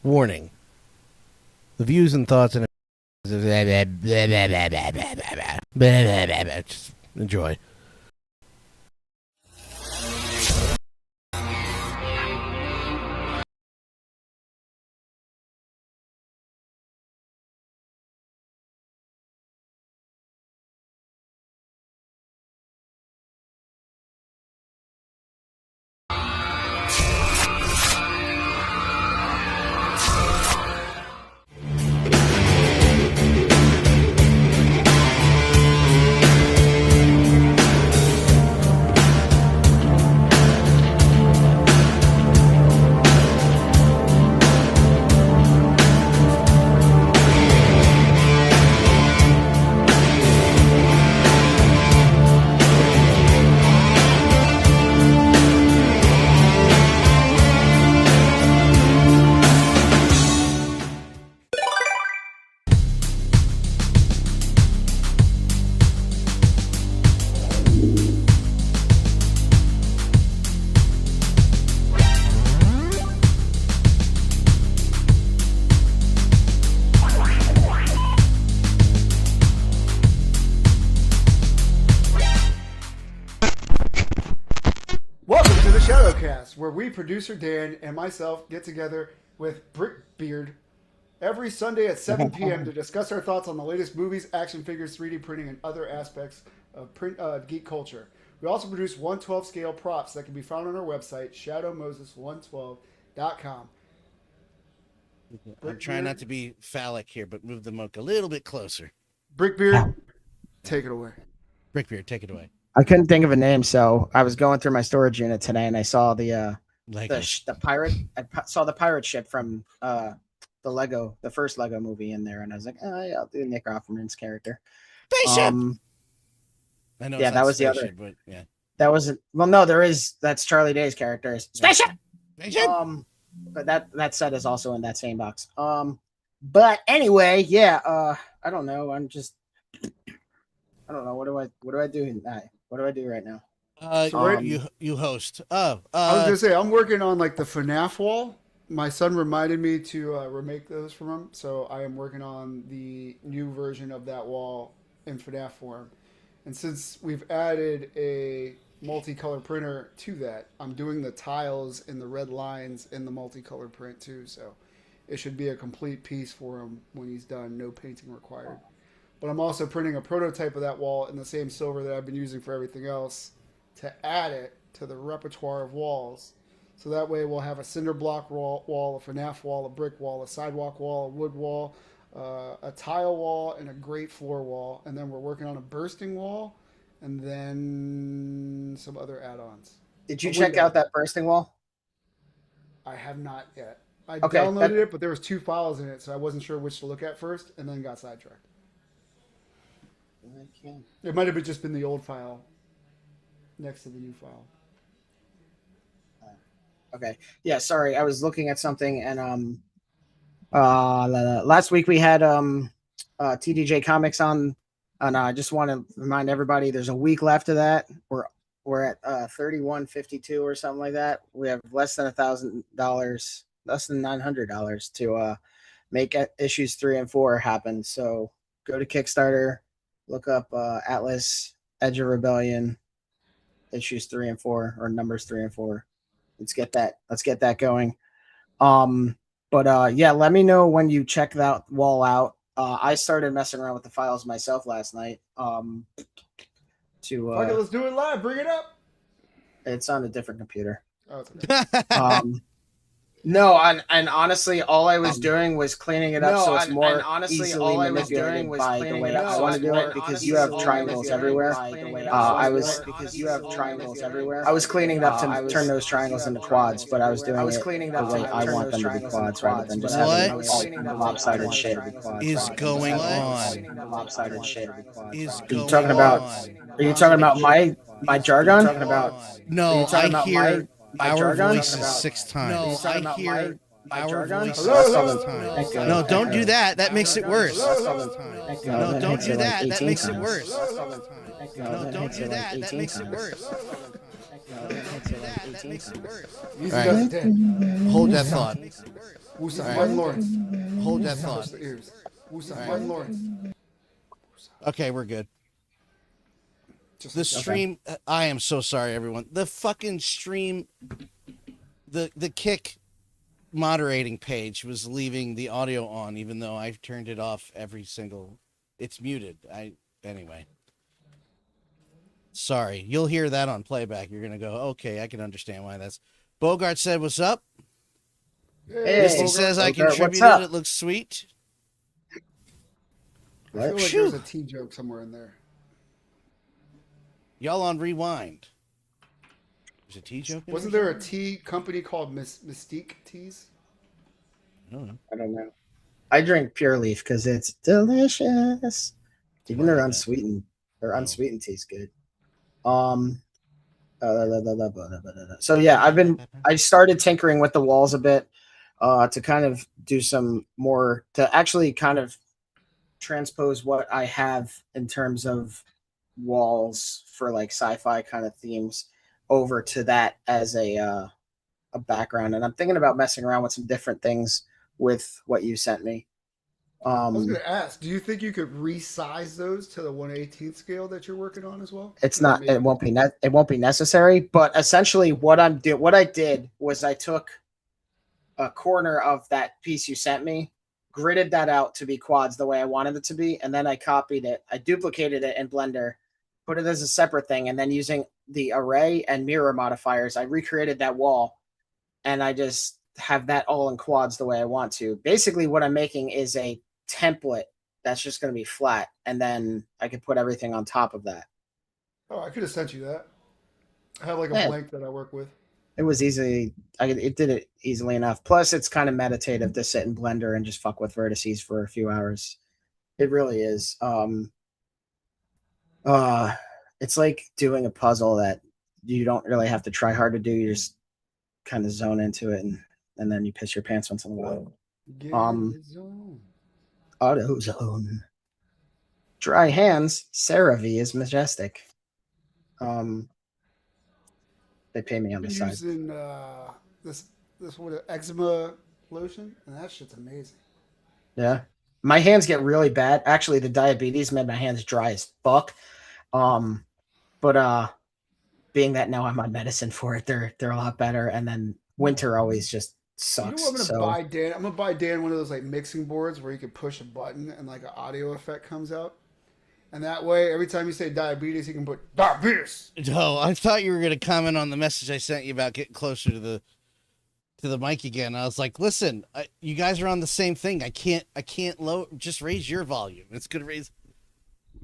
Warning. The views and thoughts and just enjoy. Where we, producer Dan and myself, get together with Brickbeard every Sunday at 7 p.m. to discuss our thoughts on the latest movies, action figures, 3D printing, and other aspects of geek culture. We also produce 1/12 scale props that can be found on our website, shadowmoses112.com. I'm trying not to be phallic here, but move the mic a little bit closer. Brickbeard, take it away. Brickbeard, take it away. I couldn't think of a name, so I was going through my storage unit today, and I saw the pirate. I saw the pirate ship from the first Lego movie in there, and I was like, oh, yeah, I'll do Nick Offerman's character. Spaceship. I know. Yeah, that was the other. But yeah, that wasn't. Well, no, that's Charlie Day's character. Spaceship. Spaceship. But that set is also in that same box. But anyway, yeah. I don't know. I don't know. What do I do? What do I do right now? You host. I was gonna say I'm working on like the FNAF wall. My son reminded me to remake those from him, so I am working on the new version of that wall in FNAF form. And since we've added a multicolor printer to that, I'm doing the tiles and the red lines in the multicolor print too. So it should be a complete piece for him when he's done. No painting required. But I'm also printing a prototype of that wall in the same silver that I've been using for everything else to add it to the repertoire of walls. So that way we'll have a cinder block wall, a FNAF wall, a brick wall, a sidewalk wall, a wood wall, a tile wall, and a grate floor wall. And then we're working on a bursting wall and then some other add-ons. Did you check out that bursting wall? I have not yet. I downloaded it, but there was 2 files in it, so I wasn't sure which to look at first, and then got sidetracked. It might have just been the old file next to the new file. Okay. Yeah, sorry. I was looking at something, and last week we had TDJ Comics on, and I just want to remind everybody there's a week left of that. We're at 3152 or something like that. We have less than $1,000, less than $900 to make issues 3 and 4 happen. So go to Kickstarter. Look up Atlas, Edge of Rebellion, issues 3 and 4, or numbers 3 and 4. Let's get that going. Yeah, let me know when you check that wall out. I started messing around with the files myself last night. Okay, let's do it live. Bring it up. It's on a different computer. Oh, it's okay. No, and honestly, all I was doing was cleaning it up so it's more easily manipulated by the way I want to do it, because you have triangles everywhere. I was cleaning it up to turn those triangles into quads, but I was doing it the way I want them to be quads rather than just having all lopsided shit. Is going on? Lopsided shit. Are you talking about my jargon? No, I hear our voices 6 times. No, I hear our voices 6 times. No, don't do that. That makes it worse. No, don't do that. That makes it worse. No, don't do that. That makes it worse. No, they can't say like 18 That makes it times. worse. Easy All right. does it, Dan. Hold that thought. Woosah, Martin Lawrence. Hold that Touch thought. the ears. Woosah, All right. Martin Lawrence. Okay, we're good. Just The stream. I am so sorry, everyone. The fucking stream. The kick moderating page was leaving the audio on, even though I've turned it off every single. It's muted. Anyway. Sorry, you'll hear that on playback. You're gonna go, okay, I can understand why that's. Bogart said, "What's up?" Hey, Misty says, "I Bogart, what's contributed. up? It looks sweet." I feel like Phew. there's a tea joke somewhere in there. Y'all on rewind. There's a tea joke. In Wasn't there? there a tea company called Mystique Teas? I don't know. I don't know. I drink Pure Leaf because it's delicious. Even their Like that. unsweetened or Oh. unsweetened tea's good. So yeah, I started tinkering with the walls a bit to kind of do some more to actually kind of transpose what I have in terms of walls for like sci-fi kind of themes over to that as a background. And I'm thinking about messing around with some different things with what you sent me. I was going to ask, do you think you could resize those to the 1/18th scale that you're working on as well? It's not. It won't be necessary. But essentially, what I did was I took a corner of that piece you sent me, gridded that out to be quads the way I wanted it to be, and then I copied it. I duplicated it in Blender, put it as a separate thing, and then using the array and mirror modifiers, I recreated that wall, and I just have that all in quads the way I want to. Basically, what I'm making is a template that's just going to be flat, and then I could put everything on top of that. Oh, I could have sent you that. I have like a blank that I work with. It was easy. It did it easily enough. Plus, it's kind of meditative to sit in Blender and just fuck with vertices for a few hours. It really is. It's like doing a puzzle that you don't really have to try hard to do. You just kind of zone into it, and then you piss your pants once in a while. AutoZone. Dry hands. CeraVe is majestic. They pay me on the side. Using this what eczema lotion, and that shit's amazing. Yeah, my hands get really bad. Actually, the diabetes made my hands dry as fuck. But being that now I'm on medicine for it, they're a lot better. And then winter always just sucks. You know what I'm gonna buy Dan? I'm gonna buy Dan one of those like mixing boards where you can push a button and like an audio effect comes out. And that way, every time you say diabetes, you can put diabetes. No, I thought you were going to comment on the message I sent you about getting closer to the mic again. I was like, listen, you guys are on the same thing. I can't low. Just raise your volume. It's going to raise.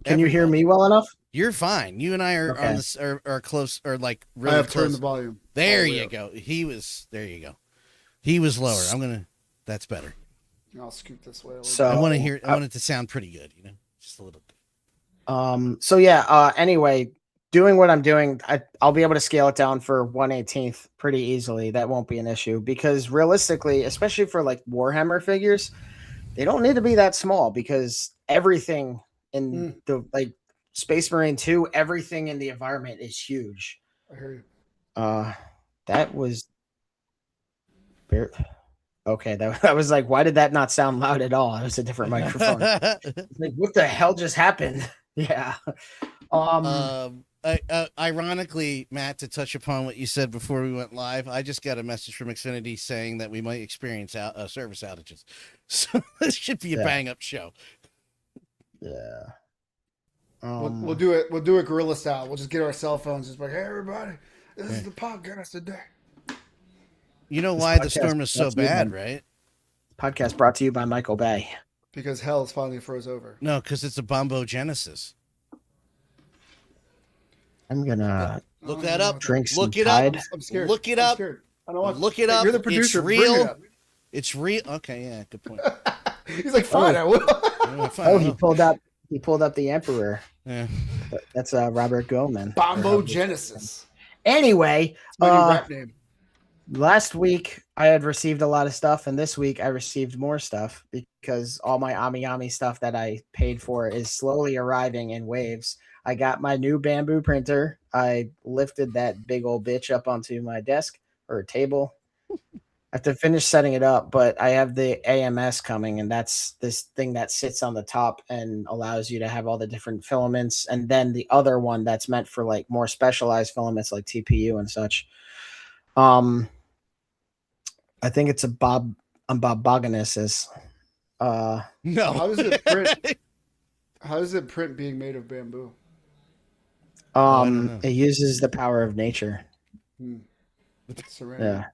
Can you hear me well enough? You're fine. You and I are Okay. on this are close or like really I have close. turned the volume. There all the way you up. go. There you go. He was lower. That's better. I'll scoot this way. A little So I want to hear. I want it to sound pretty good. Just a little bit. So yeah, anyway, doing what I'm doing, I'll be able to scale it down for 1/18th pretty easily. That won't be an issue because realistically, especially for like Warhammer figures, they don't need to be that small because everything in the like Space Marine 2, everything in the environment is huge. I hear you. That was okay. That was like, why did that not sound loud at all? It was a different microphone. Like, what the hell just happened? Yeah. Ironically, Matt, to touch upon what you said before we went live, I just got a message from Xfinity saying that we might experience service outages. So this should be a bang up show. Yeah. We'll do it. We'll do it guerrilla style. We'll just get our cell phones. Just like, hey, everybody, this is the podcast today. You know This why the podcast storm is so brought to you bad, by- right? Podcast brought to you by Michael Bay. Because hell's finally froze over. No, because it's a BomboGenesis. I'm gonna Look that up. drink some Look it Tide. up. I'm scared. Look it I'm up. scared. I don't want. Look it Hey, up. You're the producer. It's Bring real. it up. It's real. Okay, yeah, good point. He's like, fine, I will. Oh, he pulled up the Emperor. Yeah. That's Robert Goldman. BomboGenesis. Anyway, It's my new rap name. last week I had received a lot of stuff, and this week I received more stuff because all my Ami stuff that I paid for is slowly arriving in waves. I got my new bamboo printer. I lifted that big old bitch up onto my desk or table. I have to finish setting it up, but I have the AMS coming, and that's this thing that sits on the top and allows you to have all the different filaments. And then the other one that's meant for like more specialized filaments like TPU and such. I think it's a BomboGenesis. No. How does it print? How does it print being made of bamboo? It uses the power of nature. Serenity. Yeah.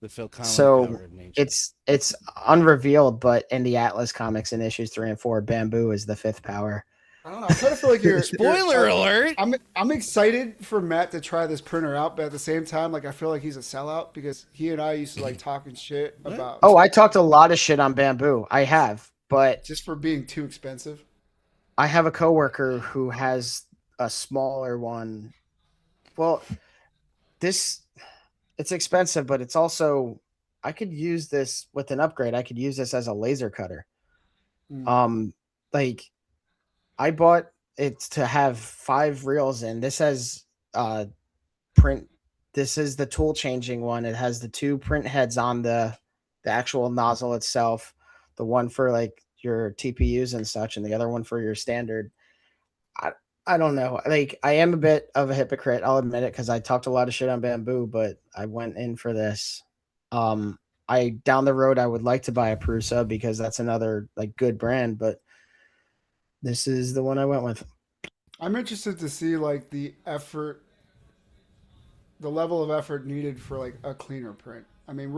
The 𝗀𝗂𝗰𝗵 So power of nature. it's unrevealed, but in the Atlas comics in issues 3 and 4, bamboo is the 5th power. I don't know. I kind of feel like you're Spoiler alert. I'm excited for Matt to try this printer out, but at the same time, like I feel like he's a sellout because he and I used to like talking shit about. Oh, I talked a lot of shit on bamboo. I have, but just for being too expensive. I have a coworker who has a smaller one. Well, it's expensive, but it's also I could use this with an upgrade. I could use this as a laser cutter. Like I bought it to have 5 reels in. This has print. This is the tool changing one. It has the 2 print heads on the actual nozzle itself. The one for like your TPUs and such, and the other one for your standard. I don't know. Like I am a bit of a hypocrite. I'll admit it because I talked a lot of shit on bamboo, but I went in for this. Down the road I would like to buy a Prusa because that's another like good brand, but this is the one I went with. I'm interested to see like the level of effort needed for like a cleaner print. I mean,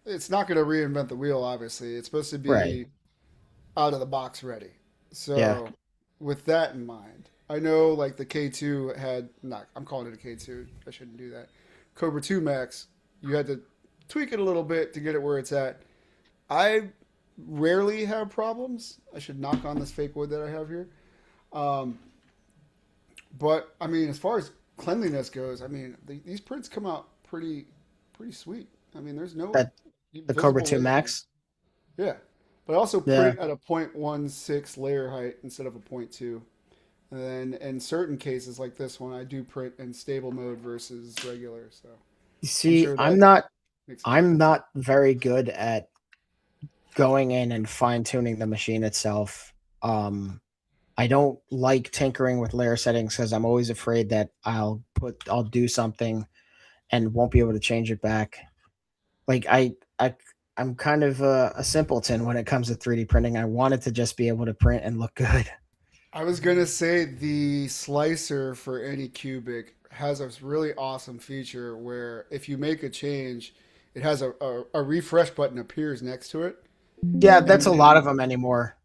it's not going to reinvent the wheel. Obviously, it's supposed to be out of the box ready. So with that in mind, I know like the K2 I'm calling it a K2. I shouldn't do that. Cobra 2 Max, you had to tweak it a little bit to get it where it's at. I rarely have problems. I should knock on this fake wood that I have here. But I mean, as far as cleanliness goes, I mean, these prints come out pretty sweet. I mean, there's no the Cobra 2 Max. Yeah, but I also print at a 0.16 layer height instead of a 0.2. And then in certain cases like this one, I do print in stable mode versus regular. So you see, I'm not very good at going in and fine tuning the machine itself. I don't like tinkering with layer settings because I'm always afraid that I'll do something and won't be able to change it back. Like I'm kind of a simpleton when it comes to 3D printing. I wanted to just be able to print and look good. I was gonna say the slicer for Anycubic has a really awesome feature where if you make a change, it has a refresh button appears next to it. Yeah, that's a lot of them anymore.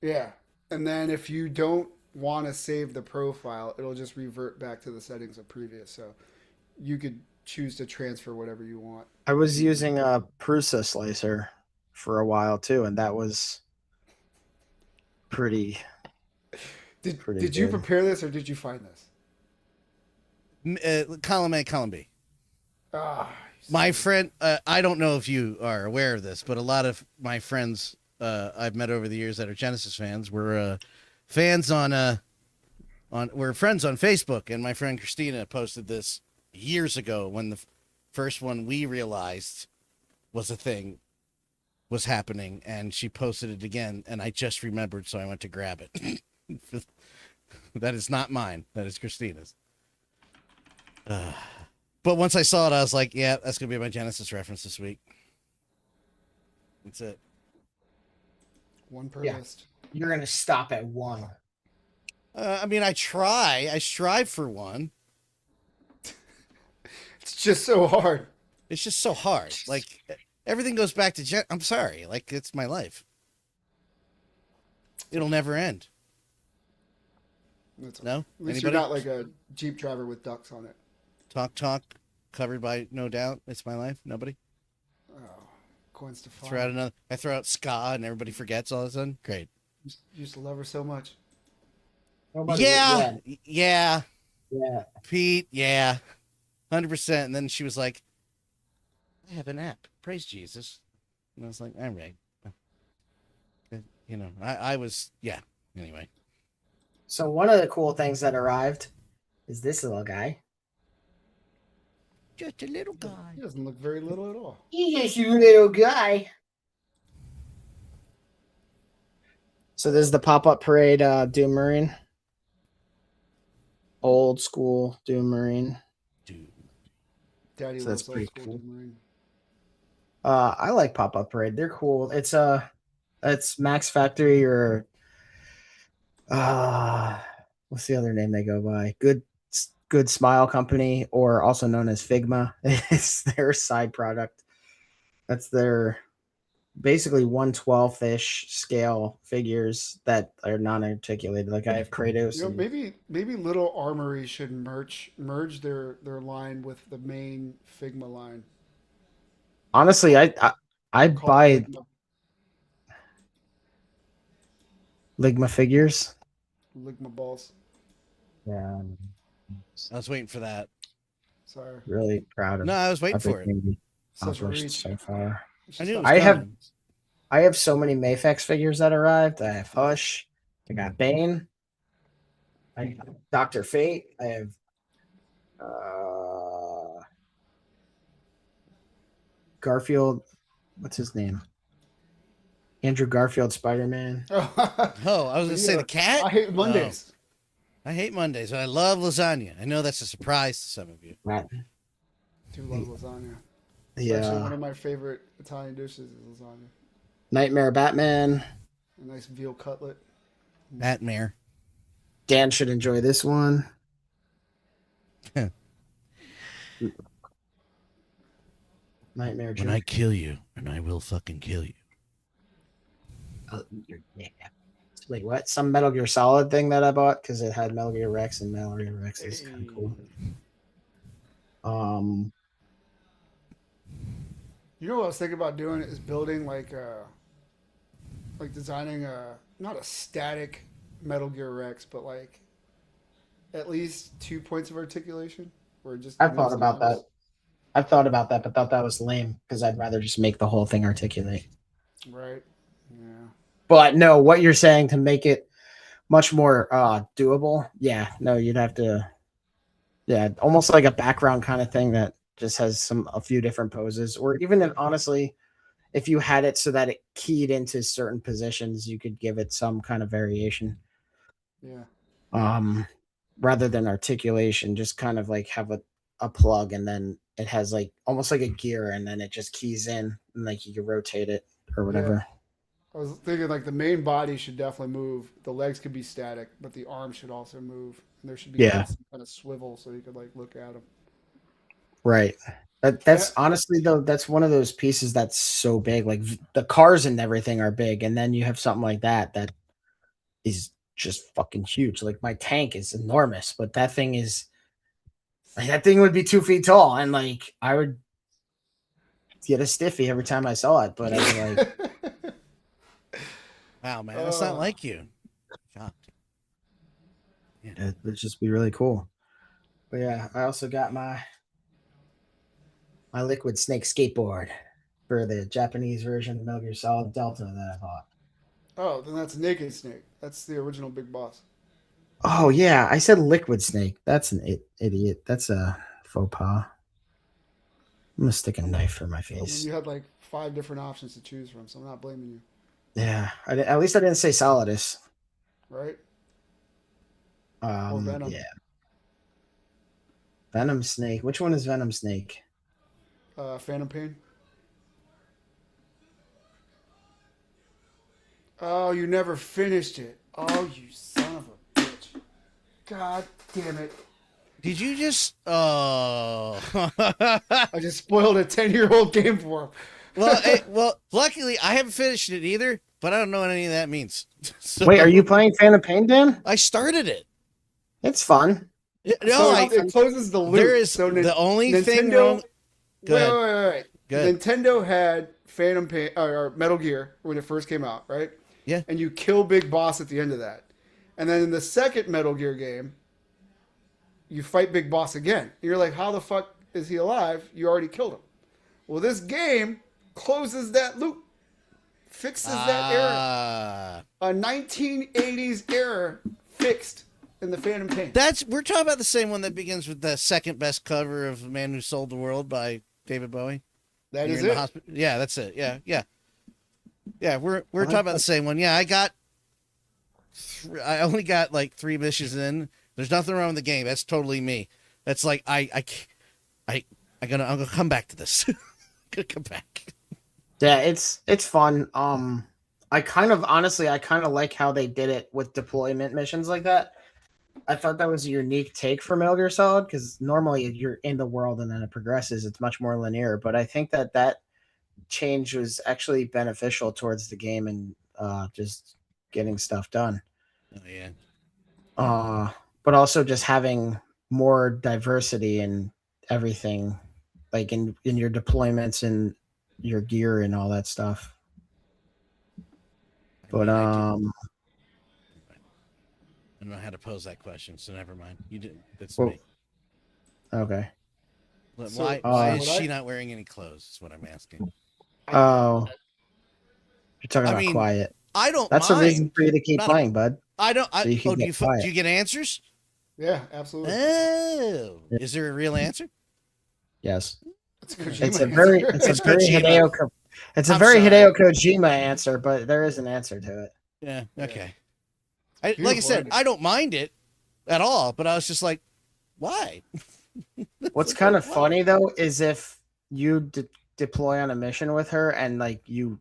Yeah. And then if you don't want to save the profile, it'll just revert back to the settings of previous. So you could choose to transfer whatever you want. I was using a Prusa slicer for a while too, and that was pretty. Did you prepare this or did you find this? Column A, column B. My friend, I don't know if you are aware of this, but a lot of my friends I've met over the years that are Genesis fans were fans we're friends on Facebook, and my friend Christina posted this years ago when the first one we realized was a thing was happening, and she posted it again, and I just remembered, so I went to grab it. That is not mine. That is Christina's. But once I saw it, I was like, yeah, that's going to be my Genesis reference this week. That's it. One per list. You're going to stop at one. I mean, I strive for one. It's just so hard. It's just so hard. Like, everything goes back to I'm sorry. Like, it's my life. It'll never end. No? At least Anybody? you're not like a Jeep driver with ducks on it. Talk, covered by no doubt. It's my life. Nobody. Oh, Gwen Stefani. I throw out ska and everybody forgets all of a sudden. Great. Used to love her so much. Yeah. Pete, yeah. 100%. And then she was like, I have an app. Praise Jesus. And I was like, all right. You know, I was, yeah. Anyway. So one of the cool things that arrived is this little guy. Just a little guy. He doesn't look very little at all. He's just a little guy. So this is the pop-up parade Doom Marine. Old school Doom Marine. Dude. Daddy So loves that's pretty old school cool. Marine. I like pop-up parade. They're cool. It's Max Factory or what's the other name they go by? Good Smile Company, or also known as Figma. It's their side product. That's their basically 1/12-ish scale figures that are non-articulated. Like I have Kratos. You know, maybe Little Armory should merge their line with the main Figma line. Honestly, I Called buy Ligma. Ligma figures. Ligma balls. Yeah, I was waiting for that. Sorry. really proud of. No, I was waiting for it. everything Such a accomplished reach. so far. I knew it was I have- coming. I have so many Mafex figures that arrived. I have Hush. I got Bane. I got Dr. Fate. I have Garfield. What's his name? Andrew Garfield, Spider-Man. Oh, I was gonna say the cat. I hate Mondays. I hate Mondays, but I love lasagna. I know that's a surprise to some of you. Right. Do love lasagna. It's actually one Yeah. of my favorite Italian dishes is lasagna. Nightmare Batman. A nice veal cutlet. Batmare. Dan should enjoy this one. Nightmare When I kill you, and I will fucking kill you. Yeah. Wait, what? Some Metal Gear Solid thing that I bought because it had Metal Gear Rex, and Metal Gear Rex is kind of cool. You know what I was thinking about doing is building like designing not a static Metal Gear Rex, but like at least 2 points of articulation. Or just I've thought about that. I've thought about that, but thought that was lame because I'd rather just make the whole thing articulate. Right. Yeah. But no, what you're saying to make it much more doable, yeah, no, you'd have to, yeah, almost like a background kind of thing that just has a few different poses, or even if honestly, if you had it so that it keyed into certain positions, you could give it some kind of variation. Yeah. Rather than articulation, just kind of like have a plug and then it has like almost like a gear and then it just keys in and like you can rotate it or whatever. I was thinking like the main body should definitely move. The legs could be static, but the arms should also move. And there should be Yeah. some kind of swivel so you could like look at them. Right. That's honestly though, that's one of those pieces that's so big. Like the cars and everything are big, and then you have something like that is just fucking huge. Like my tank is enormous, but that thing is like that thing would be 2 feet tall, and like I would get a stiffy every time I saw it. But I was like, Wow, man, that's not like you. Shocked. it would just be really cool. But yeah, I also got my Liquid Snake skateboard for the Japanese version of Metal Gear Solid Delta that I bought. Oh, then that's Naked Snake. That's the original Big Boss. Oh yeah, I said Liquid Snake. That's an idiot. That's a faux pas. I'm gonna stick a knife for my I mean, face. you had like 5 different options to choose from, so I'm not blaming you. Yeah, at least I didn't say Solidus. Right? Or Venom. Yeah. Venom Snake. Which one is Venom Snake? Phantom Pain. Oh, you never finished it. Oh, you son of a bitch. God damn it. Did you just? Oh. I just spoiled a 10-year-old game for him. well, luckily I haven't finished it either, but I don't know what any of that means. So, Wait, are you playing Phantom Pain, Dan? I started it. It's fun. No, So it closes the loop. there is so the only thing wrong. Wait. Good. Nintendo had Phantom Pain or Metal Gear when it first came out, right? Yeah. And you kill Big Boss at the end of that. And then in the second Metal Gear game, you fight Big Boss again. You're like, how the fuck is he alive? You already killed him. Well, this game closes that loop. Fixes that error. A 1980s error fixed. in the Phantom Pain. We're talking about the same one that begins with the second best cover of "The Man Who Sold the World" by David Bowie. That You're is in it. the yeah, that's it. Yeah. We're talking about the same one. Yeah, I only got like 3 missions in. There's nothing wrong with the game. That's totally me. That's like I'm gonna come back to this. Gonna come back. Yeah, it's fun. I kind of like how they did it with deployment missions like that. I thought that was a unique take for Metal Gear Solid, because normally you're in the world and then it progresses. It's much more linear, but I think that change was actually beneficial towards the game and just getting stuff done. Oh yeah. But also just having more diversity in everything, like in your deployments and your gear and all that stuff. But I don't know how to pose that question, so never mind. You didn't. That's me. Okay. Why is she not wearing any clothes? Is what I'm asking. Oh, you're talking about quiet. I don't. That's mind. a reason for you to keep playing, bud. I don't. So do you get answers? Yeah, absolutely. Oh, is there a real answer? Yes. It's a very Hideo Kojima answer, but there is an answer to it. Yeah. Okay. Like I said, I don't mind it at all, but I was just like, why? What's kind of funny though is if you deploy on a mission with her and like you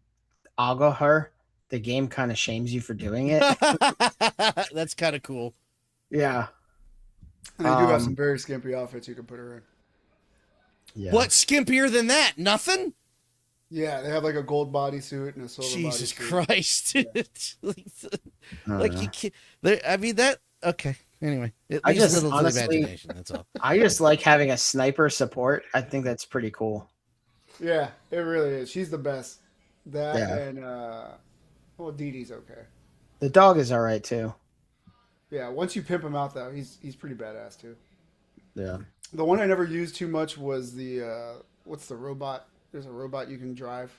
𝗀𝗄 her, the game kind of shames you for doing it. That's kind of cool. Yeah. And they do have some very skimpy outfits you can put her in. Yeah. What's skimpier than that? Nothing? Yeah, they have like a gold bodysuit and a silver Jesus bodysuit. Christ. Yeah. Like you can't, I mean that okay. Anyway, it I leaves just little to the imagination, that's all. I just like having a sniper support. I think that's pretty cool. Yeah, it really is. She's the best. That Yeah. and well, Dee okay. The dog is all right too. Yeah, once you pimp him out though, he's pretty badass too. Yeah. The one I never used too much was the what's the robot? There's a robot you can drive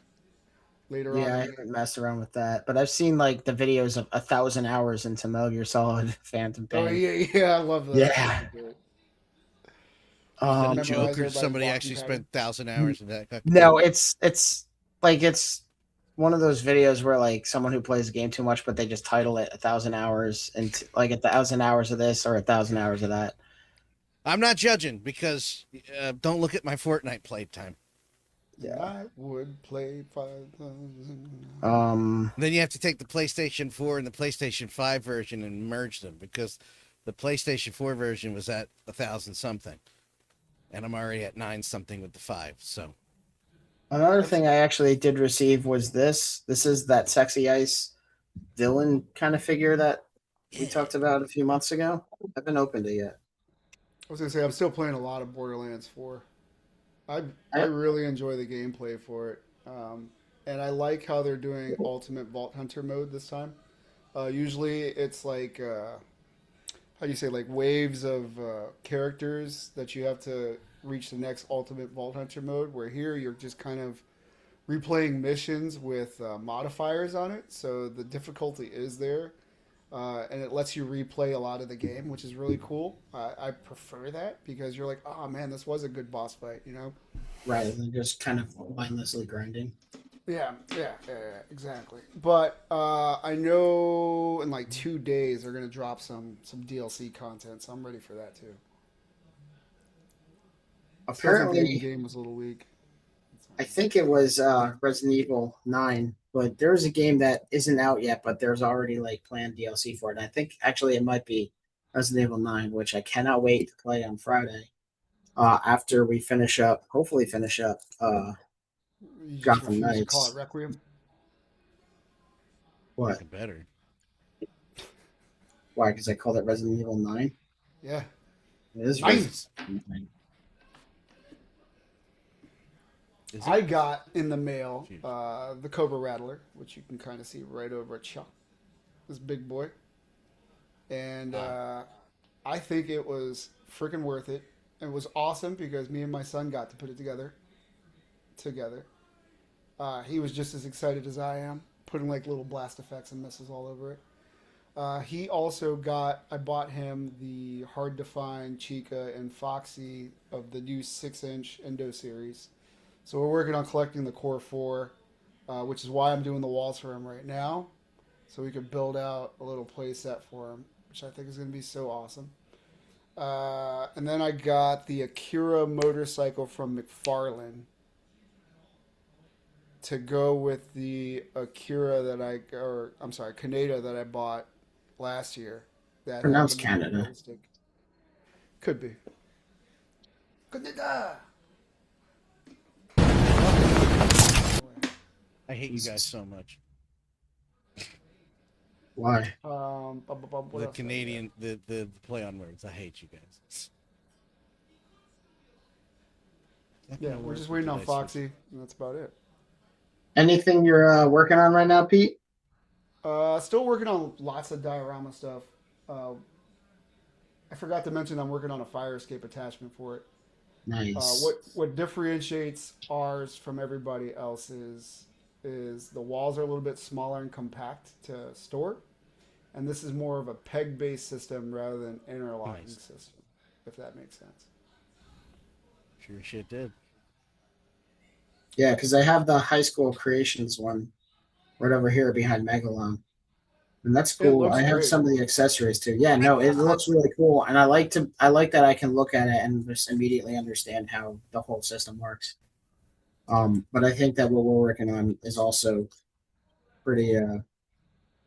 later on. Yeah, I haven't messed around with that, but I've seen like the videos of 1,000 hours into Metal Gear Solid Phantom Pain. Oh yeah, I love that. Yeah. Joker, somebody actually spent 1,000 hours in that. No, it's one of those videos where like someone who plays the game too much, but they just title it 1,000 hours and like 1,000 hours of this or 1,000 hours of that. I'm not judging because don't look at my Fortnite playtime. Yeah. I would play 5,000. Then you have to take the PlayStation 4 and the PlayStation 5 version and merge them because the PlayStation 4 version was at 1,000 something, and I'm already at 9 something with the 5. So another thing I actually did receive was this. This is that 𝗖cie𝗽𝗆 villain kind of figure that we talked about a few months ago. I haven't opened it yet. I was gonna say I'm still playing a lot of Borderlands 4. I really enjoy the gameplay for it, and I like how they're doing Ultimate Vault Hunter mode this time. Usually it's like how do you say, like waves of characters that you have to reach the next Ultimate Vault Hunter mode. Where here you're just kind of replaying missions with modifiers on it, so the difficulty is there. And it lets you replay a lot of the game, which is really cool. I prefer that because you're like, oh man, this was a good boss fight, you know? Right, and just kind of mindlessly grinding. Yeah, exactly. But I know in like 2 days they're gonna drop some DLC content, so I'm ready for that too. Apparently, the game was a little weak. I think it was Resident Evil 9. But there's a game that isn't out yet, but there's already like planned DLC for it. And I think actually it might be Resident Evil 9, which I cannot wait to play on Friday. After we hopefully finish up Gotham Knights. Call it Requiem. What? Better. Why? Because I called it Resident Evil 9? Yeah. It is Nice. I got in the mail the 𝗂𝗄𝗏, which you can kind of see right over at Chuck, this big boy. And I think it was freaking worth it. It was awesome because me and my son got to put it together. He was just as excited as I am, putting like little blast effects and missiles all over it. He also got. I bought him the hard to find Chica and Foxy of the new 6-inch Endo series. So we're working on collecting the core four, which is why I'm doing the walls for him right now, so we could build out a little play set for him, which I think is going to be so awesome. And then I got the Akira motorcycle from McFarlane to go with the Akira that I'm sorry, Canada that I bought last year. That Pronounced had the Canada. realistic. Could be. Canada. I hate you guys so much. Why? What The else? Canadian, the play on words. I hate you guys. Yeah, we're just waiting on Foxy, and that's about it. Anything you're working on right now, Pete? Still working on lots of diorama stuff. I forgot to mention I'm working on a fire escape attachment for it. Nice. What differentiates ours from everybody else's is the walls are a little bit smaller and compact to store, and this is more of a peg-based system rather than interlocking system, if that makes sense. Sure shit did. Yeah, because I have the high school creations one right over here behind Megalon. And that's cool. I have great. some of the accessories too. Yeah, no, it looks really cool. And I like that I can look at it and just immediately understand how the whole system works. But I think that what we're working on is also pretty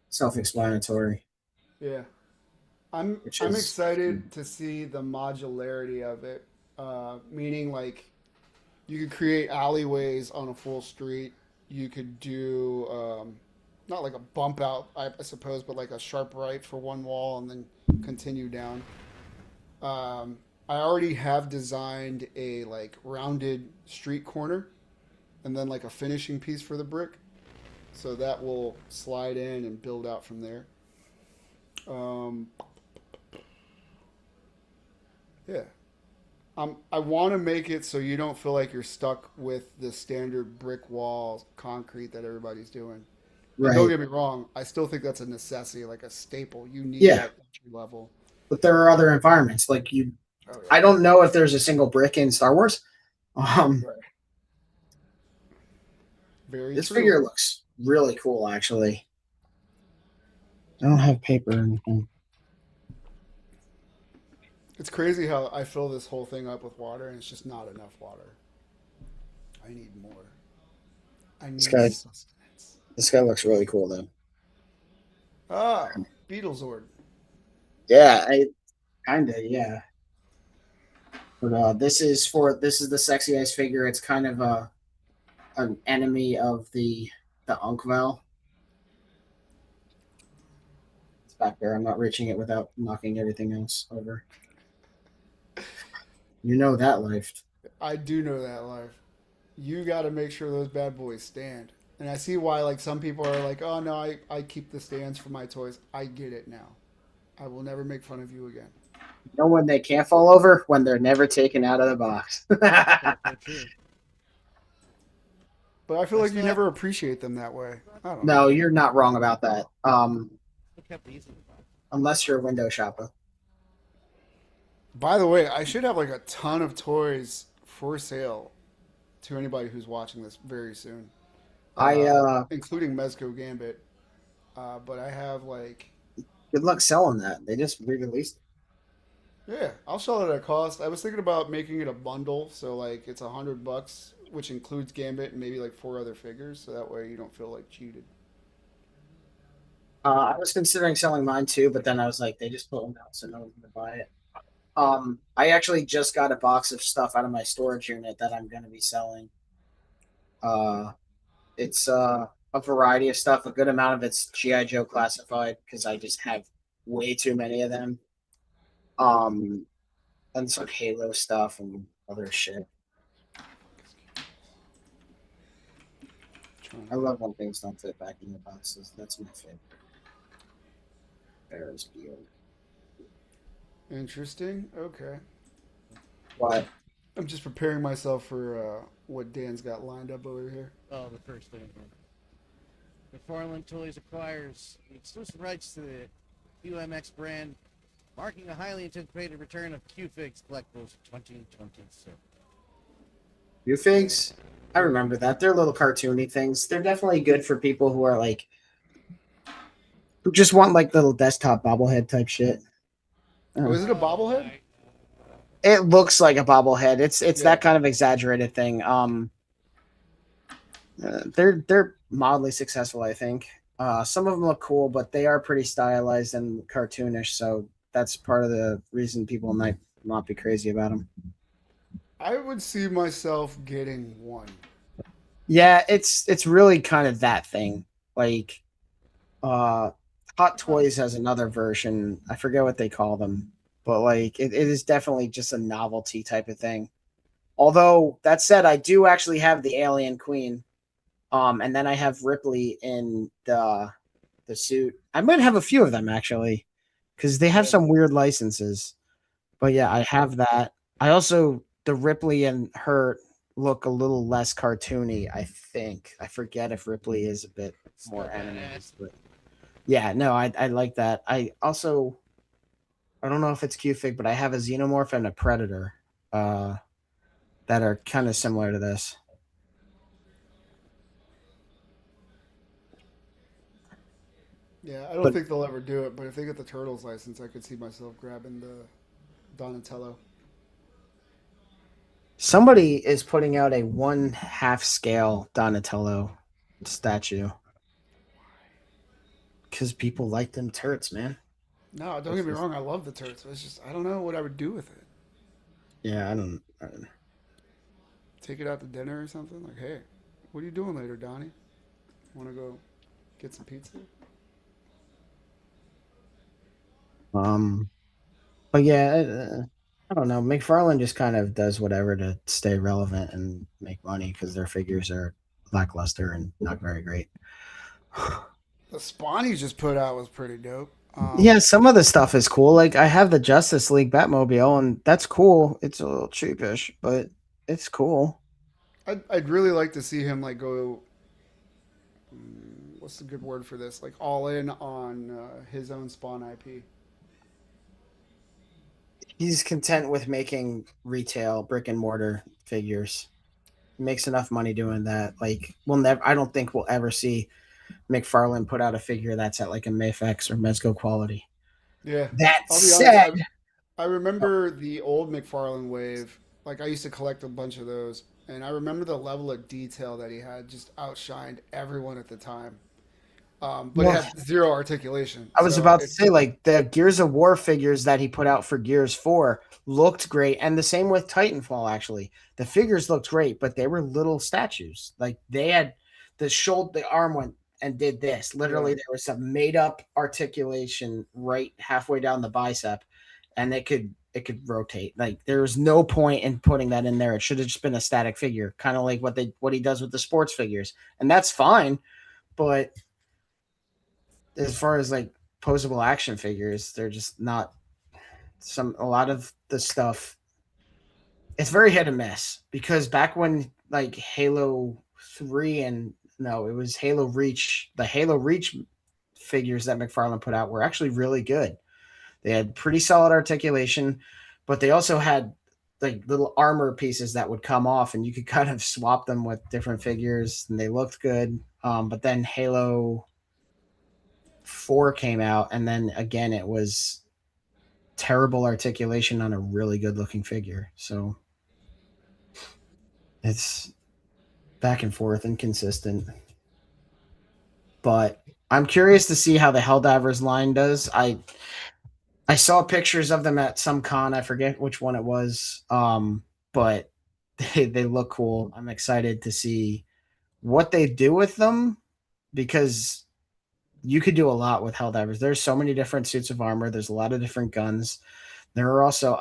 self-explanatory. Yeah. I'm excited to see the modularity of it. Meaning like you could create alleyways on a full street. You could do not like a bump out, I suppose, but like a sharp right for one wall and then continue down. I already have designed a like rounded street corner and then like a finishing piece for the brick. So that will slide in and build out from there. Yeah. I want to make it so you don't feel like you're stuck with the standard brick wall concrete that everybody's doing. Right. Don't get me wrong. I still think that's a necessity, like a staple. You need that entry level. But there are other environments like you. Oh, yeah. I don't know if there's a single brick in Star Wars. Right. Very This true. figure looks really cool, actually. I don't have paper or anything. It's crazy how I fill this whole thing up with water and it's just not enough water. I need more. I need sustenance. This guy looks really cool, though. Ah, Beetlezord. Yeah, yeah. But this is the 𝗖cie𝗽𝘆𝗿 figure. It's kind of an enemy of the 𝗂𝗃𝗍𝗄. It's back there. I'm not reaching it without knocking everything else over. You know that life. I do know that life. You got to make sure those bad boys stand. And I see why like some people are like, oh no, I keep the stands for my toys. I get it now. I will never make fun of you again. You know when they can't fall over? When they're never taken out of the box. But I feel like you never appreciate them that way. I don't know. No, you're not wrong about that. Unless you're a window shopper. By the way, I should have like a ton of toys for sale to anybody who's watching this very soon. Including 𝗄𝗏𝗵𝘁. But I have like. Good luck selling that. They just re-released it. Yeah, I'll sell it at a cost. I was thinking about making it a bundle, so like it's $100, which includes Gambit and maybe like 4 other figures, so that way you don't feel like cheated. I was considering selling mine too, but then I was like, they just put them out, so no one's gonna buy it. I actually just got a box of stuff out of my storage unit that I'm gonna be selling. It's a variety of stuff. A good amount of it's G.I. Joe classified because I just have way too many of them. And some Halo stuff and other shit. I love when things don't fit back in the boxes. That's my favorite. There's Beal. Interesting. Okay. What? I'm just preparing myself for what Dan's got lined up over here. Oh, the first thing. McFarlane Toys acquires the exclusive rights to the UMX brand, marking a highly anticipated return of 𝗂𝗱𝗄 collectibles 2026. 𝗂𝗱𝗄𝗄𝗆? I remember that. They're little cartoony things. They're definitely good for people who are like, who just want like little desktop bobblehead type shit. Oh, is it a bobblehead? It looks like a bobblehead. It's Yeah. that kind of exaggerated thing. They're mildly successful, I think. Some of them look cool, but they are pretty stylized and cartoonish. So that's part of the reason people might not be crazy about them. I would see myself getting one. Yeah, it's really kind of that thing. Like, Hot Toys has another version. I forget what they call them, but like it is definitely just a novelty type of thing. Although that said, I do actually have the Alien Queen. And then I have Ripley in the suit. I might have a few of them actually, because they have some weird licenses. But yeah, I have that. I also the Ripley and her look a little less cartoony. I think I forget if Ripley is a bit more animated, but yeah, no, I like that. I don't know if it's 𝗂𝗱𝗄𝗆, but I have a Xenomorph and a Predator, that are kind of similar to this. Yeah, I don't think they'll ever do it, but if they get the Turtles license, I could see myself grabbing the Donatello. Somebody is putting out a 1/2 scale Donatello statue because people like them turrets, man. No, don't get me wrong. I love the turrets. It's just I don't know what I would do with it. Yeah, I don't. Take it out to dinner or something. Like, hey, what are you doing later, Donnie? Want to go get some pizza? But yeah, I don't know. McFarlane just kind of does whatever to stay relevant and make money because their figures are lackluster and not very great. The Spawn he just put out was pretty dope. Yeah, some of the stuff is cool. Like I have the Justice League Batmobile, and that's cool. It's a little cheapish, but it's cool. I'd really like to see him like go. What's the good word for this? Like all in on his own Spawn IP. He's content with making retail brick and mortar figures. He makes enough money doing that. Like we'll never. I don't think we'll ever see McFarlane put out a figure that's at like a mafex or mezco quality. Yeah, That I'll be honest. said, I remember the old McFarlane wave. Like I used to collect a bunch of those, and I remember the level of detail that he had just outshined everyone at the time. But it had zero articulation. I was about to say, like the Gears of War figures that he put out for Gears 4 looked great, and the same with Titanfall. Actually, the figures looked great, but they were little statues. Like they had the arm went and did this. Literally, there was some made up articulation right halfway down the bicep, and it could rotate. Like there was no point in putting that in there. It should have just been a static figure, kind of like what he does with the sports figures, and that's fine, but as far as like posable action figures, they're just not a lot of the stuff. It's very hit and miss because back when like Halo 3 and no, it was Halo Reach, the Halo Reach figures that McFarlane put out were actually really good. They had pretty solid articulation, but they also had like little armor pieces that would come off and you could kind of swap them with different figures and they looked good. But then Halo 4 came out, and then again, it was terrible articulation on a really good looking figure. So it's back and forth, inconsistent. But I'm curious to see how the Helldivers line does. I saw pictures of them at some con. I forget which one it was. But they look cool. I'm excited to see what they do with them because you could do a lot with Helldivers. There's so many different suits of armor. There's a lot of different guns. There are also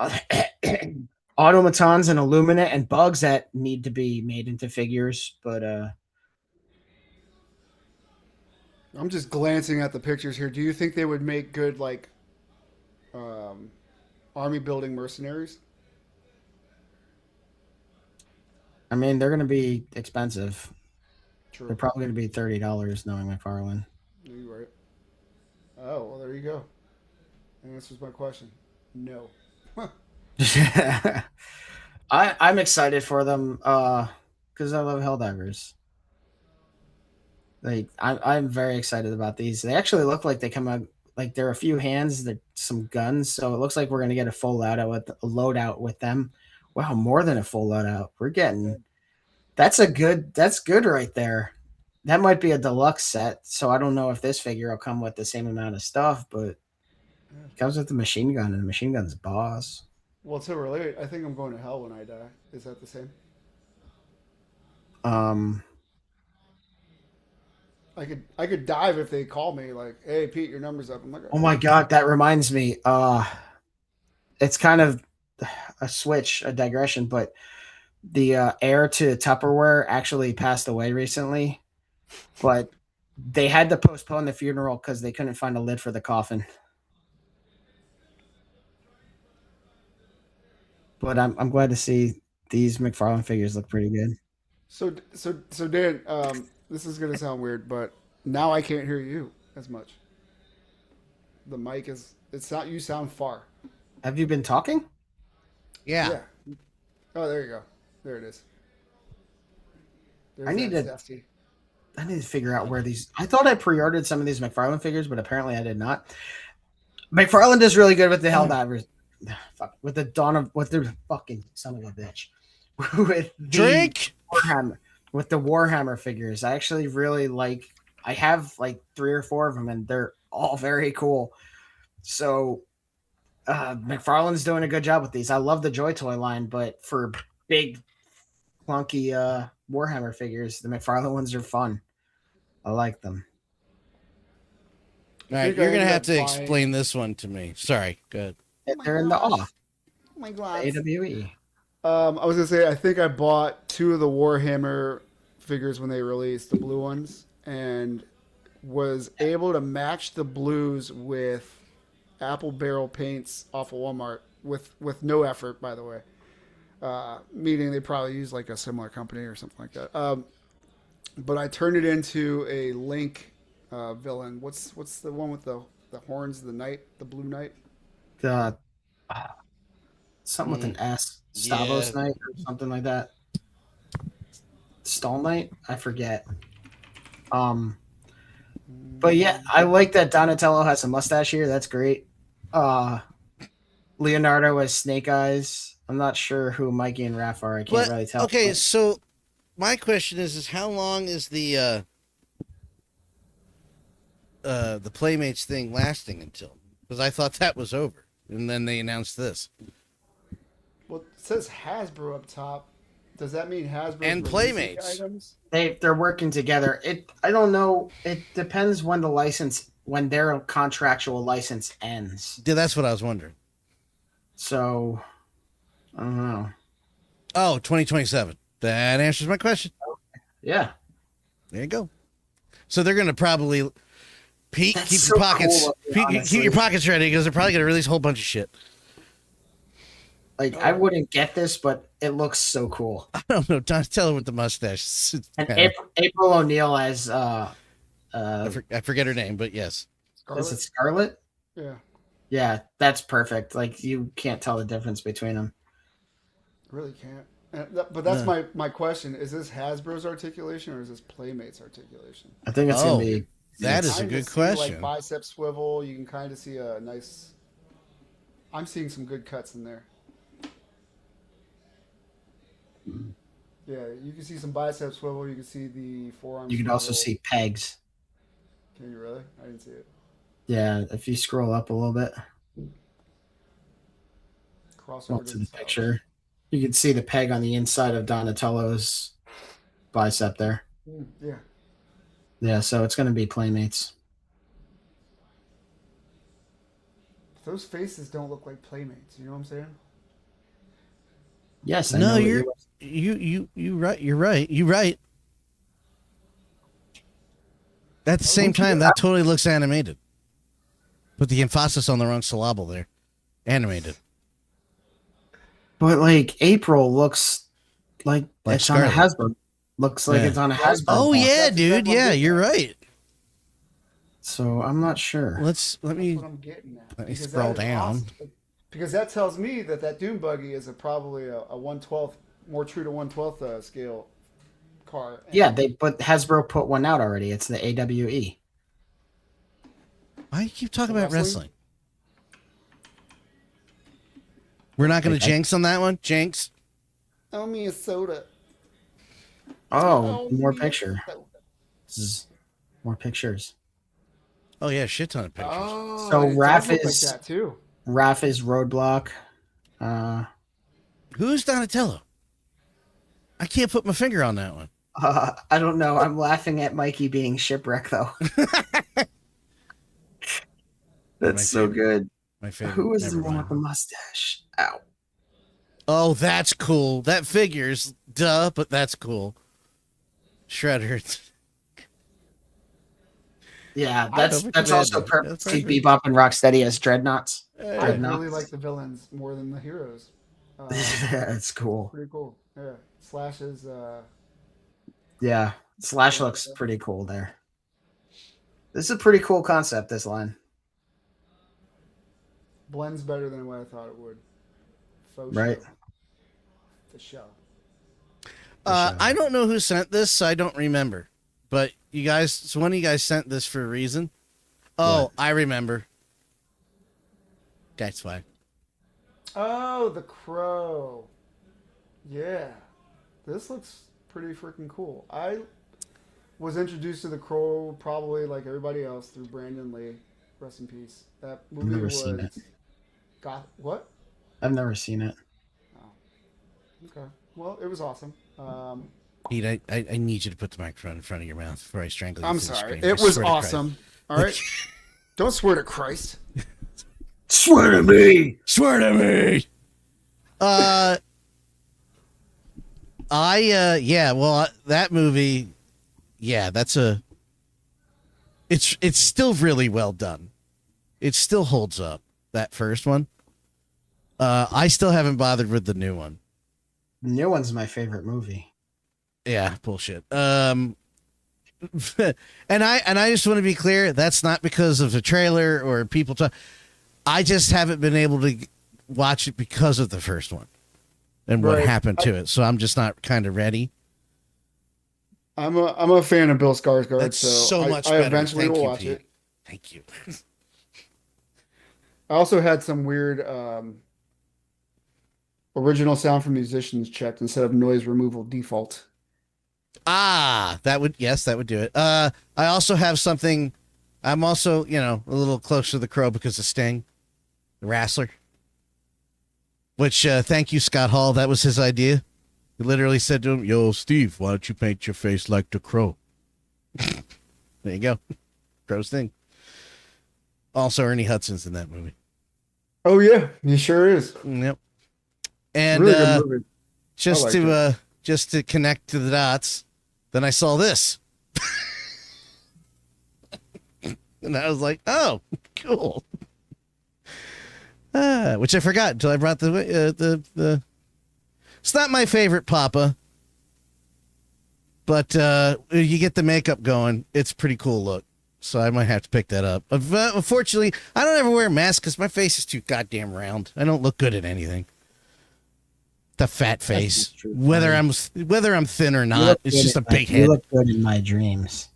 automatons and illuminate and bugs that need to be made into figures. But I'm just glancing at the pictures here. Do you think they would make good like army building mercenaries? I mean, they're going to be expensive. True. They're probably going to be $30 knowing McFarlane. You're right. Oh, well, there you go. That answers my question. No. I'm excited for them because I love Helldivers. Like I'm very excited about these. They actually look like they come out like there are a few hands, that some guns, so it looks like we're gonna get a full loadout with them. Wow, more than a full loadout. We're getting that's good right there. That might be a deluxe set, so I don't know if this figure will come with the same amount of stuff, but it comes with the machine gun, and the machine gun's boss. Well, to relate, I think I'm going to hell when I die. Is that the same? I could dive if they call me like, "Hey, Pete, your number's up." I'm like, oh my god, that reminds me. It's kind of a digression, but the heir to Tupperware actually passed away recently, but they had to postpone the funeral because they couldn't find a lid for the coffin. But I'm glad to see these McFarlane figures look pretty good. So Dan, this is gonna sound weird, but now I can't hear you as much. The mic it's not, you sound far. Have you been talking? Yeah. Oh, there you go. There it is. There's I need that to figure out where these. I thought I pre-ordered some of these McFarlane figures, but apparently I did not. McFarlane does really good with the Helldivers. Fuck, with the fucking son of a bitch. With the Drink Warhammer, with the Warhammer figures. I actually really like. I have like 3 or 4 of them, and they're all very cool. So McFarlane's doing a good job with these. I love the Joy Toy line, but for big, clunky Warhammer figures, the McFarlane ones are fun. I like them. All right, you're gonna have to explain this one to me. Sorry, good. They're in the Oh my god. AWE. I was gonna say I think I bought 2 of the Warhammer figures when they released the blue ones, and was able to match the blues with apple barrel paints off of Walmart with no effort, by the way. Meaning they probably use like a similar company or something like that. But I turned it into a Link villain. What's the one with the horns? The knight, the blue knight. The something with an S, Stavros Knight or something like that. Stall Knight, I forget. But yeah, I like that Donatello has a mustache here. That's great. Leonardo has snake eyes. I'm not sure who Mikey and Raph are. I can't really tell. Okay, so my question is how long is the Playmates thing lasting until? Because I thought that was over, and then they announced this. Well, it says Hasbro up top. Does that mean Hasbro and Playmates items? They're working together. I don't know. It depends when when their contractual license ends. Yeah, that's what I was wondering. So I don't know. Oh, 2027. That answers my question. Yeah. There you go. So they're gonna probably Pete, That's keep so your pockets cool, Pete, keep your pockets ready because they're probably gonna release a whole bunch of shit. Like I wouldn't get this, but it looks so cool. I don't know. Donatello with the mustache. And April O'Neil as I forget her name, but yes. Scarlet? Is it Scarlet? Yeah. Yeah, that's perfect. Like you can't tell the difference between them. Really can't. But that's my question. Is this Hasbro's articulation or is this Playmates articulation? I think it's gonna be. That is a good question. Like bicep swivel, you can kind of see a nice. I'm seeing some good cuts in there. Yeah, you can see some bicep swivel. You can see the forearm. You can also see pegs. Can you really? I didn't see it. Yeah, if you scroll up a little bit. Crossover To the picture. You can see the peg on the inside of Donatello's bicep there. Yeah. Yeah, so it's going to be Playmates. Those faces don't look like Playmates. You know what I'm saying? Yes, I no, know you're right. You're right. At the same time, that totally looks animated. Put the emphasis on the wrong syllable there. Animated. But like April looks like it's on a Hasbro. Looks like it's on a Hasbro. Oh yeah, That's dude. exactly Yeah, what you're right. So I'm not sure. Let That's me what I'm getting at. let me Because scroll that is down. awesome. Because that tells me that that Doom buggy is probably a 1/12, more true to 1/12 scale car. Yeah, Hasbro put one out already. It's the AWE. Why do you keep talking about Wrestling? wrestling? We're not going to I- jinx on that one. Jinx. Oh, me a soda. Oh, more me a picture. soda. This is more pictures. Oh yeah, shit ton of pictures. Oh, So it Raph does look is- like that too. Raph is Roadblock. Who's Donatello? I can't put my finger on that one. I don't know. I'm laughing at Mikey being shipwrecked though. That's so good. My favorite. Who is Never the one mind. with the mustache? Ow. Oh, that's cool. That figures, duh, but that's cool. Shredder. Yeah, I that's don't also recommend it. perfect. That's Steve perfect. Bebop and Rocksteady as Dreadnoughts. I Dreadnoughts. really like the villains more than the heroes. That's cool. Pretty cool. Yeah, Slash is Yeah, Slash looks pretty cool there. This is a pretty cool concept, this line. blends better than what I thought it would. Faux Right. show. The show. I don't know who sent this, so I don't remember. But you guys, so one of you guys sent this for a reason. Oh, What? I remember. That's why. Oh, the crow. Yeah. This looks pretty freaking cool. I was introduced to the crow probably like everybody else through Brandon Lee. Rest in peace. That movie never was seen it. What? I've never seen it. Okay. Well, it was awesome. Pete, I need you to put the microphone in front of your mouth before I strangle you. I'm through the sorry. screen. I It was swear to Christ. awesome. All right. Don't swear to Christ. Swear to me. Swear to me. That movie, yeah, it's still really well done. It still holds up, that first one. I still haven't bothered with the new one. The new one's my favorite movie. Yeah, bullshit. And I just want to be clear, that's not because of the trailer or people talk. I just haven't been able to watch it because of the first one and what Right. happened to it. So I'm just not kind of ready. I'm a fan of Bill Skarsgård, That's so so much I better. eventually Thank will you, watch Pete. it. Thank you. I also had some weird original sound from musicians checked instead of noise removal default. That would do it. I also have something. I'm also, a little closer to the crow because of Sting, the wrestler. Which, thank you, Scott Hall. That was his idea. He literally said to him, "Yo, Steve, why don't you paint your face like the crow?" There you go. Crow's Sting. Also, Ernie Hudson's in that movie. Oh yeah, he sure is. Yep. And Really good movie. just liked to just to connect to the dots, then I saw this. And I was like, "Oh, cool." Which I forgot until I brought the. It's not my favorite Papa, but you get the makeup going. It's a pretty cool look, so I might have to pick that up. Unfortunately, I don't ever wear a mask because my face is too goddamn round. I don't look good at anything. The fat face, true. whether I'm thin or You not, look it's good just a in big my- head. You look good in my dreams.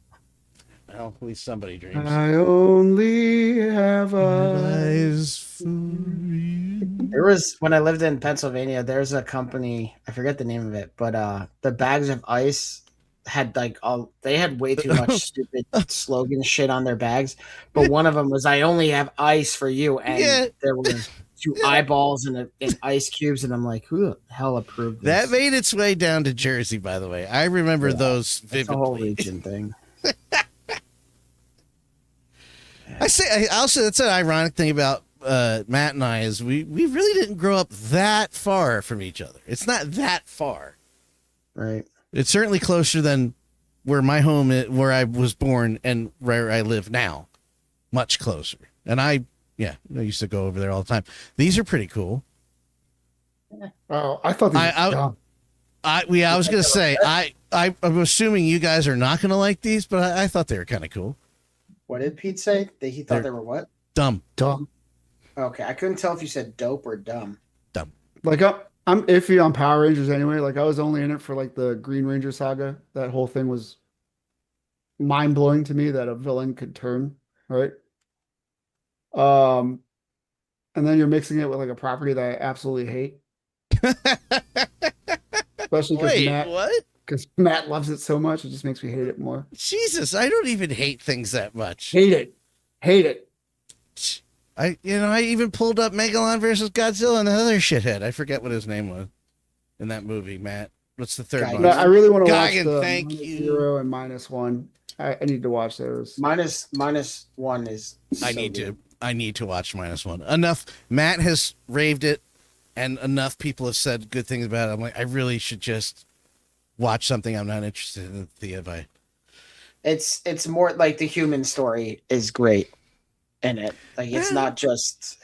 Well, at least somebody dreams. I only have Eyes for you. There was, when I lived in Pennsylvania, there's a company, I forget the name of it, but the bags of ice had they had way too much stupid slogan shit on their bags. But one of them was, "I only have ice for you." And Yeah. there was two eyeballs and ice cubes. And I'm like, who the hell approved this? That made its way down to Jersey, by the way. I remember those It's a whole vividly. region thing. Also that's an ironic thing about Matt and I is we really didn't grow up that far from each other. It's not that far. Right. It's certainly closer than where my home is, where I was born and where I live now. Much closer. And I used to go over there all the time. These are pretty cool. Oh, I thought these were dumb. I was gonna say I'm assuming you guys are not gonna like these, but I thought they were kind of cool. What did Pete say? That he thought they were what? Dumb. Okay, I couldn't tell if you said dope or dumb. Like I'm iffy on Power Rangers anyway. Like I was only in it for like the Green Ranger saga. That whole thing was mind blowing to me that a villain could turn, right? And then you're mixing it with like a property that I absolutely hate. Especially because Matt loves it so much, it just makes me hate it more. Jesus, I don't even hate things that much. Hate it. I even pulled up Megalon versus Godzilla and the other shithead. I forget what his name was in that movie, Matt. What's the third one? No, I really want to watch Geigen, the thank you. 0 and -1. I need to watch those. -1 is. I need to watch -1. Enough. Matt has raved it, and enough people have said good things about it. I'm like, I really should just watch something I'm not interested in. It's more like the human story is great in it. Like it's not just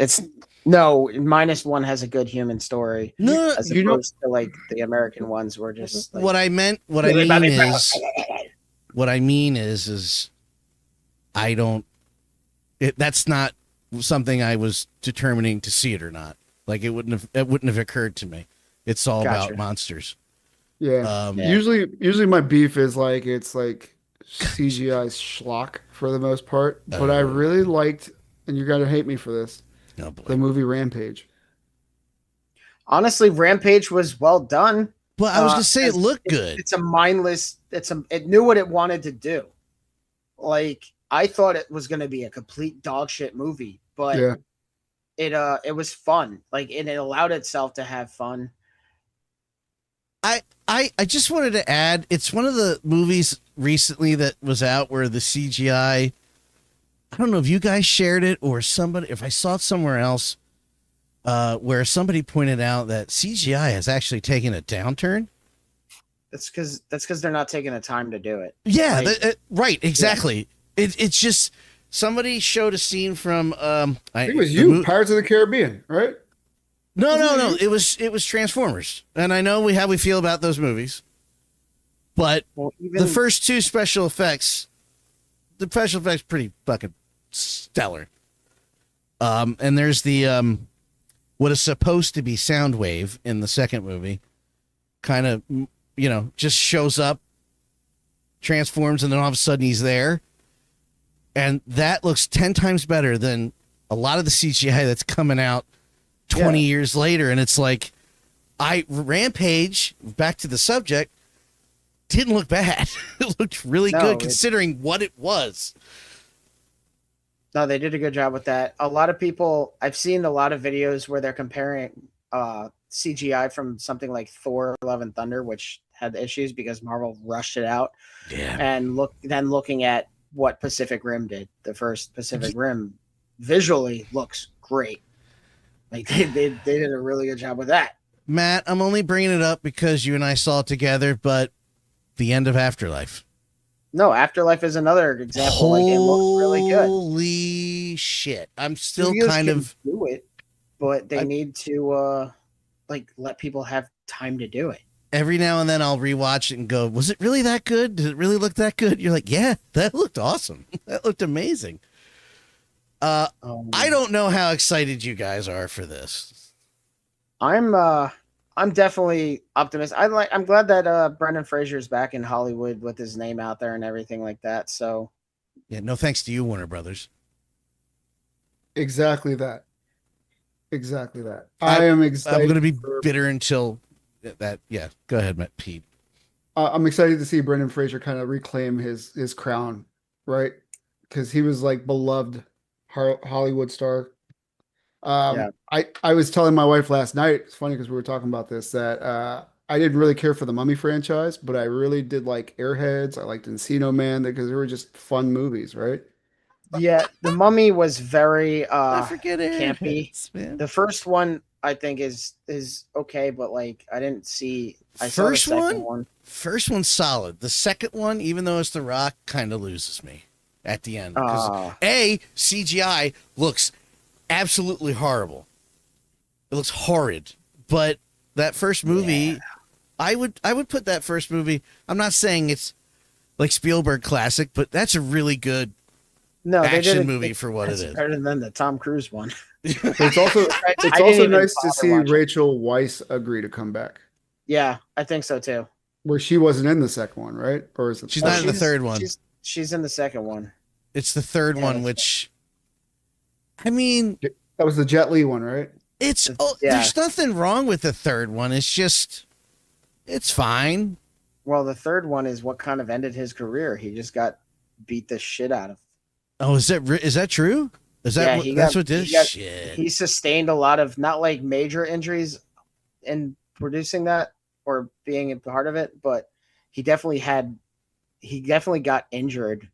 -1 has a good human story. No, as opposed to like the American ones were just like, what I mean is I don't. That's not something I was determining to see it or not. Like it wouldn't have occurred to me. It's all about monsters. Yeah. Usually my beef is like it's like CGI schlock for the most part. But I really liked, and you're gonna hate me for this, the movie Rampage. Honestly, Rampage was well done. Well, I was gonna say it looked good. It's a mindless. It knew what it wanted to do. Like I thought it was gonna be a complete dog shit movie, but it was fun. Like it allowed itself to have fun. I just wanted to add, it's one of the movies recently that was out where the CGI, I don't know if you guys shared it or if I saw it somewhere else, where somebody pointed out that CGI has actually taken a downturn. That's because they're not taking the time to do it. Yeah, right, exactly. Yeah. It's just somebody showed a scene from I think it was you, Pirates of the Caribbean, right? No. It was Transformers, and I know how we feel about those movies, but the first two special effects, pretty fucking stellar. And there's the what is supposed to be Soundwave in the second movie, kind of just shows up, transforms, and then all of a sudden he's there, and that looks 10 times better than a lot of the CGI that's coming out 20 years later. And it's like, Rampage, back to the subject, didn't look bad. It looked really good considering what it was. No, they did a good job with that. A lot of people, I've seen a lot of videos where they're comparing CGI from something like Thor: Love and Thunder, which had issues because Marvel rushed it out. Yeah. And looking at what Pacific Rim did. The first Pacific Rim visually looks great. Like they did a really good job with that. Matt, I'm only bringing it up because you and I saw it together, but the end of Afterlife. No, Afterlife is another example. Like it looks really good. Holy shit! I'm still Studios kind can of do it, but they need to let people have time to do it. Every now and then I'll rewatch it and go, "Was it really that good? Did it really look that good?" You're like, "Yeah, that looked awesome. That looked amazing." I don't know how excited you guys are for this. I'm definitely optimistic. I'm glad that Brendan Fraser's back in Hollywood with his name out there and everything like that. So yeah, no thanks to you, Warner Brothers. Exactly that. I am excited. I'm going to be bitter until that. Yeah, go ahead, Matt. Pete. I'm excited to see Brendan Fraser kind of reclaim his crown, right? Because he was like beloved Hollywood star. I was telling my wife last night, it's funny because we were talking about this, that I didn't really care for the Mummy franchise, but I really did like Airheads. I liked Encino Man because they were just fun movies, right? Yeah, the Mummy was very I forget campy. Man. The first one I think is okay, but like I didn't see. Saw the second one. First one's solid. The second one, even though it's The Rock, kind of loses me at the end. Because CGI looks absolutely horrible. It looks horrid. But that first movie, I would put that first movie. I'm not saying it's like Spielberg classic, but that's a really good No, they action did movie for what it It's is. better than the Tom Cruise one. But it's also I didn't even nice to bother see watching. Rachel Weisz agree to come back, Yeah, I think so too. where she wasn't in the second one, right? Or is it? She's not in the third one. She's in the second one. It's the third one, which, I mean, That was the Jet Li one, right? there's nothing wrong with the third one. It's just, it's fine. Well, the third one is what kind of ended his career. He just got beat the shit out of. Oh, is that true? Is that that's what did? Shit. He sustained a lot of not like major injuries in producing that or being a part of it, but he definitely got injured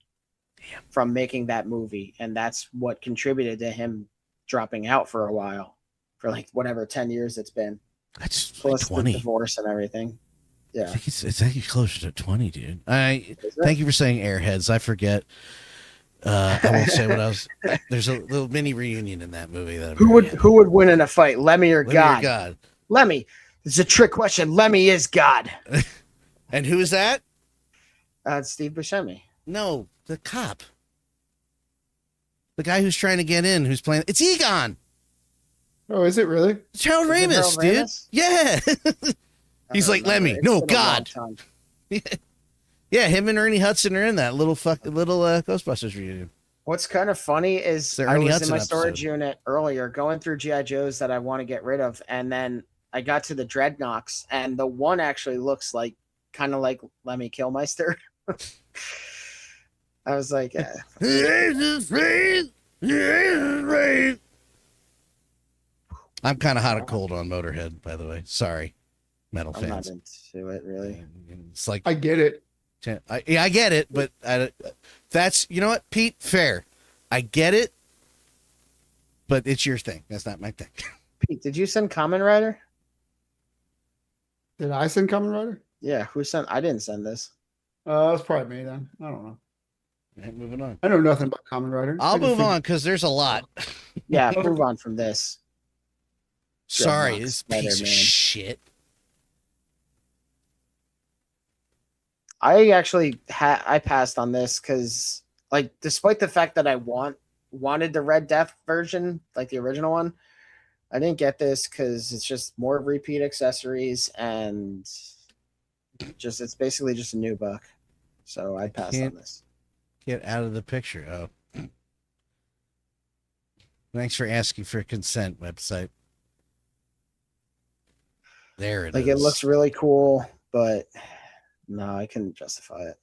from making that movie, and that's what contributed to him dropping out for a while, for like whatever 10 years it's been. That's plus like 20. the divorce and everything. Yeah, I think it's actually closer to 20, dude. Thank you for saying Airheads. I forget. I won't say what I was. There's a little mini reunion in that movie. Who would win in a fight, Lemmy or God? God. Lemmy. It's a trick question. Lemmy is God. And who is that? It's Steve Buscemi. No, the cop. The guy who's trying to get in, who's playing. It's Egon. Oh, is it really? It's Harold Ramis, dude. Ramis? Yeah. He's like Lemmy. No, God. Yeah, him and Ernie Hudson are in that little Ghostbusters reunion. What's kind of funny is I was in my storage unit earlier going through G.I. Joes that I want to get rid of, and then I got to the Dreadnoks, and the one actually looks like kind of like Lemmy Kilmister. I was like, I'm kind of hot or cold on Motorhead, by the way. Sorry, metal I'm fans. not into it really. It's like I get it. I get it, but that's, you know what, Pete, fair. I get it, but it's your thing. That's not my thing. Pete, did you send Kamen Rider? Did I send Kamen Rider? Yeah, who sent? I didn't send this. That's probably me then. I don't know. Right, moving on. I know nothing about Kamen Rider. I'll move on because there's a lot. Yeah, move on from this. Sorry, this piece of Spider-Man. shit. I actually I passed on this because, like, despite the fact that I wanted the Red Death version, like the original one, I didn't get this because it's just more repeat accessories and it's basically just a new book. So I passed on this. Get out of the picture. Oh, thanks for asking for consent. Website. There it is. Like, it looks really cool, but no, I couldn't justify it.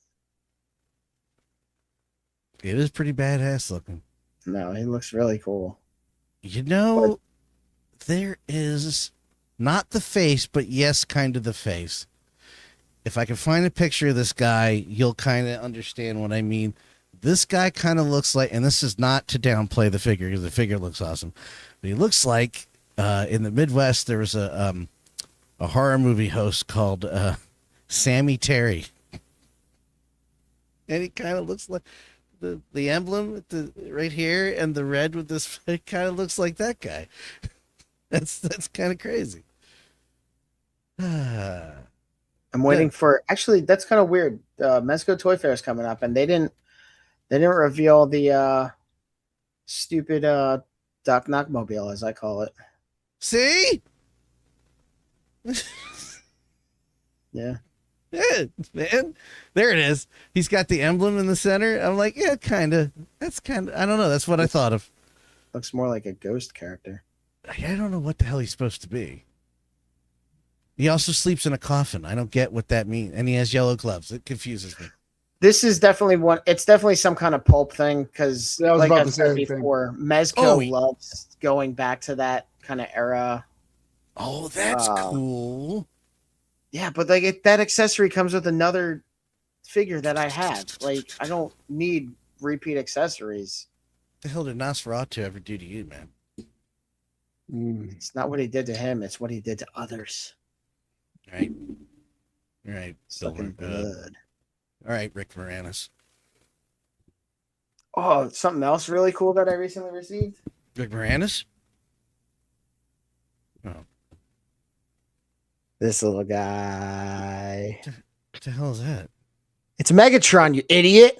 It is pretty badass looking. No, he looks really cool. You know, there is not the face, but yes, kind of the face. If I can find a picture of this guy, you'll kind of understand what I mean. This guy kind of looks like, and this is not to downplay the figure because the figure looks awesome, but he looks like in the Midwest there was a horror movie host called Sammy Terry, and he kind of looks like the emblem at the right here and the red with this. It kind of looks like that guy. That's kind of crazy. I'm waiting for. Actually, that's kind of weird. Mezco Toy Fair is coming up, and they didn't reveal the stupid Doc Knock mobile, as I call it. See? Yeah. Yeah, man. There it is. He's got the emblem in the center. I'm like, yeah, kind of. That's kind of. I don't know. That's what I thought of. Looks more like a ghost character. I don't know what the hell he's supposed to be. He also sleeps in a coffin. I don't get what that means. And he has yellow gloves. It confuses me. This is definitely one. It's definitely some kind of pulp thing because, like I said before, Mezco loves going back to that kind of era. Oh, that's cool. Yeah, but like that accessory comes with another figure that I have. Like, I don't need repeat accessories. What the hell did Nosferatu ever do to you, man? It's not what he did to him. It's what he did to others. Right. Right. Sucking blood. All right, Rick Moranis. Oh, something else really cool that I recently received. Rick Moranis? Oh. This little guy. What the hell is that? It's Megatron, you idiot.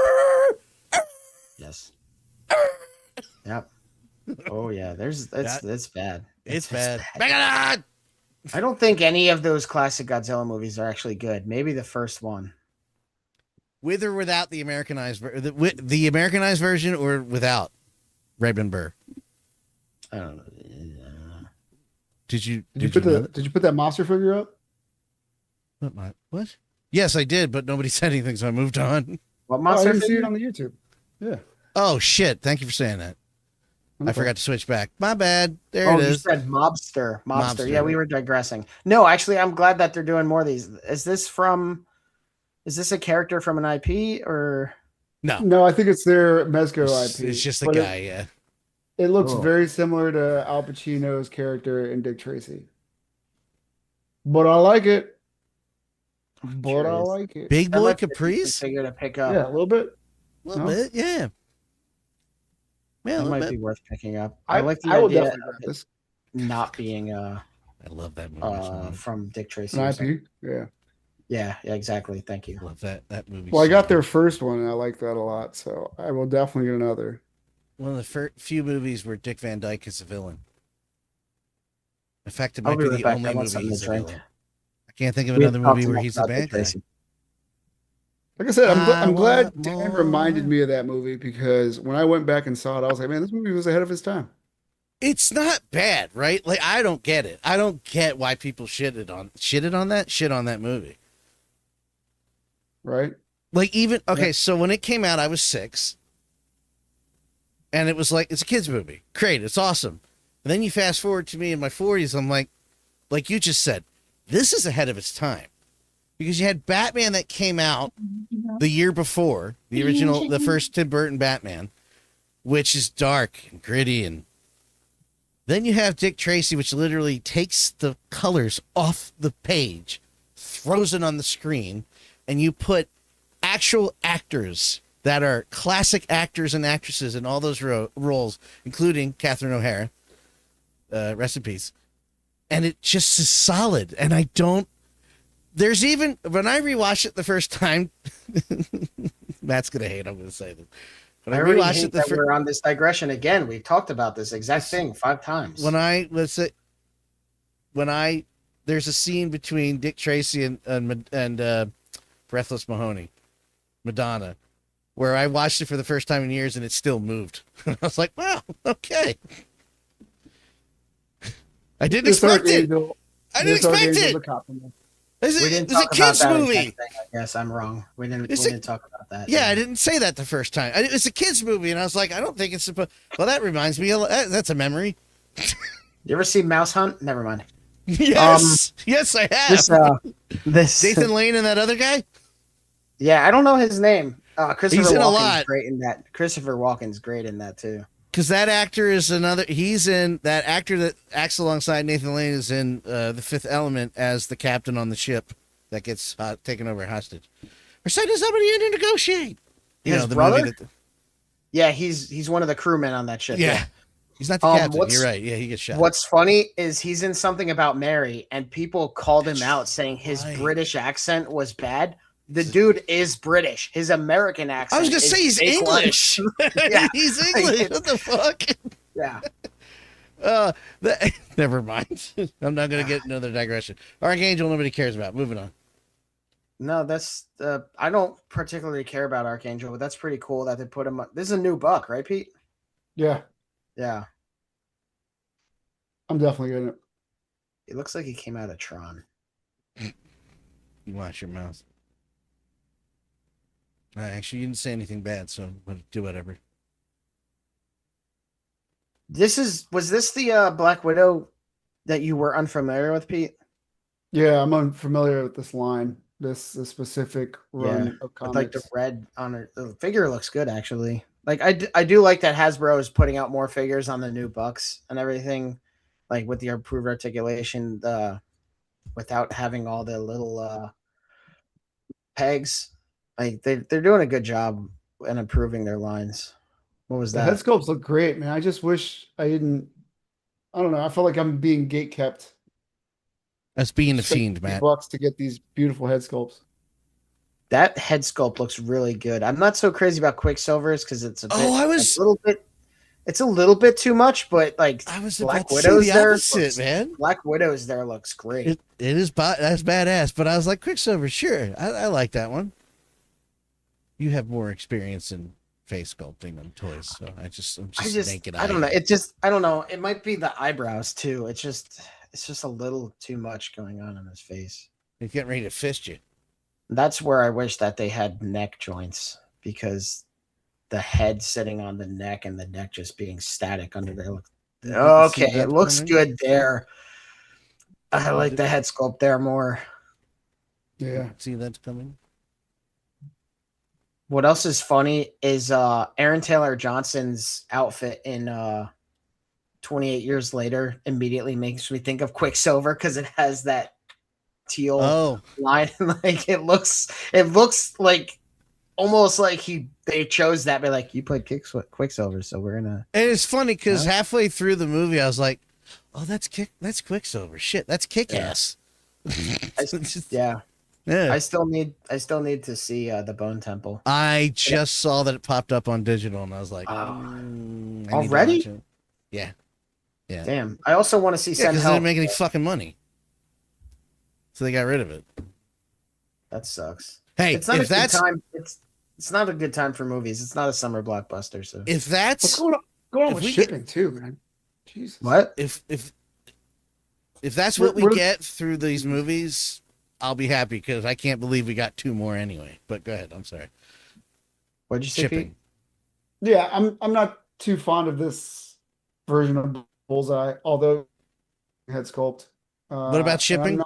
Yes. Yep. Oh yeah, it's bad. It's bad. Megalon! I don't think any of those classic Godzilla movies are actually good. Maybe the first one. With or without the Americanized the Americanized version, or without Raven Burr? I don't know. Did you put that monster figure up? What? Yes, I did, but nobody said anything, so I moved on. What I monster didn't see figure? it on the YouTube. Yeah. Oh shit! Thank you for saying that. I forgot to switch back. My bad. There Oh, it you is. said mobster. Mobster. Yeah, we were digressing. No, actually, I'm glad that they're doing more of these. Is this a character from an IP or? No, I think it's their Mezco IP. It's just a guy, yeah. It looks very similar to Al Pacino's character in Dick Tracy. But I like it. Big boy Caprice? Figure to pick up. Yeah, a little bit. A little bit, yeah. That might be worth picking up. I like the will idea definitely grab of this. not being I love that movie. from Dick Tracy. An IP? Yeah. Yeah, exactly. Thank you. I love that movie. Well, I got their first one, and I like that a lot, so I will definitely get another. One of the few movies where Dick Van Dyke is a villain. In fact, it might be the only movie he's a villain. I can't think of another movie where he's the bad guy. Like I said, I'm glad Dan reminded me of that movie, because when I went back and saw it, I was like, man, this movie was ahead of his time. It's not bad, right? Like, I don't get it. I don't get why people shit on that movie. Right? Like, even, okay, so when it came out, I was 6. And it was like, it's a kid's movie. Great, it's awesome. And then you fast forward to me in my 40s, I'm like you just said, this is ahead of its time. Because you had Batman that came out the year before, the original, the first Tim Burton Batman, which is dark and gritty. And then you have Dick Tracy, which literally takes the colors off the page, throws it on the screen, and you put actual actors that are classic actors and actresses in all those roles, including Catherine O'Hara, rest in peace. And it just is solid. And I don't, there's even, when I rewatched it the first time, Matt's going to hate, I'm going to say this. But I rewatched it we're on this digression again. We talked about this exact thing 5 times. There's a scene between Dick Tracy and Breathless Mahoney, Madonna, where I watched it for the first time in years and it still moved. I was like, wow, okay. I didn't expect it. I didn't expect it. We didn't It's a talk about kids that movie. exact thing, I guess I'm wrong. We didn't talk about that. Yeah, I didn't say that the first time. It's a kids movie, and I was like, I don't think it's supposed. Well, that reminds me. That's a memory. You ever see Mouse Hunt? Never mind. Yes, yes, I have. This Nathan Lane and that other guy. Yeah, I don't know his name. Christopher He's in a Walken's lot. great in that. Christopher Walken's great in that too. Because that actor is another. He's in that actor that acts alongside Nathan Lane is in The Fifth Element as the captain on the ship that gets taken over hostage. Or sending somebody in to negotiate. His the brother? movie Yeah, he's one of the crewmen on that ship. Yeah. He's not the captain. You're right. Yeah, he gets shot. What's funny is he's in Something About Mary, and people called him out saying his British accent was bad. The dude is British. His American accent. I was gonna say he's English. Yeah. He's English. What the fuck? Yeah. Never mind. I'm not gonna get another digression. Archangel, nobody cares about. Moving on. No, that's I don't particularly care about Archangel, but that's pretty cool that they put him. This is a new buck, right, Pete? Yeah, Yeah. I'm definitely getting it. It looks like he came out of Tron. You watch your mouth. Actually, you didn't say anything bad, so do whatever. Was this the Black Widow that you were unfamiliar with, Pete? Yeah, I'm unfamiliar with this line, this specific run of comics. Like the red on her, the figure looks good actually. Like I do like that Hasbro is putting out more figures on the new Bucks and everything, like with the improved articulation, without having all the little pegs. Like they're doing a good job in improving their lines. What was The that? head sculpts look great, man. I just wish I didn't. I don't know. I feel like I'm being gate kept. That's being a fiend, man. $50 to get these beautiful head sculpts. That head sculpt looks really good. I'm not so crazy about Quicksilver's because it's it's a little bit too much, but like I was Black about to Widow's say the there, opposite, man. Black Widow's there looks great. It is that's badass, but I was like Quicksilver, sure. I like that one. You have more experience in face sculpting than toys, so I'm just naked. I don't know. I don't know. It might be the eyebrows too. It's just a little too much going on in his face. He's getting ready to fist you. That's where I wish that they had neck joints, because the head sitting on the neck and the neck just being static under there. Okay, it looks good there. I like the head sculpt there more. Yeah. See that's coming. What else is funny is Aaron Taylor Johnson's outfit in 28 Years Later immediately makes me think of Quicksilver because it has that teal line. Like it looks like almost like they chose that, but like, you played Quicksilver, so we're gonna. And it's funny because halfway through the movie, I was like, "Oh, that's Quicksilver. Shit, that's Kick-Ass." Yeah. Yeah. I still need to see the Bone Temple. I just saw that it popped up on digital, and I was like, already? Yeah. Damn. I also want to see because they didn't make any fucking money, so they got rid of it. That sucks. Hey, it's not a good time. It's not a good time for movies. It's not a summer blockbuster. So if that's what's going on with shipping too, man. Jesus. What if that's what we get through these movies, I'll be happy because I can't believe we got 2 more anyway. But go ahead. I'm sorry. What'd you say? Shipping. Yeah, I'm not too fond of this version of Bullseye, although head sculpt. What about shipping?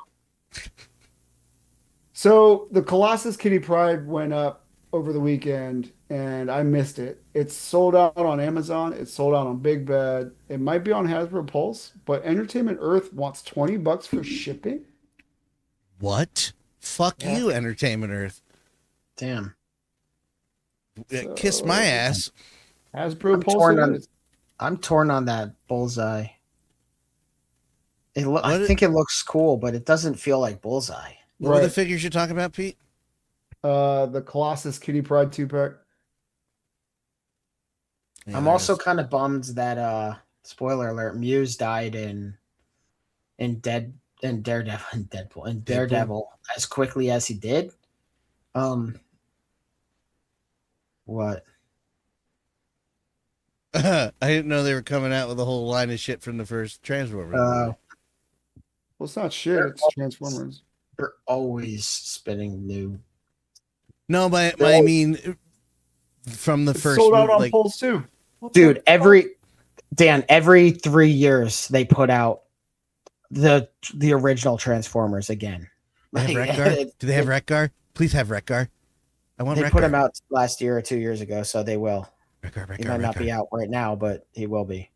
So the Colossus Kitty Pryde went up over the weekend, and I missed it. It's sold out on Amazon. It's sold out on Big Bad. It might be on Hasbro Pulse, but Entertainment Earth wants $20 for shipping. What? Fuck you, Entertainment Earth. Damn. Kiss my ass. Hasbro Pulse. I'm torn on that Bullseye. I think it looks cool, but it doesn't feel like Bullseye. What are the figures you're talking about, Pete? The Colossus Kitty Pryde 2-pack. Yeah, I'm also kind of bummed that spoiler alert, Muse died in Daredevil as quickly as he did. What? I didn't know they were coming out with a whole line of shit from the first Transformers. Well, it's not shit. It's Transformers. They're always spinning new. No, but I mean, from the It's first sold out movie, on like, polls too. Dude, every 3 years they put out the original Transformers again. they have Wreck-Gar? Do they have Wreck-Gar? Please have Wreck-Gar. I want They Wreck-Gar. put him out last year or 2 years ago, so they will. Wreck-Gar, He might not be out right now, but he will be.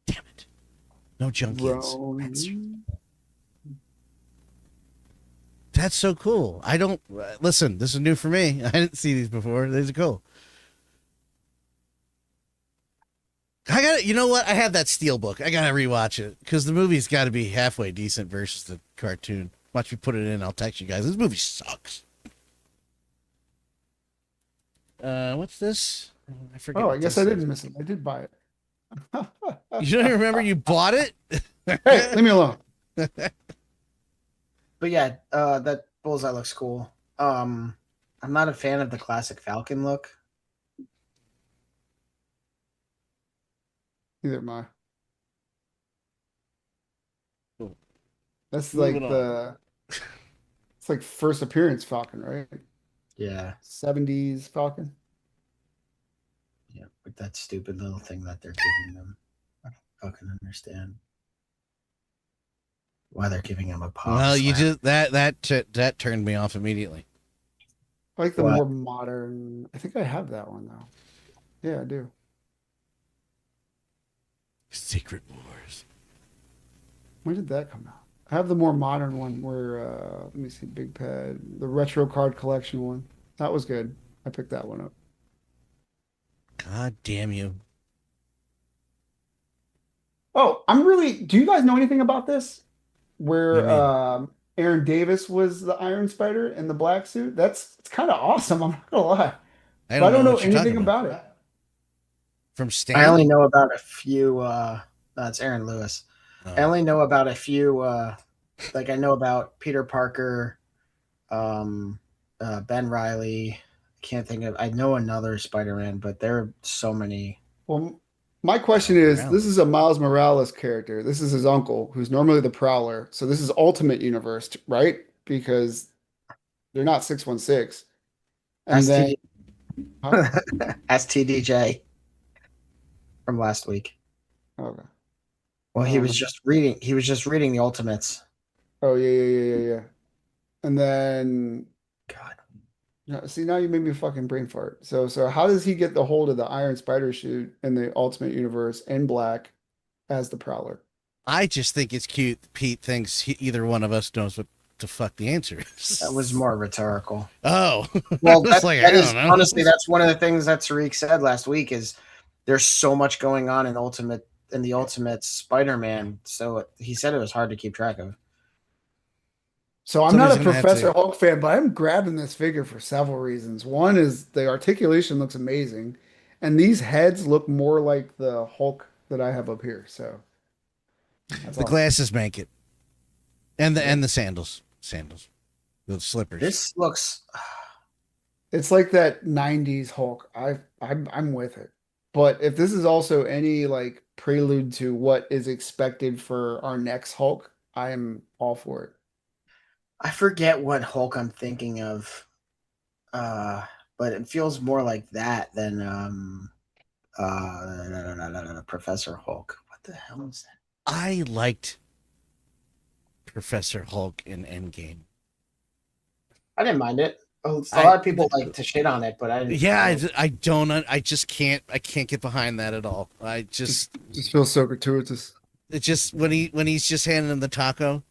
Damn it. No junkies. That's so cool. I don't listen. This is new for me. I didn't see these before. These are cool. I got it. You know what? I have that Steelbook. I gotta rewatch it because the movie's got to be halfway decent versus the cartoon. Watch me put it in. I'll text you guys. This movie sucks. What's this? I forget. Oh, I guess I didn't miss it. I did buy it. You don't even remember you bought it? Hey, leave me alone. But yeah, that Bullseye looks cool. I'm not a fan of the classic Falcon look. Neither am I. Cool. That's Moving like on. it's like first appearance Falcon, right? Yeah. 70s Falcon. Yeah, with that stupid little thing that they're giving them. I don't fucking understand why they're giving him a pop. Well, you slap. just that turned me off immediately. I like the What? more modern. I think I have that one though. Yeah, I do. Secret Wars. When did that come out? I have the more modern one where let me see, Big Pad, the retro card collection one. That was good. I picked that one up. God damn you. Oh, do you guys know anything about this? Where What do you Aaron Davis was the Iron Spider in the black suit? It's kind of awesome, I'm not gonna lie. I But I don't know what you're talking anything about it. From Stan? I only know about a few. That's Aaron Lewis. Oh. I only know about a few. Like I know about Peter Parker, Ben Reilly. Can't think of. I know another Spider-Man, but there are so many. Well, my question is, Morales. this is a Miles Morales character. This is his uncle, who's normally the Prowler. So this is Ultimate Universe, right? Because they're not 616. And then Ask TDJ from last week. okay. Well, he was just reading. He was just reading the Ultimates. Oh yeah. And then God. see, now you made me fucking brain fart. So how does he get the hold of the Iron Spider suit in the Ultimate Universe in black as the Prowler? I just think it's cute. Pete thinks either one of us knows what the fuck the answer is. That was more rhetorical. Oh, Well, It's like, I don't know. honestly, that's one of the things that Tariq said last week is there's so much going on in the Ultimate Spider-Man. So he said it was hard to keep track of. So I'm Somebody's not a gonna have Professor to- Hulk fan, but I'm grabbing this figure for several reasons. One is the articulation looks amazing, and these heads look more like the Hulk that I have up here. So that's The awesome. glasses make it, and the sandals, the slippers. This looks. It's like that 90s Hulk. I'm with it. But if this is also any like prelude to what is expected for our next Hulk, I am all for it. I forget what Hulk I'm thinking of, but it feels more like that than Professor Hulk. What the hell is that? I liked Professor Hulk in Endgame. I didn't mind it. A lot of people like to shit on it, but I didn't. Yeah, I don't. I just can't. I can't get behind that at all. I just feels so gratuitous. it just when he's just handing him the taco.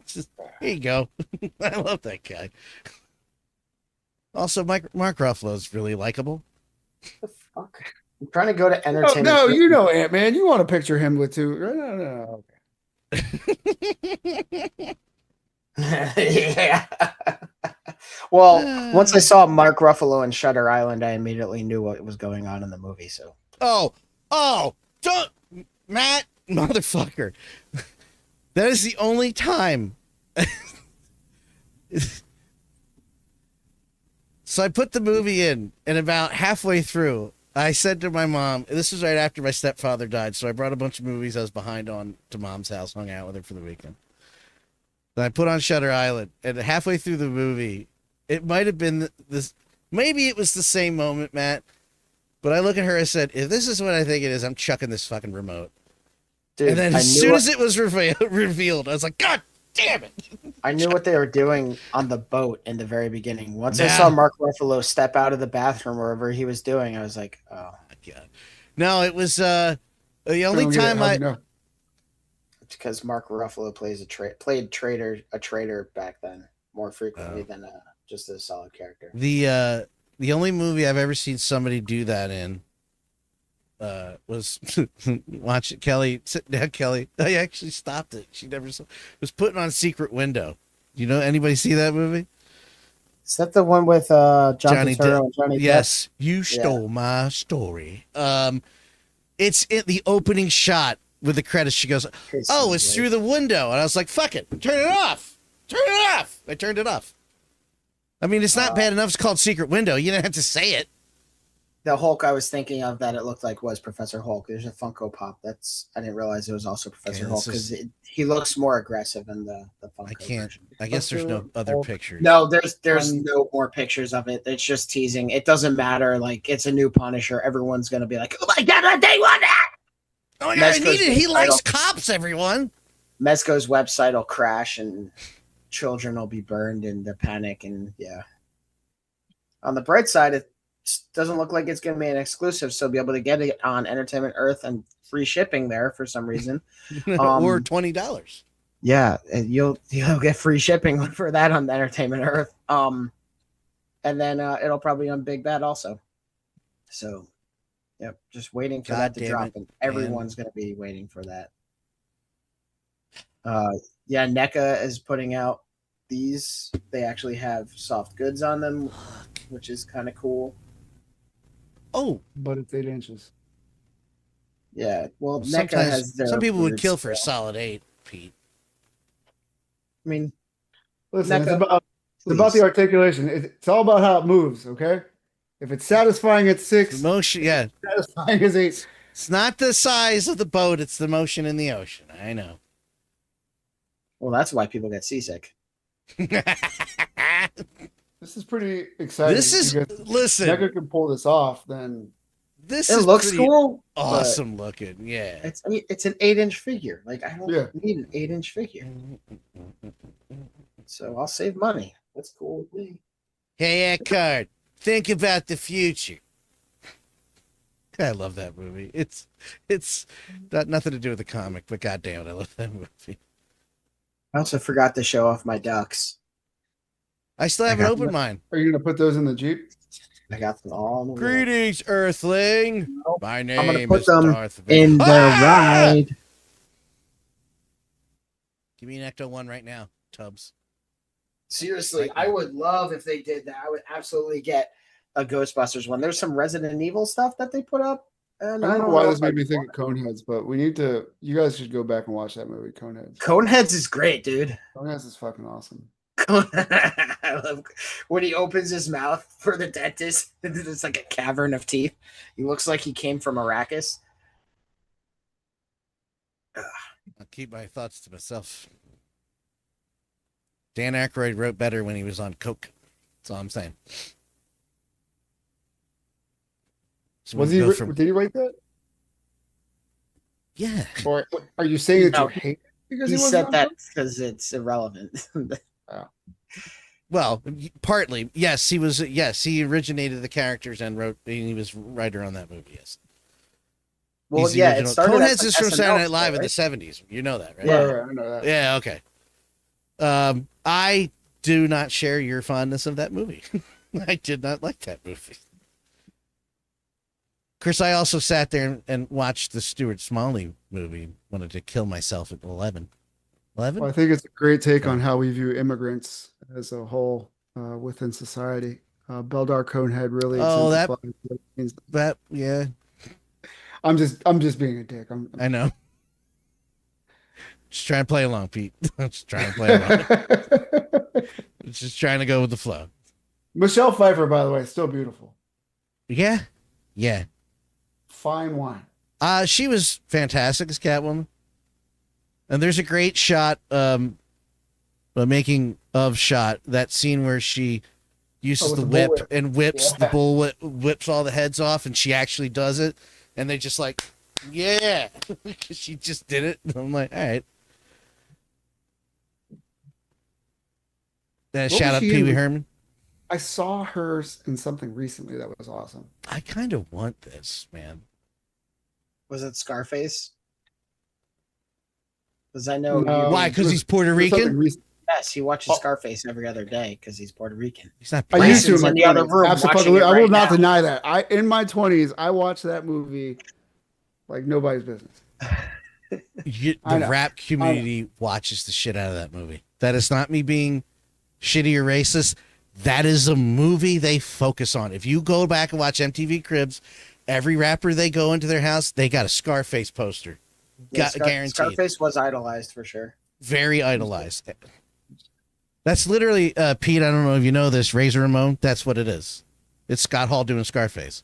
Just, here you go. I love that guy. Also, Mark Ruffalo's really likable. What the fuck? I'm trying to go to Oh, entertainment. no, you know Ant-Man. You want to picture him with two. No. Yeah. Well, once I saw Mark Ruffalo in Shutter Island, I immediately knew what was going on in the movie. So Oh, don't, Matt, motherfucker. That is the only time. So I put the movie in, and about halfway through, I said to my mom, this was right after my stepfather died, so I brought a bunch of movies I was behind on to Mom's house, hung out with her for the weekend. Then I put on Shutter Island, and halfway through the movie, it might have been this, maybe it was the same moment, Matt, but I look at her and said, if this is what I think it is, I'm chucking this fucking remote. Dude, and then as soon as it was revealed, I was like, God damn it. I knew what they were doing on the boat in the very beginning. Once I saw Mark Ruffalo step out of the bathroom wherever he was doing, I was like, oh. God. No, it was the only time because Mark Ruffalo played a traitor back then more frequently than just a solid character. The only movie I've ever seen somebody do that in was watch it. Kelly, sit down, Kelly. I actually stopped it. She never saw. It was putting on Secret Window. You know, anybody see that movie? Is that the one with Johnny Turturro and Johnny Depp? Yes, you stole my story. It's in the opening shot with the credits. She goes, "Oh, it's through the window," and I was like, "Fuck it, turn it off, turn it off." I turned it off. I mean, it's not bad enough. It's called Secret Window. You didn't have to say it. The Hulk I was thinking of that it looked like was Professor Hulk. There's a Funko Pop. I didn't realize it was also Professor Hulk because he looks more aggressive in the Funko version. I guess there's no other pictures. No, there's no more pictures of it. It's just teasing. It doesn't matter. Like, it's a new Punisher. Everyone's gonna be like, "Oh my God, they want that!" Oh my God, I need it. He likes cops. Everyone. Mezco's website will crash and children will be burned in the panic. And yeah, on the bright side, it doesn't look like it's going to be an exclusive, so be able to get it on Entertainment Earth and free shipping there for some reason, or $20. Yeah, you'll get free shipping for that on the Entertainment Earth. And then it'll probably on Big Bad also. So, yep, just waiting for that to drop, and everyone's going to be waiting for that. Yeah, NECA is putting out these. They actually have soft goods on them, which is kind of cool. Oh, but it's 8 inches. Yeah, well, NECA has some people would kill for a solid 8, Pete. I mean, listen, NECA, it's about the articulation. It's all about how it moves, okay? If it's satisfying at 6, the motion, yeah, satisfying as 8. It's not the size of the boat; it's the motion in the ocean. I know. Well, that's why people get seasick. This is pretty exciting. Listen. NECA can pull this off, then it looks cool. Awesome looking, yeah. It's an 8-inch figure. Like, I don't need an 8-inch figure, so I'll save money. That's cool with me. Hey, Eckhart, think about the future. I love that movie. It's got nothing to do with the comic, but goddamn it, I love that movie. I also forgot to show off my ducks. I still haven't opened mine. Are you gonna put those in the Jeep? I got them all. Greetings, Earthling. Nope. My name I'm gonna put is them Darth Vader. in the ride. Give me an Ecto one right now, Tubbs. Seriously, I would love if they did that. I would absolutely get a Ghostbusters one. There's some Resident Evil stuff that they put up. And I don't know why this made me think of Coneheads, but we need to. You guys should go back and watch that movie, Coneheads. Coneheads is great, dude. Coneheads is fucking awesome. I love when he opens his mouth for the dentist. It's like a cavern of teeth. He looks like he came from Arrakis. I'll keep my thoughts to myself. Dan Aykroyd wrote better when he was on coke. That's all I'm saying. So was he? Did he write that? Yeah. Or are you saying that you hate? Because he said that because it's irrelevant. Well, partly, yes. He was. Yes, he originated the characters and wrote. He was writer on that movie. Yes. Well, yeah. It started Coneheads is from Saturday Night Live in the '70s. You know that, right? Yeah, right, I know that. Yeah. Okay. I do not share your fondness of that movie. I did not like that movie. Chris, I also sat there and watched the Stuart Smalley movie. Wanted to kill myself at 11. 11? Well, I think it's a great take on how we view immigrants as a whole within society. Beldar Conehead really. Oh, that yeah. I'm just being a dick. I know. Just trying to play along, Pete. Just trying to play along. Just trying to go with the flow. Michelle Pfeiffer, by the way, is still beautiful. Yeah, yeah. fine wine. She was fantastic as Catwoman. And there's a great shot, a making of shot, that scene where she uses the whip and whips the bull whips all the heads off, and she actually does it, and they just like, yeah, because she just did it. And I'm like, all right. Shout out Pee-wee Herman. I saw her in something recently that was awesome. I kind of want this, man. Was it Scarface? Because I know why? Because he's Puerto Rican. Yes, he watches Scarface every other day because he's Puerto Rican. He's not. I used to in the other room. I will not deny that. In my 20s, I watched that movie like nobody's business. The rap community watches the shit out of that movie. That is not me being shitty or racist. That is a movie they focus on. If you go back and watch MTV Cribs, every rapper they go into their house, they got a Scarface poster. Yeah, Guaranteed. Scarface was idolized for sure. Very idolized. That's literally, Pete, I don't know if you know this, Razor Ramon, that's what it is. It's Scott Hall doing Scarface.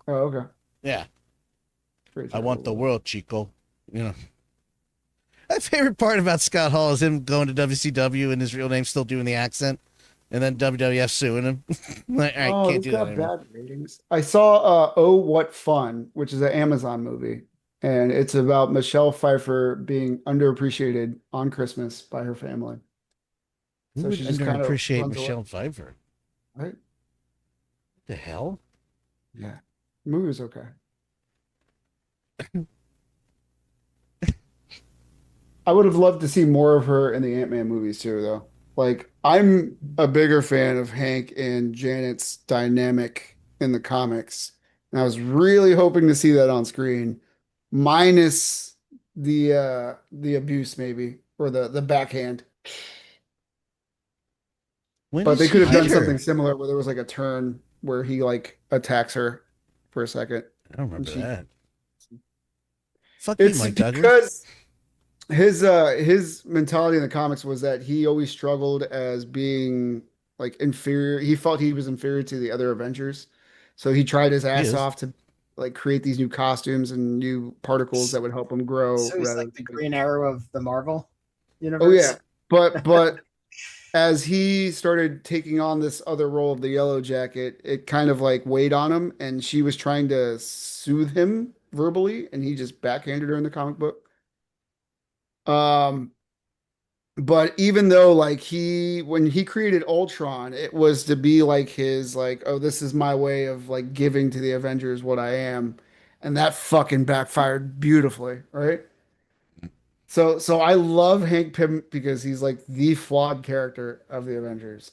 Oh, okay. Yeah. I want the world, Chico. You know. My favorite part about Scott Hall is him going to WCW and his real name still doing the accent, and then WWF suing him. Like, all right, can't do that anymore. Bad ratings. I saw Oh What Fun, which is an Amazon movie, and it's about Michelle Pfeiffer being underappreciated on Christmas by her family. So she just kind of appreciate Michelle Pfeiffer. Right? What the hell? Yeah. The movie was okay. I would have loved to see more of her in the Ant-Man movies too, though. Like, I'm a bigger fan of Hank and Janet's dynamic in the comics, and I was really hoping to see that on screen, minus the abuse, maybe, or the backhand. But they could have done something similar where there was like a turn where he like attacks her for a second. I don't remember that. Fuck you, Mike Douglas. Because his mentality in the comics was that he always struggled as being like inferior. He felt he was inferior to the other Avengers, so he tried his ass off to like create these new costumes and new particles that would help him grow. So he's like the Green Arrow of the Marvel universe. Oh yeah, but as he started taking on this other role of the Yellow Jacket, it kind of like weighed on him, and she was trying to soothe him verbally, and he just backhanded her in the comic book. But even though like when he created Ultron, it was to be like his like, oh, this is my way of like giving to the Avengers what I am, and that fucking backfired beautifully, right? So I love Hank Pym because he's like the flawed character of the Avengers.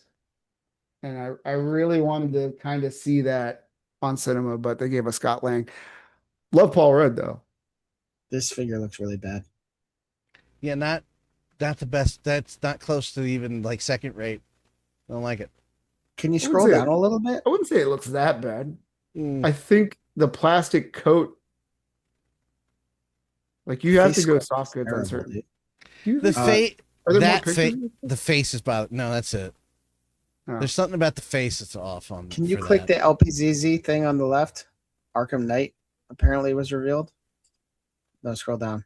And I really wanted to kind of see that on cinema, but they gave us Scott Lang. Love Paul Rudd though. This figure looks really bad. Yeah, not the best. That's not close to even like second rate. I don't like it. Can you scroll down a little bit? I wouldn't say it looks that bad. I think the plastic coat, like you have to go soft goods on certain. The face, the face is bothering. No, that's it. Oh. There's something about the face that's off on. Can you click the LPZZ thing on the left? Arkham Knight apparently was revealed. No, scroll down.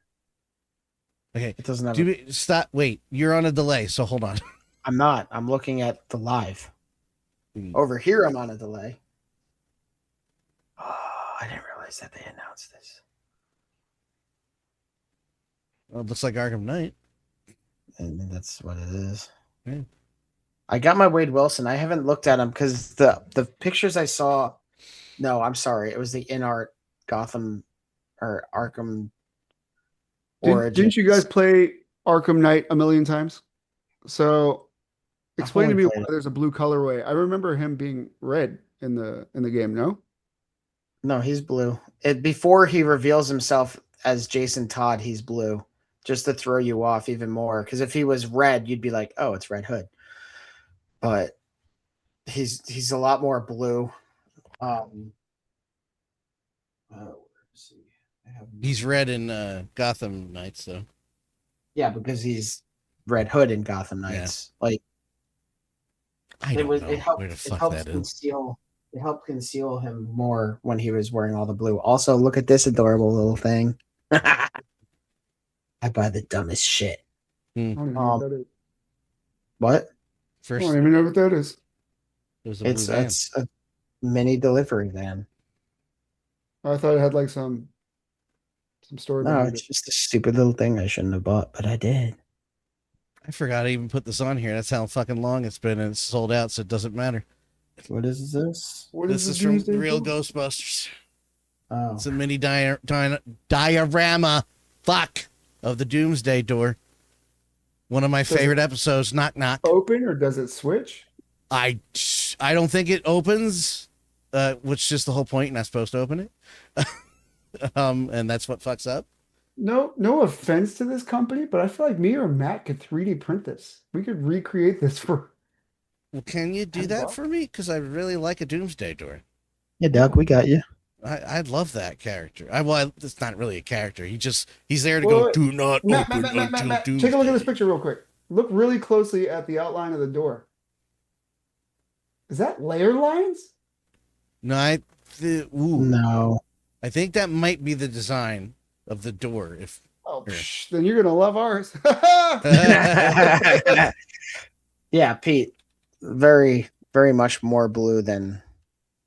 Okay, it doesn't have. Stop. Wait, you're on a delay, so hold on. I'm not. I'm looking at the live. Over here, I'm on a delay. Oh, I didn't realize that they announced this. Well, it looks like Arkham Knight. And that's what it is. Yeah. I got my Wade Wilson. I haven't looked at him because the pictures I saw. No, I'm sorry. It was the in-art Gotham or Arkham. Didn't you guys play Arkham Knight a million times? So explain to me why there's a blue colorway. I remember him being red in the game, no? No, he's blue. Before he reveals himself as Jason Todd, he's blue. Just to throw you off even more. Because if he was red, you'd be like, oh, it's Red Hood. But he's a lot more blue. He's red in Gotham Knights, though. Yeah, because he's Red Hood in Gotham Knights. Yeah. Like I don't know it helps conceal It helped conceal him more when he was wearing all the blue. Also, look at this adorable little thing. I buy the dumbest shit. I don't even know what that is. What? I First, don't even know what that is. it was a blue van. It's a mini delivery van. I thought it had like some story No, behind it's it. just a stupid little thing I shouldn't have bought, but I did. I forgot to even put this on here. That's how fucking long it's been, and it's sold out, so it doesn't matter. What is this? What This the is from Doomsday Real Door? Ghostbusters. Oh, It's a mini diorama of the Doomsday Door. One of my favorite episodes. Knock knock. Open or does it switch? I don't think it opens, which is the whole point. You're not supposed to open it. And that's what fucks up. No offense to this company, but I feel like me or Matt could 3D print this. We could recreate this for. Well, can you do that for me? Because I really like a Doomsday Door. yeah, Doug, we got you. I love that character. It's not really a character. He's there to Wait, go. wait. Do not Matt, open Matt, Matt, Matt, until Matt. Doomsday. Take a look at this picture real quick. Look really closely at the outline of the door. Is that layer lines? No, No. I think that might be the design of the door. If Oh, Here. then you're gonna love ours. Yeah, Pete. Very, very much more blue than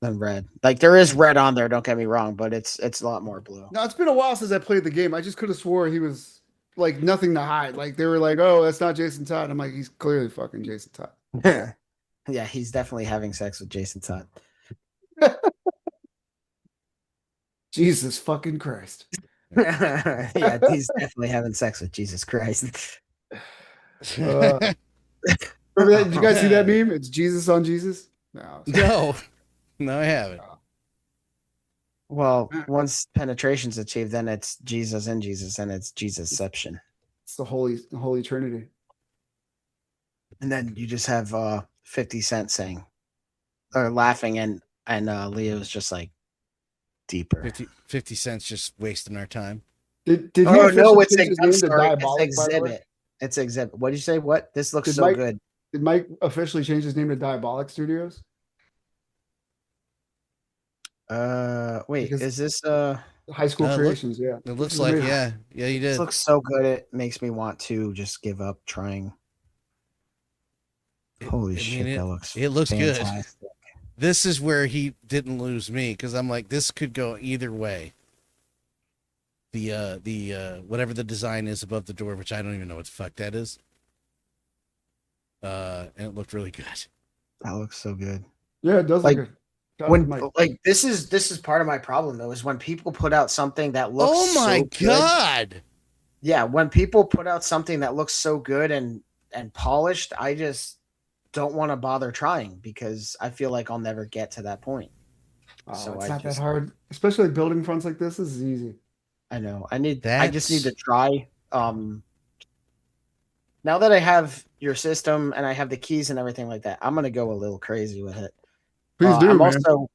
red. Like there is red on there, don't get me wrong, but it's a lot more blue. Now it's been a while since I played the game. I just could have swore he was like nothing to hide. Like they were like, "Oh, that's not Jason Todd." I'm like, he's clearly fucking Jason Todd. Yeah, he's definitely having sex with Jason Todd. Jesus fucking Christ. Yeah, he's definitely having sex with Jesus Christ. Remember that? Did you guys see that meme? It's Jesus on Jesus. No. no, I haven't. Well, once penetration's achieved, then it's Jesus in Jesus, and it's Jesusception. It's the Holy Trinity. And then you just have 50 Cent saying or laughing, and Leo's just like deeper. 50 cents just wasting our time. Did he Oh no, officially it's change his name to it's Diabolic, by the way? exhibit. It's exhibit. What did you say? What? This looks Did so Mike- good. Did Mike officially change his name to Diabolic Studios? Wait, Because- is this High School look- Creations, yeah. It looks This is like, amazing. yeah, you this did. looks so good it makes me want to just give up trying. Holy shit, that looks it looks good. fantastic. This is where he didn't lose me, because I'm like, this could go either way. The whatever the design is above the door, which I don't even know what the fuck that is. And it looked really good. That looks so good. Yeah, it does Like, look good. God, When Mike. like this is part of my problem though, is when people put out something that looks Oh my so good. god! Yeah, when people put out something that looks so good and polished, I just don't want to bother trying because I feel like I'll never get to that point. Oh, so it's I not just- that hard. Especially like building fronts like this is easy. I know. I just need to That's- try. Now that I have your system and I have the keys and everything like that, I'm gonna go a little crazy with it. Please do, I'm man. also,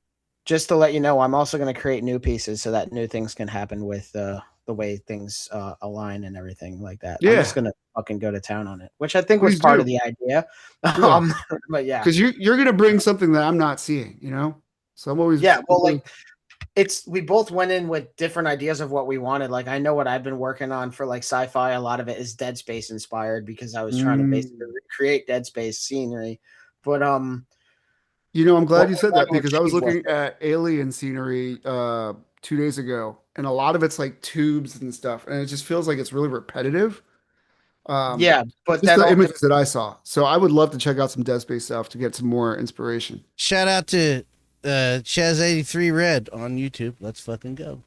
just to let you know, I'm also going to create new pieces so that new things can happen with the way things align and everything like that. I'm Yeah. just going to fucking go to town on it, which I think was Please part do. of the idea. Yeah. But yeah, Because you're gonna bring something that I'm not seeing, you know? So I'm always yeah. Well, like we both went in with different ideas of what we wanted. Like I know what I've been working on for like sci-fi. A lot of it is Dead Space inspired because I was trying to basically recreate Dead Space scenery. But you know, I'm glad What you we're said that trying to because I was achieve with looking at alien scenery 2 days ago, and a lot of it's like tubes and stuff, and it just feels like it's really repetitive. yeah, but Just that the all- images that I saw. So I would love to check out some Dead Space stuff to get some more inspiration. Shout out to Chaz83 Red on YouTube. Let's fucking go.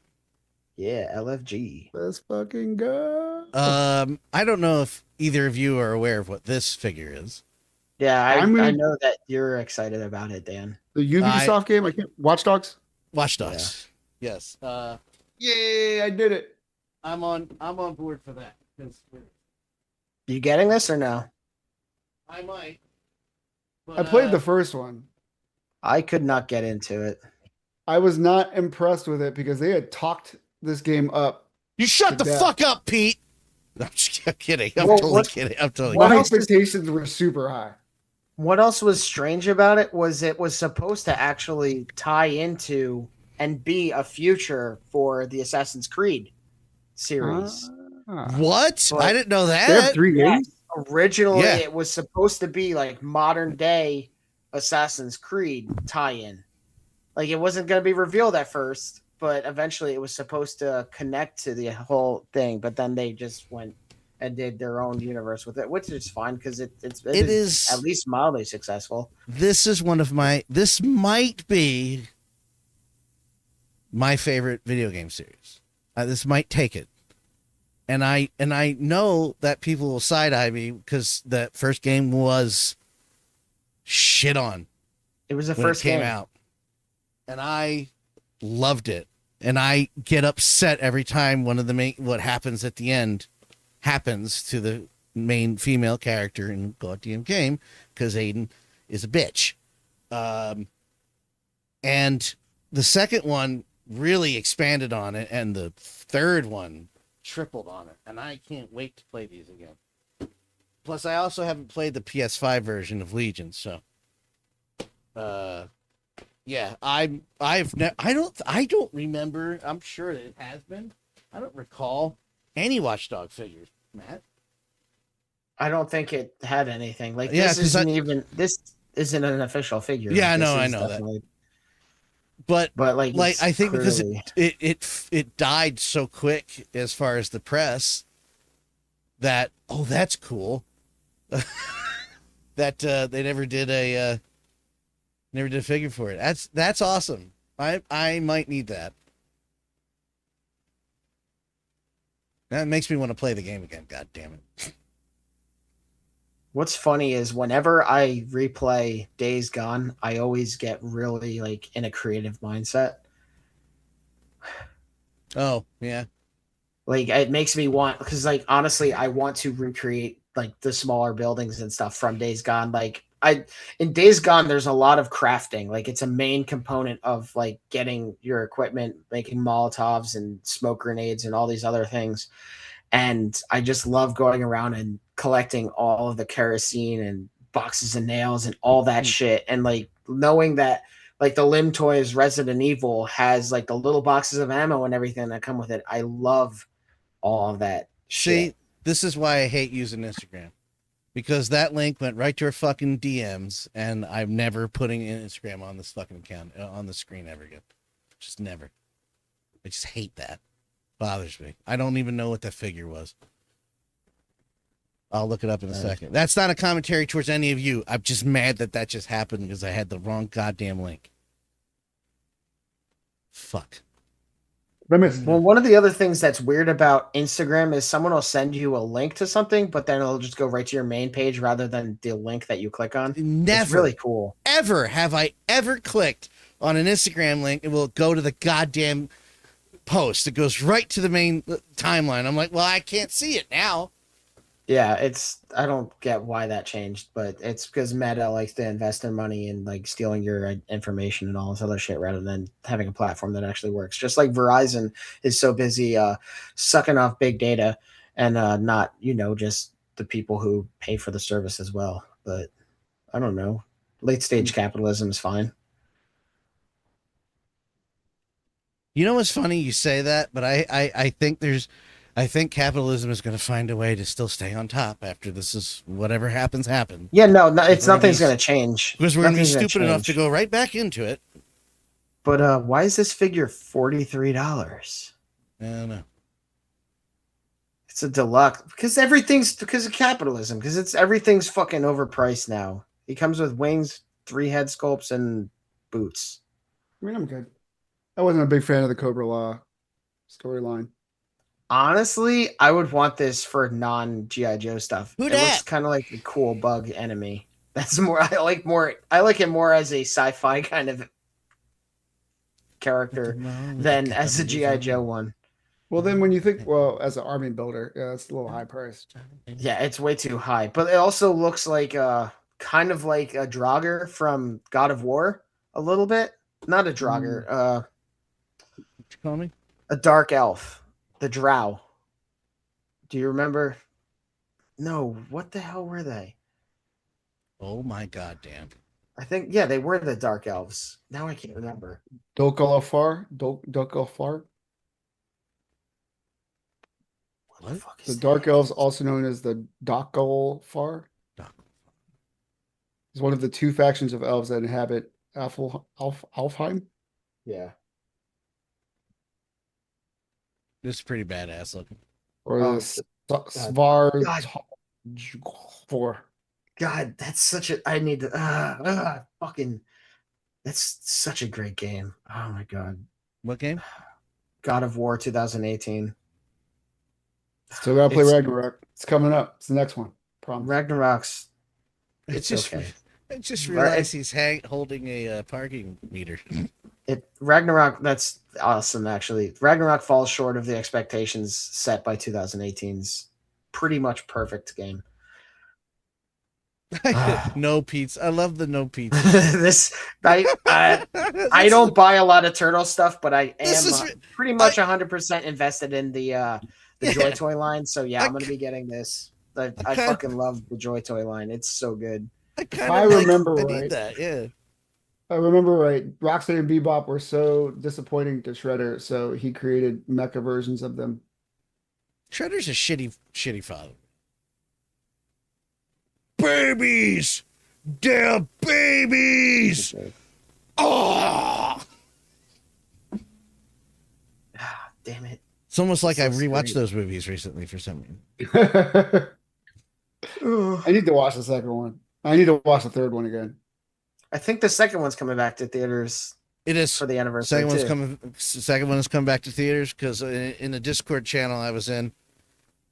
yeah, LFG. Let's fucking go. I don't know if either of you are aware of what this figure is. Yeah, I I'm gonna- know that you're excited about it, Dan. The Ubisoft game, I can't. Watch Dogs. Watch Dogs. Yes. Yay! I did it. I'm on board for that. 'Cause You getting this or no? I might. I played the first one. I could not get into it. I was not impressed with it because they had talked this game up. You shut the death. fuck up, Pete. I'm just kidding. I'm Well, totally what- kidding. I'm totally what My kidding. else is- expectations were super high. What else was strange about it was supposed to actually tie into and be a future for the Assassin's Creed series. What? I didn't know They have that. 3 games? Originally, Yeah. it was supposed to be like modern day Assassin's Creed tie-in. Like it wasn't going to be revealed at first, but eventually it was supposed to connect to the whole thing. But then they just went and did their own universe with it, which is fine because it is at least mildly successful. This is one of my. This might be my favorite video game series. This might take it. And I know that people will side-eye me because that first game was shit on. It was the when first it came game out. And I loved it. And I get upset every time one of the what happens at the end happens to the main female character in the goddamn game because Aiden is a bitch. And the second one really expanded on it, and the third one tripled on it, and I can't wait to play these again. Plus, I also haven't played the PS5 version of Legion, so yeah, I don't remember. I'm sure that it has been. I don't recall any Watchdog figures, Matt. I don't think it had anything. Like Yeah, this isn't an official figure. Yeah, Like, I know that. But like I think clearly... because it died so quick as far as the press that that's cool that they never did a figure for it. That's awesome. I might need that. That makes me want to play the game again. God damn it. What's funny is whenever I replay Days Gone, I always get really like in a creative mindset. Oh, yeah. Like it makes me want, because like honestly, I want to recreate like the smaller buildings and stuff from Days Gone. Like in Days Gone, there's a lot of crafting. Like it's a main component of like getting your equipment, making Molotovs and smoke grenades and all these other things. And I just love going around and collecting all of the kerosene and boxes of nails and all that shit. And like knowing that like the Limb Toys Resident Evil has like the little boxes of ammo and everything that come with it. I love all of that shit. See, this is why I hate using Instagram. Because that link went right to her fucking DMs, and I'm never putting Instagram on this fucking account, on the screen ever again. Just never. I just hate that. Bothers me. I don't even know what that figure was. I'll look it up in a second. That's not a commentary towards any of you. I'm just mad that just happened because I had the wrong goddamn link. Fuck. Well, one of the other things that's weird about Instagram is someone will send you a link to something, but then it'll just go right to your main page rather than the link that you click on. Never. It's really cool. Ever have I ever clicked on an Instagram link, it will go to the goddamn post. It goes right to the main timeline. I'm like, well, I can't see it now. Yeah, I don't get why that changed, but it's because Meta likes to invest their money in like stealing your information and all this other shit rather than having a platform that actually works. Just like Verizon is so busy sucking off big data and not, just the people who pay for the service as well. But I don't know. Late stage capitalism is fine. You know what's funny? You say that, but I think capitalism is going to find a way to still stay on top after this is whatever happens. Yeah, no, nothing's going to change. Because we're going to be stupid enough to go right back into it. But why is this figure $43? I don't know. It's a deluxe because of capitalism. Because everything's fucking overpriced now. He comes with wings, 3 head sculpts, and boots. I mean, I'm good. I wasn't a big fan of the Cobra Law storyline. Honestly, I would want this for non-GI Joe stuff. Who it dat? Looks kind of like the cool bug enemy. That's more. I like it more as a sci-fi kind of character than as a GI Joe one. Well, then when you think, as an army builder, yeah, it's a little high priced. Yeah, it's way too high. But it also looks like kind of like a Draugr from God of War, a little bit. Not a Draugr. What you call me? A dark elf. The Drow. Do you remember? No, what the hell were they? Oh my goddamn! I think they were the dark elves. Now I can't remember. 𝗂𝗏𝗄𝗏. What the fuck The is dark that? elves, also known as the 𝗂𝗏𝗄𝗏, is one of the two factions of elves that inhabit Alfheim. Yeah. This is pretty badass looking. Or Oh, the 𝗬𝗏. God, that's such a. I need to. Fucking. That's such a great game. Oh my god. What game? God of War 2018. Still gotta play It's- Ragnarok. It's coming up. It's the next one. Promise. Ragnarok's. I It's just, okay. I just realized he's holding a parking meter. Ragnarok, that's awesome, actually. Ragnarok falls short of the expectations set by 2018's pretty much perfect game. No pizza. I love the no pizza. I don't buy a lot of turtle stuff, but I am pretty much 100% invested in the Joy Toy line. So yeah, I'm gonna be getting this. I fucking love the Joy Toy line. It's so good. I remember right. I need that, yeah. I remember right. Rocksteady and Bebop were so disappointing to Shredder, so he created mecha versions of them. Shredder's a shitty father. Babies! They're babies! Oh! Damn it. It's almost like So I've rewatched great. those movies recently for some reason. I need to watch the second one. I need to watch the third one again. I think the second one's coming back to theaters It is. for the anniversary. Second one is coming back to theaters because in the Discord channel I was in,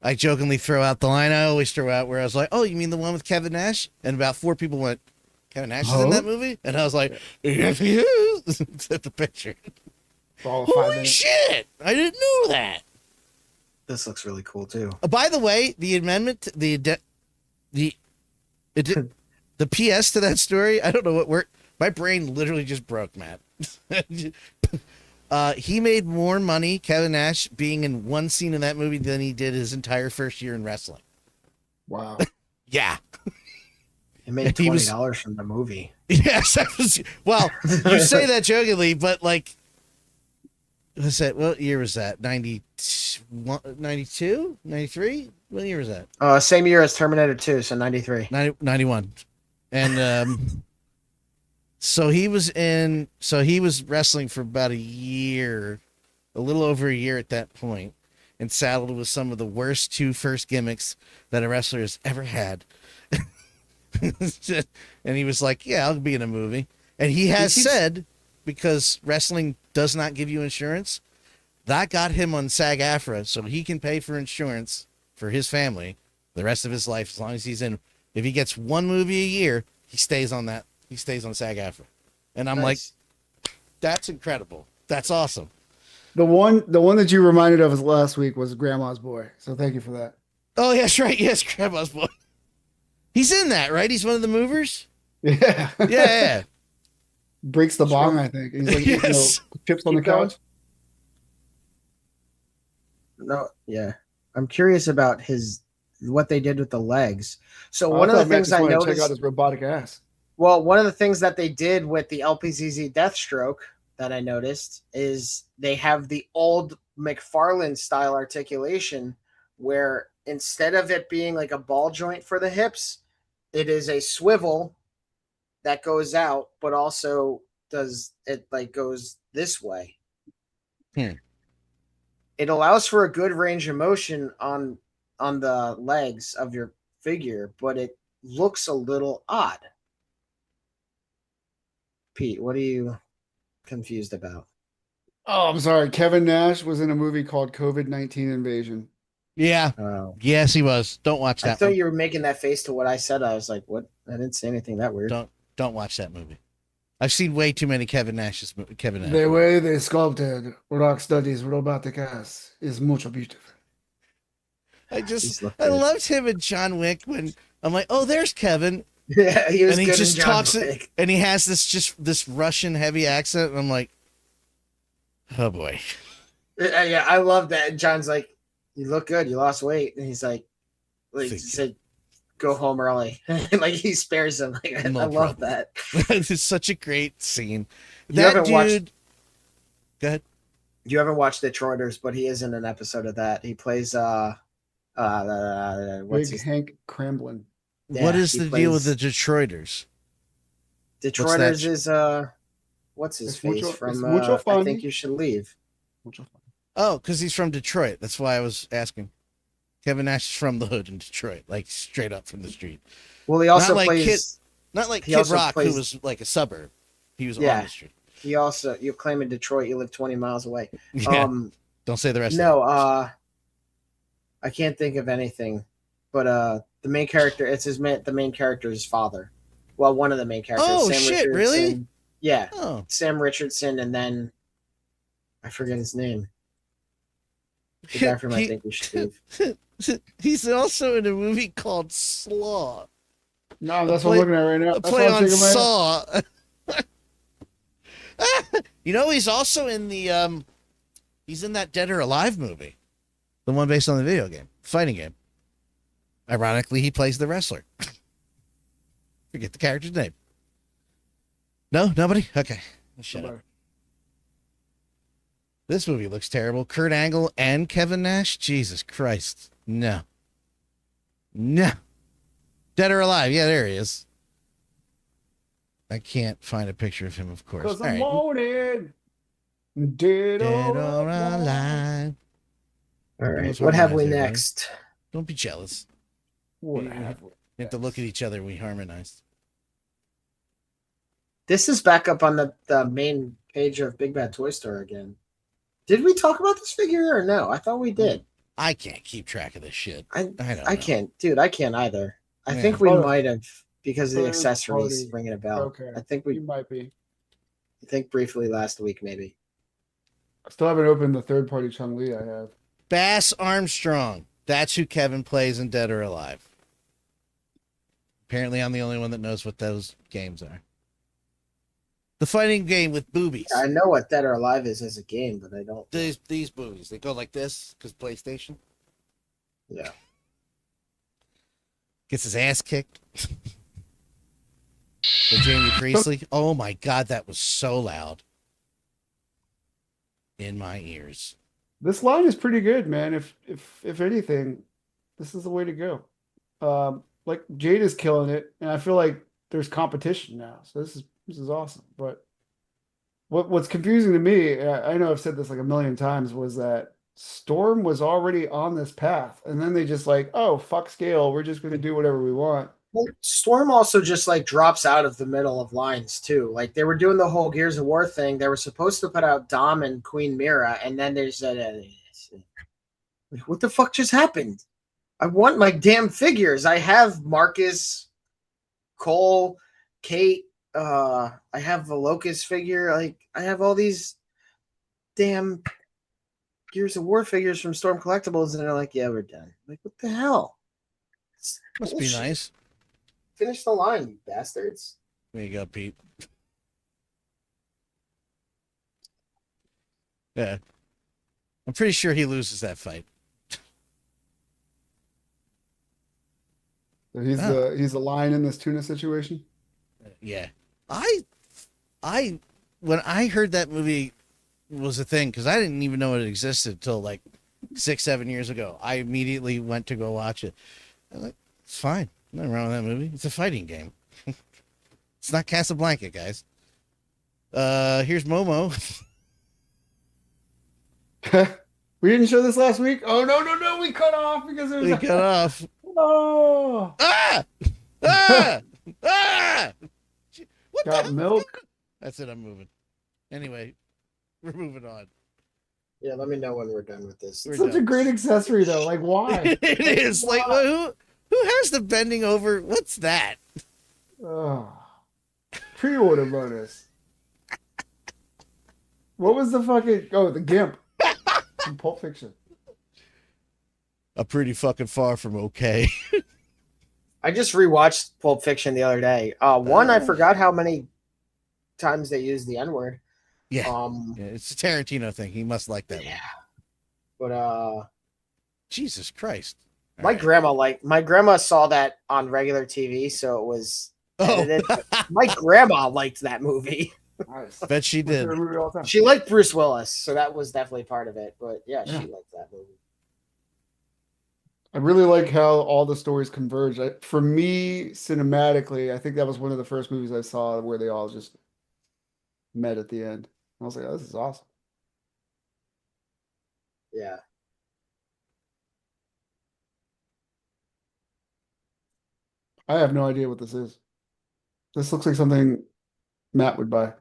I jokingly throw out the line I always throw out where I was like, "Oh, you mean the one with Kevin Nash?" And about 4 people went, "Kevin Nash is in that movie?" And I was like, "Yes, he is." At the picture. For all 5 Holy minutes. shit! I didn't know that. This looks really cool too. By the way, the amendment, the PS to that story, I don't know what word. My brain literally just broke, Matt. He made more money, Kevin Nash, being in one scene in that movie than he did his entire first year in wrestling. Wow. Yeah. It made He was- $20 from the movie. Yes. That was, well, you say that jokingly, but like, what's that? What year was that? 92? 93? What year was that? Same year as Terminator 2, so 93. 91. And so he was wrestling for about a year, a little over a year at that point, and saddled with some of the worst 2 first gimmicks that a wrestler has ever had. And he was like, "Yeah, I'll be in a movie." And he has said, because wrestling does not give you insurance, that got him on SAG-AFTRA, so he can pay for insurance for his family the rest of his life as long as he's in. If he gets 1 movie a year, he stays on that. He stays on SAG-AFTRA. And I'm like, that's incredible. That's awesome. The one that you reminded of us last week was Grandma's Boy. So thank you for that. Oh, yes, right. Yes, Grandma's Boy. He's in that, right? He's one of the movers? Yeah. Yeah. Breaks the bong, I think. He's like, Yes. chips on the Keep going. couch. No, yeah. I'm curious about what they did with the legs. So Oh, one of thought the Matt things just I wanted to check noticed. out his robotic ass. Well, one of the things that they did with the LPZZ Deathstroke that I noticed is they have the old McFarlane style articulation where instead of it being like a ball joint for the hips, it is a swivel that goes out, but also does it like goes this way. It allows for a good range of motion on the legs of your figure, but it looks a little odd. Pete, what are you confused about? Oh, I'm sorry. Kevin Nash was in a movie called COVID-19 Invasion. Yeah. Oh, Yes, he was. Don't watch I that thought one. you were making that face to what I said. I was like, what? I didn't say anything that weird. Don't watch that movie. I've seen way too many Kevin Nash. The way they sculpted Rocksteady's robotic ass is mucho beautiful. I looked I good. loved him in John Wick when I'm like, "Oh, there's Kevin." Yeah, he was And he good just in John talks Wick. and he has this Russian heavy accent, and I'm like, "Oh boy." Yeah, I love that. And John's like, "You look good. You lost weight." And he's like he Thank said, go home early. Like he spares him. Like, I love that. It's such a great scene. You haven't watched. Go ahead. You haven't watched Detroiters, but he is in an episode of that. He plays what's Big Hank Cramblin. Yeah, what is the deal with the Detroiters? Detroiters is what's his face from I Think You Should Leave. Oh, because he's from Detroit. That's why I was asking. Kevin Nash is from the hood in Detroit, like straight up from the street. Well, he also plays. Not like Kid Rock, who was like a suburb. He was on the street. He also, you claim in Detroit, you live 20 miles away. Yeah. Don't say the rest. No, I can't think of anything. But the main character, the main character's father. Well, one of the main characters. Oh, Sam shit, Richardson. really? Yeah. Oh. Sam Richardson, and then I forget his name. The guy from I Think You Should Leave. He's also in a movie called Slaw. No, that's what I'm looking at right now. A play on Saw. You know, he's also in the he's in that Dead or Alive movie, the one based on the video game, fighting game. Ironically, he plays the wrestler. Forget the character's name. No, nobody. Okay, shut up. This movie looks terrible. Kurt Angle and Kevin Nash. Jesus Christ, no. Dead or Alive? Yeah, there he is. I can't find a picture of him, of course. Because I'm wanted. Dead or alive. All right. What have we next? Don't be jealous. What have we? We have to look at each other. We harmonized. This is back up on the main page of Big Bad Toy Store again. Did we talk about this figure or no? I thought we did. I can't keep track of this shit. I can't, dude. I can't either. I think we might have, because of the accessories ringing a bell. Okay. I think you might be. I think briefly last week, maybe. I still haven't opened the third-party Chun-Li I have. Bass Armstrong. That's who Kevin plays in Dead or Alive. Apparently, I'm the only one that knows what those games are. The fighting game with boobies. I know what Dead or Alive is as a game, but I don't. These boobies. They go like this because PlayStation. Yeah. Gets his ass kicked. By Jamie Priestley. Oh my God, that was so loud. In my ears. This line is pretty good, man. If anything, this is the way to go. Like Jade is killing it, and I feel like there's competition now. So this is awesome. But what's confusing to me, I know I've said this like a million times, was that Storm was already on this path, and then they just like, oh, fuck scale, we're just going to do whatever we want. Well, Storm also just like drops out of the middle of lines too. Like they were doing the whole Gears of War thing. They were supposed to put out Dom and Queen Mira, and then they said, what the fuck just happened? I want my damn figures. I have Marcus, Cole, Kate. I have the Locust figure. Like I have all these damn Gears of War figures from Storm Collectibles, and they're like, yeah, we're done. Like, what the hell? Must be nice. Finish the line, you bastards. There you go, Pete. Yeah. I'm pretty sure he loses that fight. He's the lion in this tuna situation. Yeah. I when I heard that movie was a thing, because I didn't even know it existed until like 6-7 years ago. I immediately went to go watch it. I'm like, it's fine. Nothing wrong with that movie. It's a fighting game. It's not Casablanca, guys. Here's Momo. We didn't show this last week. Oh no! We cut off because it was. We cut off. Oh! Ah! What Got milk. That's it. I'm moving. Anyway, we're moving on. Yeah, let me know when we're done with this. It's such a great accessory, though. Like, why? It is. Like, who has the bending over? What's that? Oh, pre-order bonus. What was the fucking? Oh, the Gimp from Pulp Fiction. I'm pretty fucking far from okay. I just rewatched Pulp Fiction the other day. I forgot how many times they used the N-word. Yeah. It's a Tarantino thing. He must like that one. But Jesus Christ. My grandma saw that on regular TV, so it was edited. Oh, My grandma liked that movie. Nice. bet she What's did. your movie all the time? She liked Bruce Willis, so that was definitely part of it. But yeah, Yeah. she liked that movie. I really like how all the stories converge. For me, cinematically, I think that was one of the first movies I saw where they all just met at the end. I was like, oh, this is awesome. Yeah. I have no idea what this is. This looks like something Matt would buy.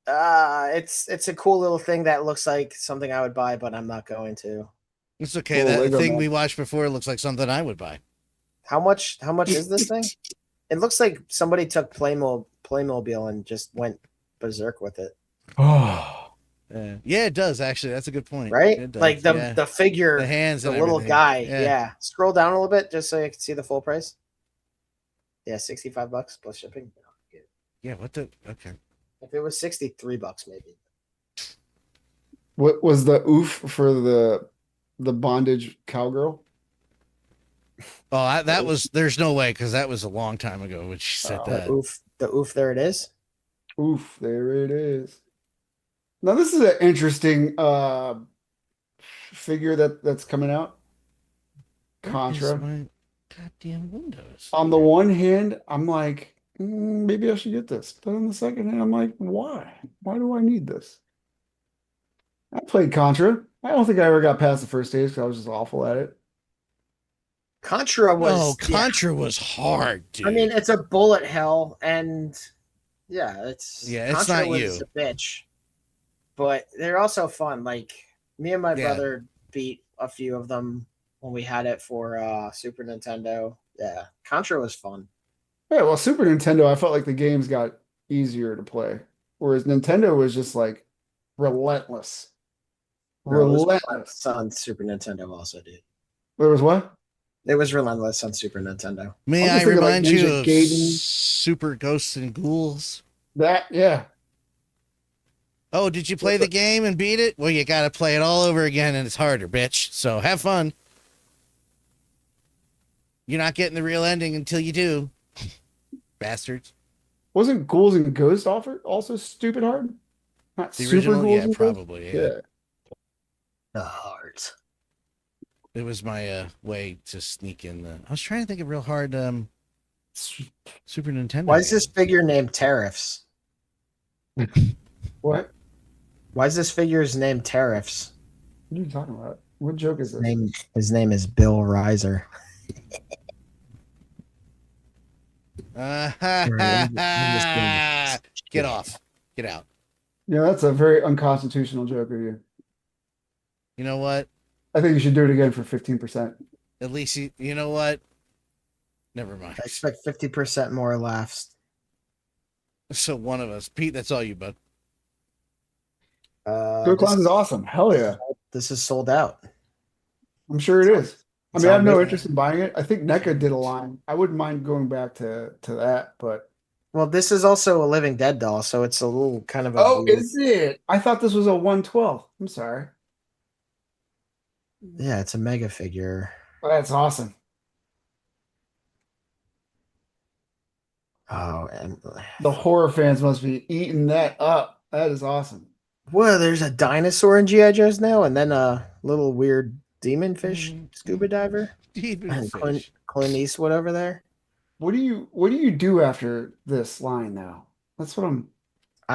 It's a cool little thing that looks like something I would buy, but I'm not going to. It's okay. Cool, That Lego thing man. we watched before looks like something I would buy. How much is this thing? It looks like somebody took Playmobil and just went berserk with it. Oh, Yeah, it does actually. That's a good point. Right? It does, Like yeah. the figure, The hands, the and little everything. guy. Yeah. Yeah. Scroll down a little bit just so you can see the full price. Yeah, $65 plus shipping. Yeah. What the? Okay. If it was $63, maybe. what was the oof for the bondage cowgirl? Oh, that was. There's no way because that was a long time ago when she said that. The oof, there it is. Oof, there it is. Now this is an interesting figure that's coming out. Where is Contra. my goddamn windows. On the one hand, I'm like, maybe I should get this. But on the second hand, I'm like, why? Why do I need this? I played Contra. I don't think I ever got past the first stage because I was just awful at it. Contra was. No, Contra was hard, dude. I mean, it's a bullet hell, and it's Contra not was you. a bitch, but they're also fun. Like me and my brother beat a few of them when we had it for Super Nintendo. Yeah, Contra was fun. Yeah, well, Super Nintendo, I felt like the games got easier to play, whereas Nintendo was just like relentless. Relentless. On Super Nintendo also, dude. There was what? It was relentless on Super Nintendo. May I'm I just thinking, like, remind you Ninja of Gaiden. Super Ghosts and Ghouls? That, yeah. Oh, did you play the game and beat it? Well, you got to play it all over again, and it's harder, bitch. So have fun. You're not getting the real ending until you do. Bastards. Wasn't Ghouls and Ghosts also stupid hard? Not The super original? Ghouls Yeah, and Ghosts? probably. Yeah. The heart. It was my way to sneak in the... I was trying to think of real hard Super Nintendo. Why is this figure named Tariffs? What? Why is this figure's named Tariffs? What are you talking about? What joke is this? His name is Bill Reiser. Get off. Get out. Yeah, that's a very unconstitutional joke of you. You know what? I think you should do it again for 15%. At least you know what? Never mind. I expect 50% more laughs. So one of us. Pete, that's all you, bud. Good Class is awesome. Hell yeah. This is sold out. I'm sure it is. I It's mean, I on have no there. interest in buying it. I think NECA did a line. I wouldn't mind going back to that, but Well, this is also a Living Dead doll, so it's a little kind of a oh, weird- is it? I thought this was a 112. I'm sorry. Yeah, it's a mega figure. That's awesome. Oh, and The horror fans must be eating that up. That is awesome. well, there's a dinosaur in G.I. Joe's now, and then a little weird demon fish scuba diver. And Clint Eastwood over there. What do you do after this line now? That's what I'm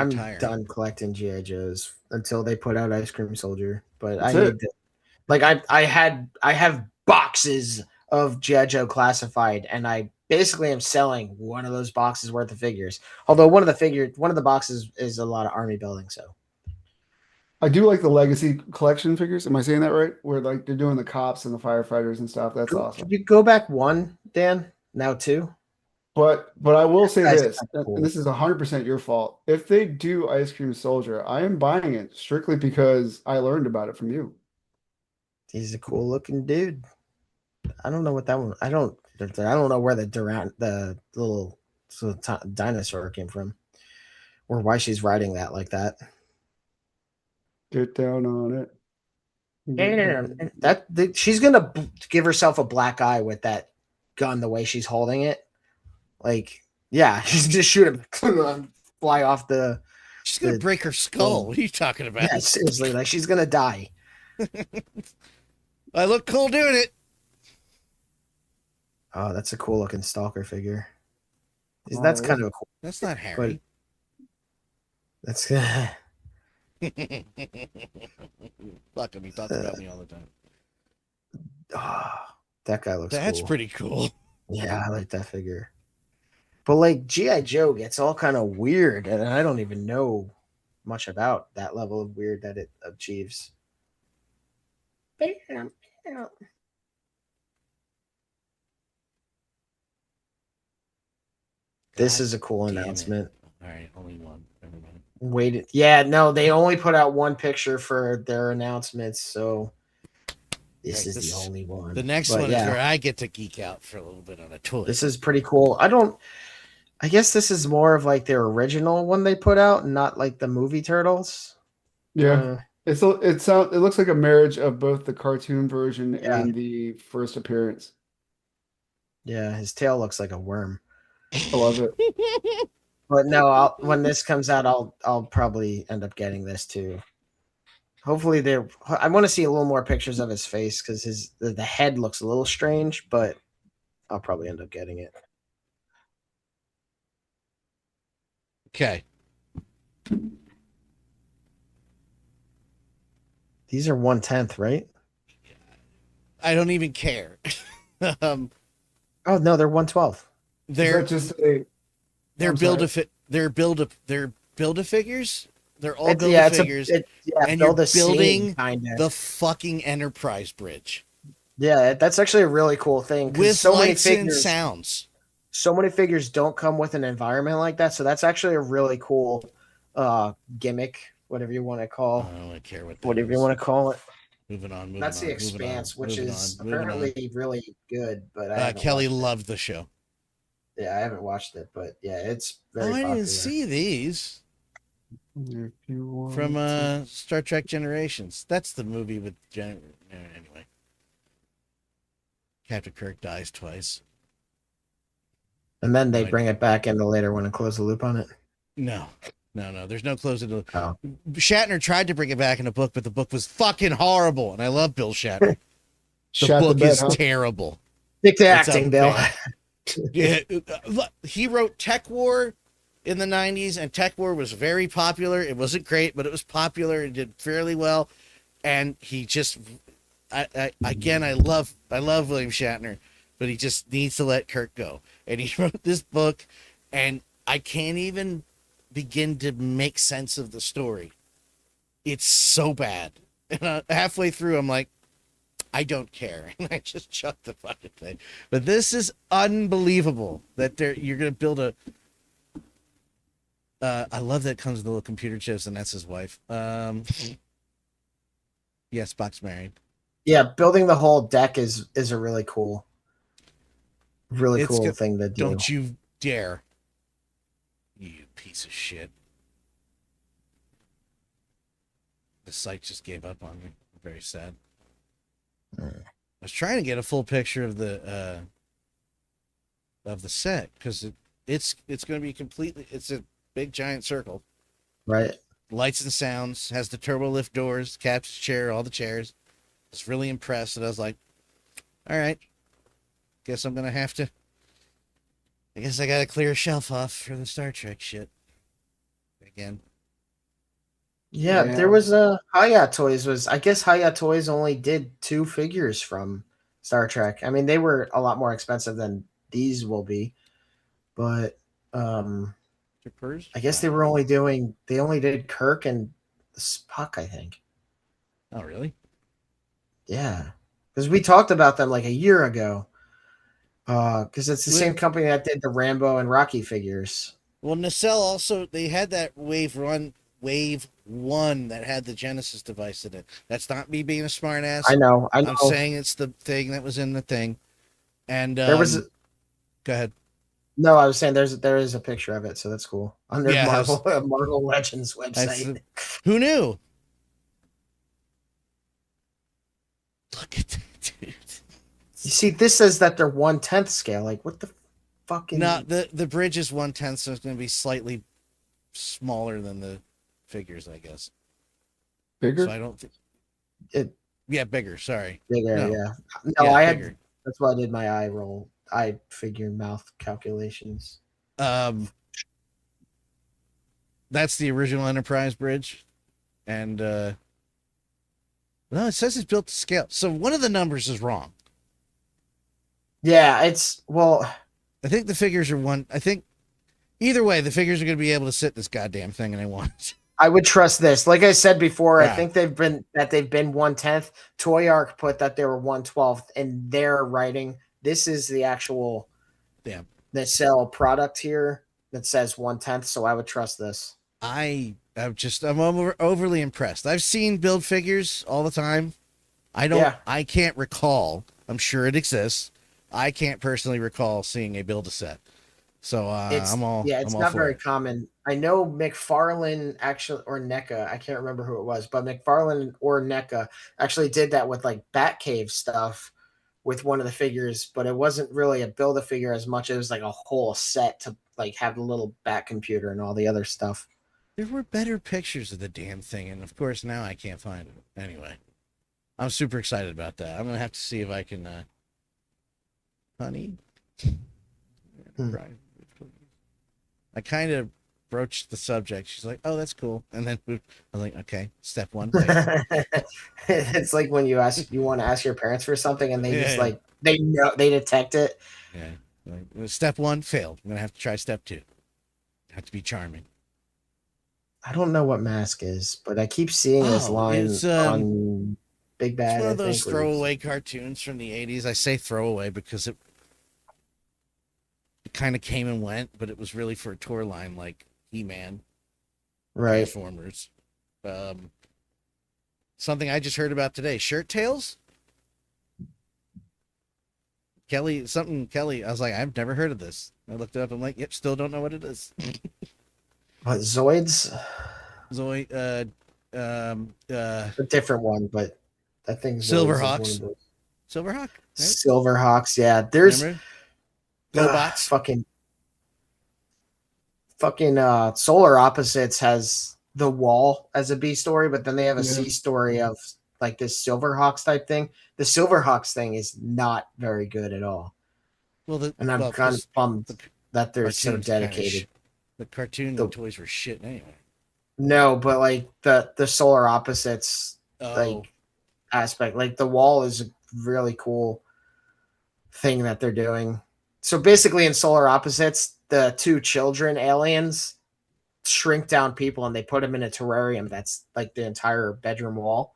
Retired. done collecting G.I. Joes until they put out Ice Cream Soldier. But That's I it. need to, like I have boxes of G.I. Joe classified, and I basically am selling one of those boxes worth of figures. Although one of the boxes is a lot of army building, so I do like the legacy collection figures. Am I saying that right? Where like they're doing the cops and the firefighters and stuff. That's awesome. Could you go back one, Dan? Now two? But I will say That's this, kinda cool. and this is 100% your fault. If they do Ice Cream Soldier, I am buying it strictly because I learned about it from you. He's a cool looking dude. I don't know what that one. I don't know where the little dinosaur came from, or why she's riding that like that. Get down on it. She's gonna give herself a black eye with that gun the way she's holding it. Like, yeah, she's just shoot him, fly off the. She's gonna break her skull. What are you talking about? Yeah, seriously, like she's gonna die. I look cool doing it. Oh, that's a cool looking stalker figure. That's kind of cool. That's not Harry. That's Fuck him. He talks about me all the time. Oh, that guy looks That's cool. pretty cool. Yeah, I like that figure. But like G.I. Joe gets all kind of weird, and I don't even know much about that level of weird that it achieves. This is a cool announcement. All right, only one. Wait, yeah, no, they only put out one picture for their announcements, so this is the only one. The next one is where I get to geek out for a little bit on a toy. This is pretty cool. I guess this is more of like their original one they put out, not like the movie Turtles. Yeah. It looks like a marriage of both the cartoon version and the first appearance. Yeah, his tail looks like a worm. I love it. But no, when this comes out, I'll probably end up getting this too. Hopefully, I want to see a little more pictures of his face because the head looks a little strange, but I'll probably end up getting it. Okay. These are 1/10, right? I don't even care. Oh no, they're 112. They're just a. They're Build-A-Figures. They're all Build-A-Figures. And you're building the fucking Enterprise bridge. Yeah, that's actually a really cool thing. With so lights many figures, and sounds. So many figures don't come with an environment like that. So that's actually a really cool gimmick, whatever you want to call. I don't care whatever you want to call it. Moving on. That's the Expanse, which is apparently really good. But Kelly loved the show. Yeah, I haven't watched it, but yeah, it's very popular. I didn't see these. From Star Trek Generations. That's the movie with anyway. Captain Kirk dies twice. And then they bring it back in the later one and close the loop on it? No. There's no closing the loop. Oh. Shatner tried to bring it back in a book, but the book was fucking horrible. And I love Bill Shatner. The book is terrible. Stick to acting, Bill. Yeah, he wrote Tech War in the 90s, and Tech War was very popular. It wasn't great, but it was popular and did fairly well. And he just, I love William Shatner, but he just needs to let Kirk go. And he wrote this book, and I can't even begin to make sense of the story. It's so bad. And halfway through, I'm like, I don't care. And I just chucked the fucking thing. But this is unbelievable that you're going to build a... I love that it comes with the little computer chips, and that's his wife. Yes, Spock's married. Yeah, building the whole deck is a really cool thing to do. Don't you dare. You piece of shit. The site just gave up on me. I'm very sad. I was trying to get a full picture of the set because it's going to be it's a big giant circle, right? Lights and sounds, has the turbo lift doors, captain's chair, all the chairs. I was really impressed, and I was like, all right, guess I'm gonna have to. I guess I gotta clear a shelf off for the Star Trek shit again. Yeah, there was a 𝗂𝗆 Toys I guess 𝗂𝗆 Toys only did 2 figures from Star Trek. I mean, they were a lot more expensive than these will be, but I guess they only did Kirk and Spock, I think. Oh, really? Yeah, because we talked about them like a year ago. Because it's the same company that did the Rambo and Rocky figures. Well, Nacelle also, they had that Wave 1 that had the Genesis device in it. That's not me being a smart ass. I know. I'm saying it's the thing that was in the thing. And there was go ahead. No, I was saying there is a picture of it, so that's cool. Under Marvel Legends website. Who knew? Look at that, dude. You see, this says that they're 1/10 scale. Like, what the fucking? No, the bridge is 1/10, so it's going to be slightly smaller than the figures, I guess. Bigger? So I don't think it. Yeah, bigger. Sorry. Bigger, No. yeah. No, Yeah, I had. bigger. That's why I did my eye figure mouth calculations. That's the original Enterprise bridge, and no, it says it's built to scale. So one of the numbers is wrong. Yeah, it's well. I think the figures are one. I think either way, the figures are going to be able to sit in this goddamn thing, and they want. I would trust this. Like I said before, Yeah. I think they've been 1/10. Toy Arc put that they were 1/12 in their writing. This is the actual the sell product here that says 1/10. So I would trust this. I'm overly impressed. I've seen build figures all the time. I can't recall. I'm sure it exists. I can't personally recall seeing a build a set. So It's not very common. I know McFarlane actually, or NECA, I can't remember who it was, but McFarlane or NECA actually did that with like Batcave stuff with one of the figures, but it wasn't really a build a figure as much. It was like a whole set to like have the little Bat computer and all the other stuff. There were better pictures of the damn thing, and of course now I can't find it. Anyway, I'm super excited about that. I'm gonna have to see if I can, honey. I kind of broached the subject. She's like, "Oh, that's cool," and then I was like, "Okay, step one." It's like when you want to ask your parents for something, and they like they know, they detect it. Yeah, like, step one failed. I'm gonna have to try step two. Have to be charming. I don't know what mask is, but I keep seeing this line on Big Bad. It's one of those throwaway cartoons from the 80s. I say throwaway because it kind of came and went, but it was really for a tour line like He-Man, right? Transformers. Something I just heard about today: Shirt Tails. Kelly. I was like, I've never heard of this. I looked it up. I'm like, yep, still don't know what it is. What, Zoids? A different one, but I think Silverhawks. Silverhawk. Right? Silverhawks, yeah. There's GoBots. Fucking Solar Opposites has the wall as a B story, but then they have a C story of like this Silverhawks type thing. The Silverhawks thing is not very good at all. Well, I'm kind of bummed that they're so dedicated. The cartoon, the toys were shit anyway. No, but like the Solar Opposites like aspect, like the wall is a really cool thing that they're doing. So basically, in Solar Opposites, the two children aliens shrink down people and they put them in a terrarium that's like the entire bedroom wall,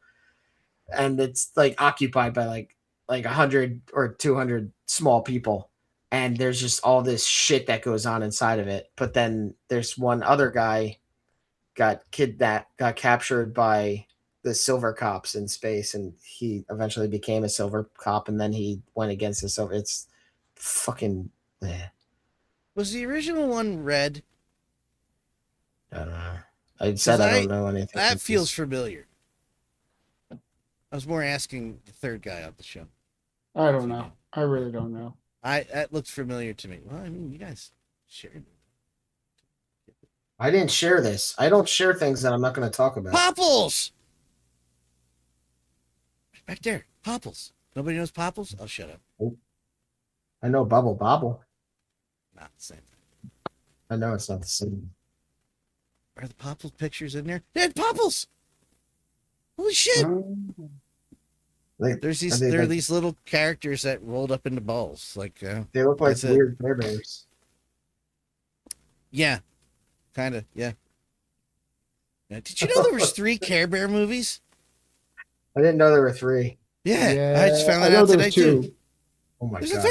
and it's like occupied by like 100 or 200 small people. And there's just all this shit that goes on inside of it. But then there's one other guy got captured by the Silver Cops in space, and he eventually became a Silver Cop, and then he went against the Silver. It's fucking. Was the original one red? I don't know. I said I don't know anything. That feels familiar. I was more asking the third guy on the show. I don't know. I really don't know. That looks familiar to me. Well, I mean, you guys shared. I didn't share this. I don't share things that I'm not going to talk about. Popples! Back there. Popples. Nobody knows Popples? Oh, shut up. Oh. I know Bubble Bobble. Not the same. I know it's not the same. Are the Popples pictures in there? They're Popples! Holy shit! There are these little characters that rolled up into balls. Like they look like weird Care Bears. Yeah, kind of. Yeah. Did you know there was 3 Care Bear movies? I didn't know there were 3. Yeah, I just found that out today too. Oh my There's god,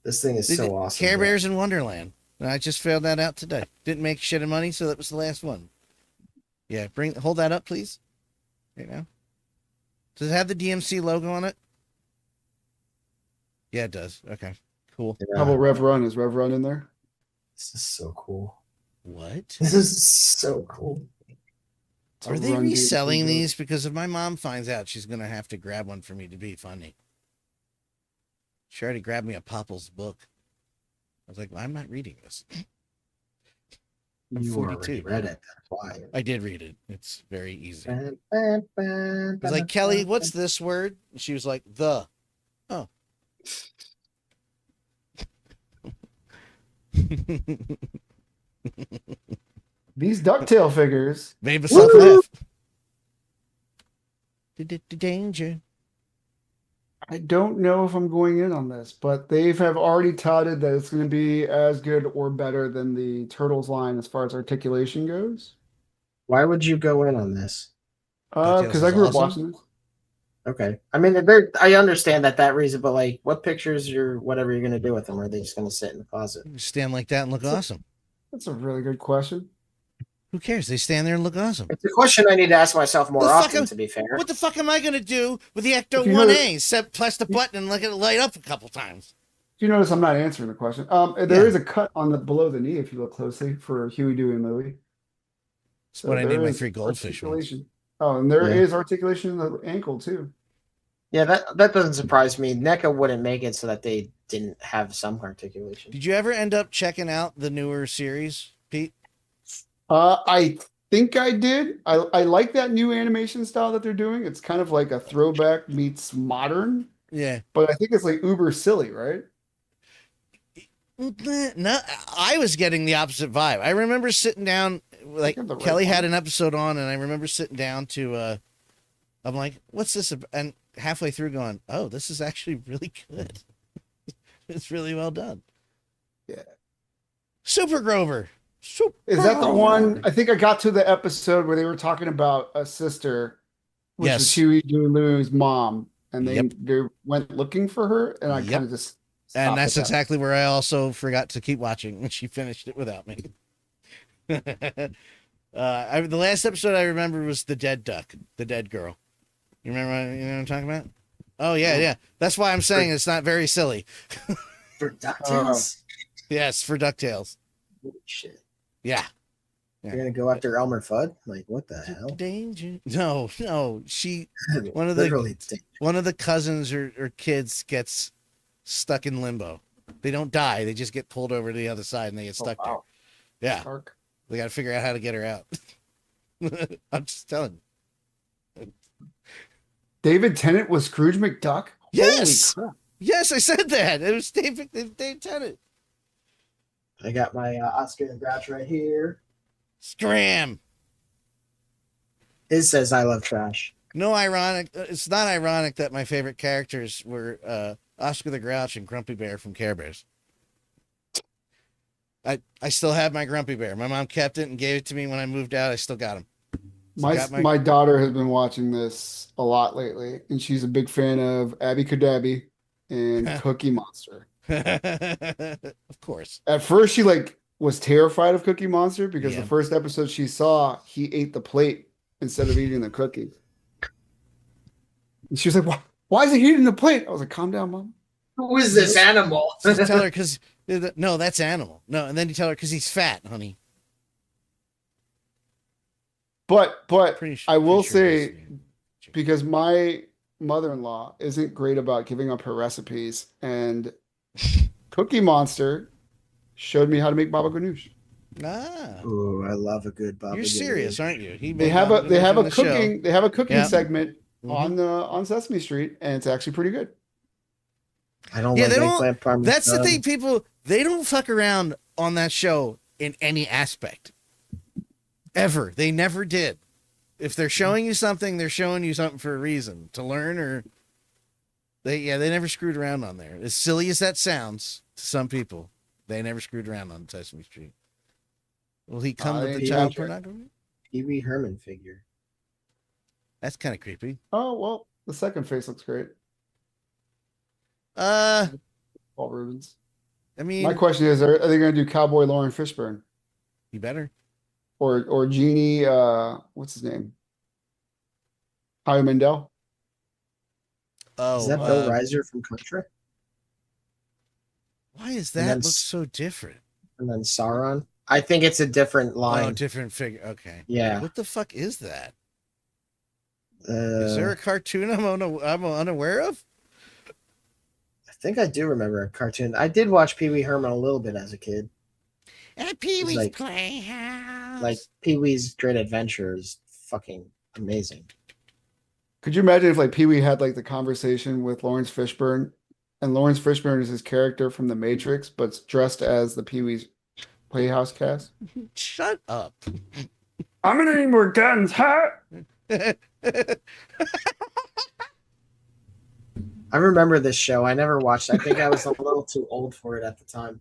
this thing is so awesome. Care Bears in Wonderland. And I just found that out today. Didn't make shit of money, so that was the last one. Yeah, hold that up, please. Right now. Does it have the DMC logo on it? Yeah, it does. Okay, cool. Yeah. How about Rev Run? Is Rev Run in there? This is so cool. What? This is so cool. Are they run reselling DMC these? Because if my mom finds out, she's gonna have to grab one for me to be funny. She already grabbed me a Popple's book. I was like, well, I'm not reading this. I'm You 42. already read it. That's why. I did read it. It's very easy. I I was like, Kelly, what's this word? And she was like, the. Oh. These DuckTale figures. Made myself laugh. Danger. I don't know if I'm going in on this, but they have already touted that it's going to be as good or better than the Turtles line as far as articulation goes. Why would you go in on this? Because I grew up watching this. Okay. I mean, I understand that reason, but like, what pictures or whatever you're going to do with them? Are they just going to sit in the closet? Stand like that and look awesome. That's a really good question. Who cares? They stand there and look awesome. It's a question I need to ask myself more often, to be fair. What the fuck am I going to do with the Ecto 1A? Except press the button and let it light up a couple times. You notice I'm not answering the question. There is a cut on the below the knee if you look closely for Huey, Dewey, and Louie. That's what I need my 3 goldfish ones. Oh, and there is articulation in the ankle too. Yeah, that doesn't surprise me. NECA wouldn't make it so that they didn't have some articulation. Did you ever end up checking out the newer series, Pete? I think I did. I like that new animation style that they're doing. It's kind of like a throwback meets modern. Yeah. But I think it's like uber silly, right? No, I was getting the opposite vibe. I remember sitting down, like Kelly had an episode on, and I remember sitting down to, I'm like, what's this? And halfway through going, oh, this is actually really good. It's really well done. Yeah. Super Grover. Is that the one? I think I got to the episode where they were talking about a sister, which was Huey, Dewey, Louie's mom, and they went looking for her, and I kind of just. And that's exactly where I also forgot to keep watching when she finished it without me. The last episode I remember was the dead duck, the dead girl. You remember? You know what I'm talking about? Oh yeah. That's why I'm saying it's not very silly. For DuckTales. Yes, for DuckTales. Holy shit. Yeah. You're gonna go after 𝗷𝗄𝗏? Like, what the hell? Danger. No. She one of the cousins or kids gets stuck in limbo. They don't die. They just get pulled over to the other side and they get stuck there. Yeah. Dark. They got to figure out how to get her out. I'm just telling you. David Tennant was Scrooge McDuck? Yes. Holy crap. Yes, I said that. It was Dave Tennant. I got my Oscar the Grouch right here. Scram. It says I love trash. No ironic. It's not ironic that my favorite characters were Oscar the Grouch and Grumpy Bear from Care Bears. I still have my Grumpy Bear. My mom kept it and gave it to me when I moved out. I still got him. My daughter has been watching this a lot lately, and she's a big fan of 𝗵𝗵𝗵𝗵𝗵 and Cookie Monster. Of course. At first, she was terrified of Cookie Monster because the first episode she saw, he ate the plate instead of eating the cookie. And she was like, why is he eating the plate? I was like, calm down, Mom. Who is this animal? Just tell her because no, that's animal. No, and then you tell her because he's fat, honey. But I will say, because my mother-in-law isn't great about giving up her recipes, and Cookie Monster showed me how to make baba ganoush. Ooh, I love a good baba. You're serious, aren't you? They have a cooking segment on Sesame Street, and it's actually pretty good. I don't like eggplant parmesan. That's the thing, people. They don't fuck around on that show in any aspect. Ever. They never did. If they're showing you something, they're showing you something for a reason. To learn or... They never screwed around on there. As silly as that sounds to some people, they never screwed around on Sesame Street. Will he come with the child pornography? Pee-wee Herman figure. That's kind of creepy. Oh, well, the second face looks great. Paul Rubens. I mean... My question is, are they going to do Cowboy Lauren Fishburne? You better. Or Jeannie, what's his name? Howie Mandel? Oh, is that Bill Reiser from Contra? Why is that look so different? And then Sauron. I think it's a different line. Oh, different figure. Okay. Yeah. What the fuck is that? Is there a cartoon I'm unaware of? I think I do remember a cartoon. I did watch Pee-wee Herman a little bit as a kid. At Pee-wee's like- Playhouse. Like Pee-wee's Great Adventure is fucking amazing. Could you imagine if like Pee Wee had like the conversation with Lawrence Fishburne, and Lawrence Fishburne is his character from The Matrix, but dressed as the Pee Wee's Playhouse cast? Shut up. I'm gonna need more guns, huh? I remember this show. I never watched it. I think I was a little too old for it at the time.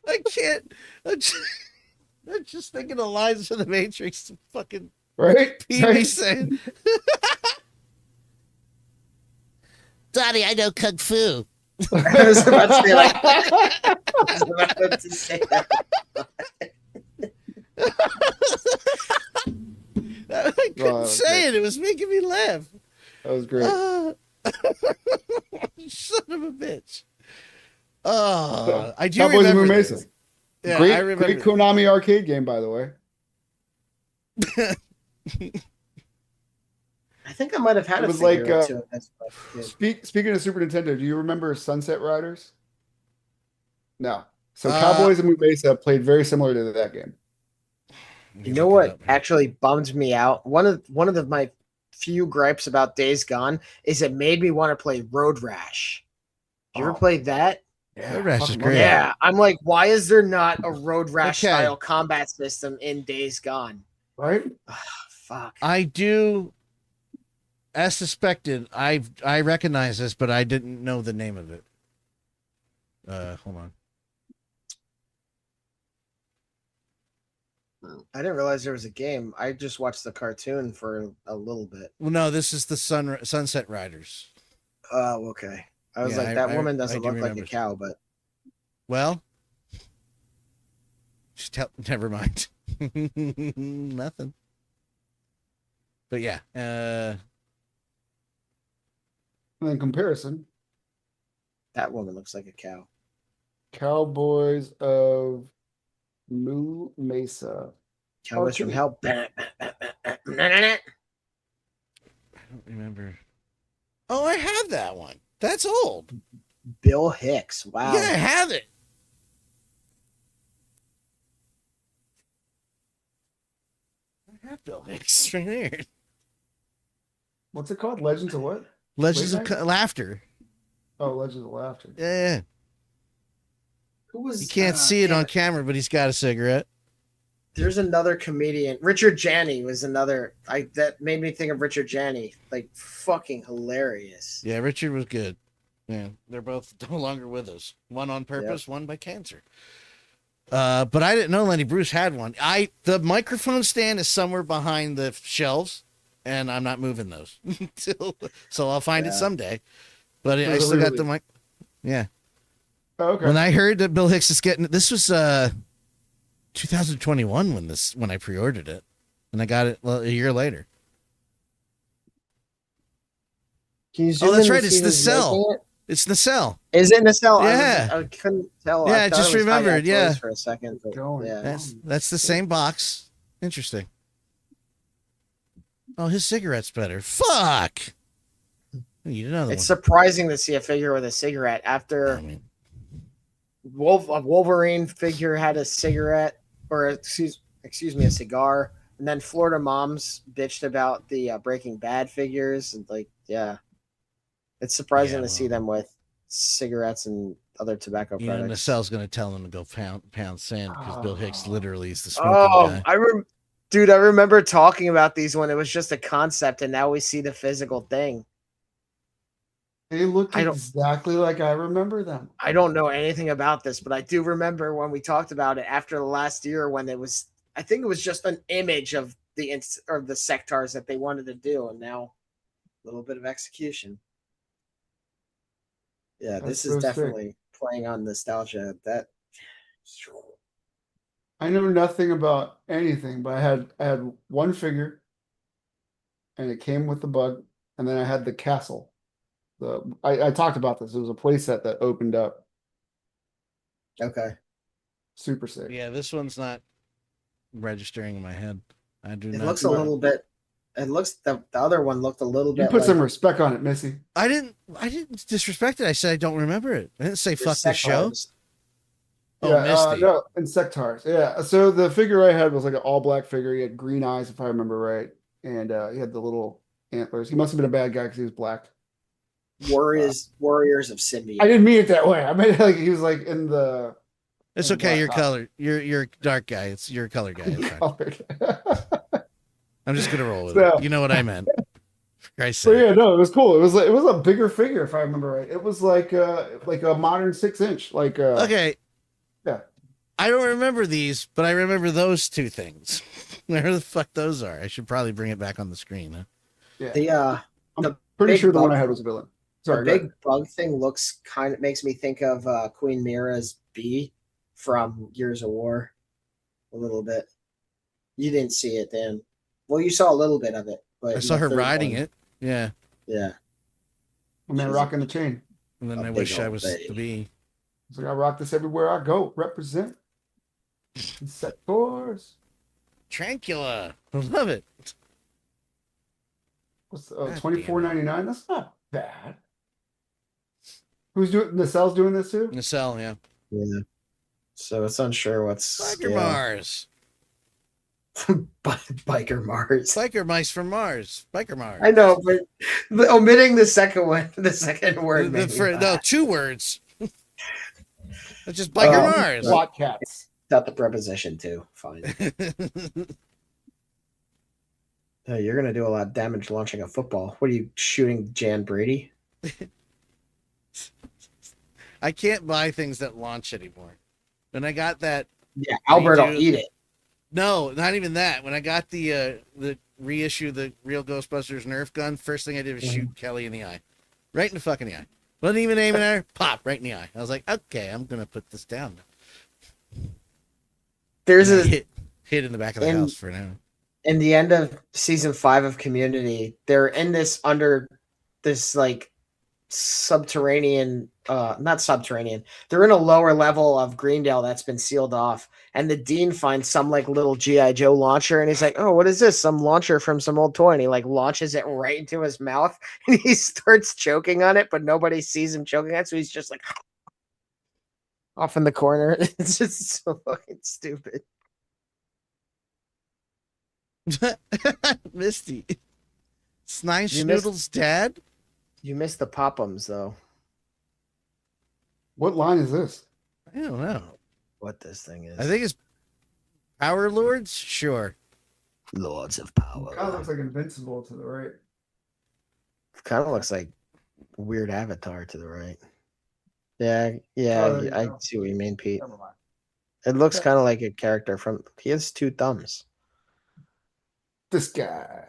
I can't. I'm just thinking of lines from The Matrix. Fucking Right? Pee-wee Right? saying, Daddy, I know Kung Fu. I was about to say like. I was about to say that. I couldn't say it. It was making me laugh. That was great. Son of a bitch. I do Cowboys and remember Moo this. Mason. Yeah, Great, I remember great Konami arcade game, by the way. I think I might have had It a was figure like, or two of this, but, yeah. Speaking of Super Nintendo, do you remember Sunset Riders? No. So Uh, Cowboys and Moo Mesa played very similar to that game. You know what actually bummed me out? One of my few gripes about Days Gone is it made me want to play Road Rash. Did you ever play that? Yeah, Road Rash is fucking great. Yeah, I'm like, why is there not a Road Rash Okay. style combat system in Days Gone? right? Fuck. I do, as suspected, I recognize this, but I didn't know the name of it. Hold on. I didn't realize there was a game. I just watched the cartoon for a little bit. Well, no, this is the Sunset Riders. Oh, okay. I was Yeah, like, that woman I doesn't do look like a remember. cow, but Well, never mind. Nothing. But yeah, And in comparison, that woman looks like a cow. Cowboys of Moo Mesa. Cowboys from Cartoon. Hell. I don't remember. Oh, I have that one. That's old. Bill Hicks. Wow. Yeah, I have it. I have Bill Hicks right here. What's it called? Legends of what? Legends Late of Laughter. Oh, Legends of Laughter. Yeah, Who was? you can't see it on camera, but he's got a cigarette. There's another comedian. Richard Janney was another. That made me think of Richard Janney. Like fucking hilarious. Yeah, Richard was good. Yeah, they're both no longer with us. One on purpose, one by cancer. But I didn't know Lenny Bruce had one. The microphone stand is somewhere behind the shelves, and I'm not moving those so I'll find it someday. But I still got the mic. Yeah. Oh, okay. When I heard that Bill Hicks is getting this was 2021 when I pre-ordered it, and I got it a year later. Can you zoom Oh, that's in right. to It's see the who's cell. making it? It's the cell. Is it in the cell? Yeah. I couldn't tell. Yeah, I I thought just it was Hi-Hat remembered, yeah. Toys for a second. But Going. yeah. That's the same box. Interesting. Oh, his cigarette's better. Fuck. You need another It's one. surprising to see a figure with a cigarette after I mean, a Wolverine figure had a cigarette, or excuse me, a cigar, and then Florida moms bitched about the Breaking Bad figures, and like, yeah, it's surprising to see them with cigarettes and other tobacco you know, products. Nacell's going to tell them to go pound sand because Bill Hicks literally is the smoking Oh, guy. Dude, I remember talking about these when it was just a concept, and now we see the physical thing. They look I don't- exactly like I remember them. I don't know anything about this, but I do remember when we talked about it after the last year when it was, I think it was just an image of the sectars that they wanted to do, and now a little bit of execution. Yeah, That's this so is sick. definitely playing on nostalgia. That I know nothing about anything, but I had one figure, and it came with the bug, and then I had the castle, I talked about this. It was a playset that opened up. Okay. Super sick. Yeah, this one's not registering in my head. I do It not. looks a little bit. It looks the other one looked a little You bit. put like some respect on it, Missy. I didn't disrespect it. I said I don't remember it. I didn't say fuck the show. Oh, Yeah, Misty. no, insectars. Yeah. So the figure I had was like an all black figure. He had green eyes, if I remember right, and he had the little antlers. He must have been a bad guy because he was black. Warriors of Symbiote. I didn't mean it that way. I meant like he was like in the. It's okay. You're color. You're a dark guy. It's you're a color guy. It's fine. I'm just gonna roll with it. You know what I meant. So yeah, no, it was cool. It was a bigger figure, if I remember right. It was like a modern 6-inch. Okay. Yeah. I don't remember these, but I remember those two things. Where the fuck those are? I should probably bring it back on the screen. Huh? Yeah. I'm pretty sure the one I had was a villain. Sorry, the big bug thing makes me think of Queen Mira's bee from Gears of War a little bit. You didn't see it then. Well, you saw a little bit of it, but I saw her riding it. Yeah. Yeah. I'm there rocking the chain. And then I wish I was the bee. So I rock this everywhere I go. Represent. Insectors. Tranquila. I love it. What's $24.99? That's not bad. Who's doing Nacelle's doing this too? Nacelle, yeah. Yeah. So it's unsure what's Biker Mars. Biker Mars. Biker mice from Mars. Biker Mars. I know, but omitting the second one, the second word. No, 2 words. It's just Biker Mars. SWAT cats. Got the preposition too. Fine. You're gonna do a lot of damage launching a football. What are you shooting, Jan Brady? I can't buy things that launch anymore. When I got that, yeah, Albert will eat it. No, not even that. When I got the reissue, the Real Ghostbusters Nerf gun, first thing I did was shoot Kelly in the eye, right in the fucking eye. Wasn't even aiming at her. Pop right in the eye. I was like, okay, I'm gonna put this down. There's a hit in the back of the house for now. In the end of season 5 of Community, they're in this under this like subterranean, not subterranean. They're in a lower level of Greendale that's been sealed off, and the dean finds some like little GI Joe launcher, and he's like, "Oh, what is this? Some launcher from some old toy?" And he like launches it right into his mouth, and he starts choking on it, but nobody sees him choking on it, so he's just like off in the corner. It's just so fucking stupid. Misty. 𝗖cie𝗽𝗆𝘆𝗿𝗶 dad? You missed the pop-ums, though. What line is this? I don't know. What this thing is. I think it's Power Lords? Sure. Lords of Power. Kind of looks like Invincible to the right. Kind of looks like Weird Avatar to the right. Yeah, I see what you mean, Pete. It looks kind of like a character from... He has 2 thumbs. This guy.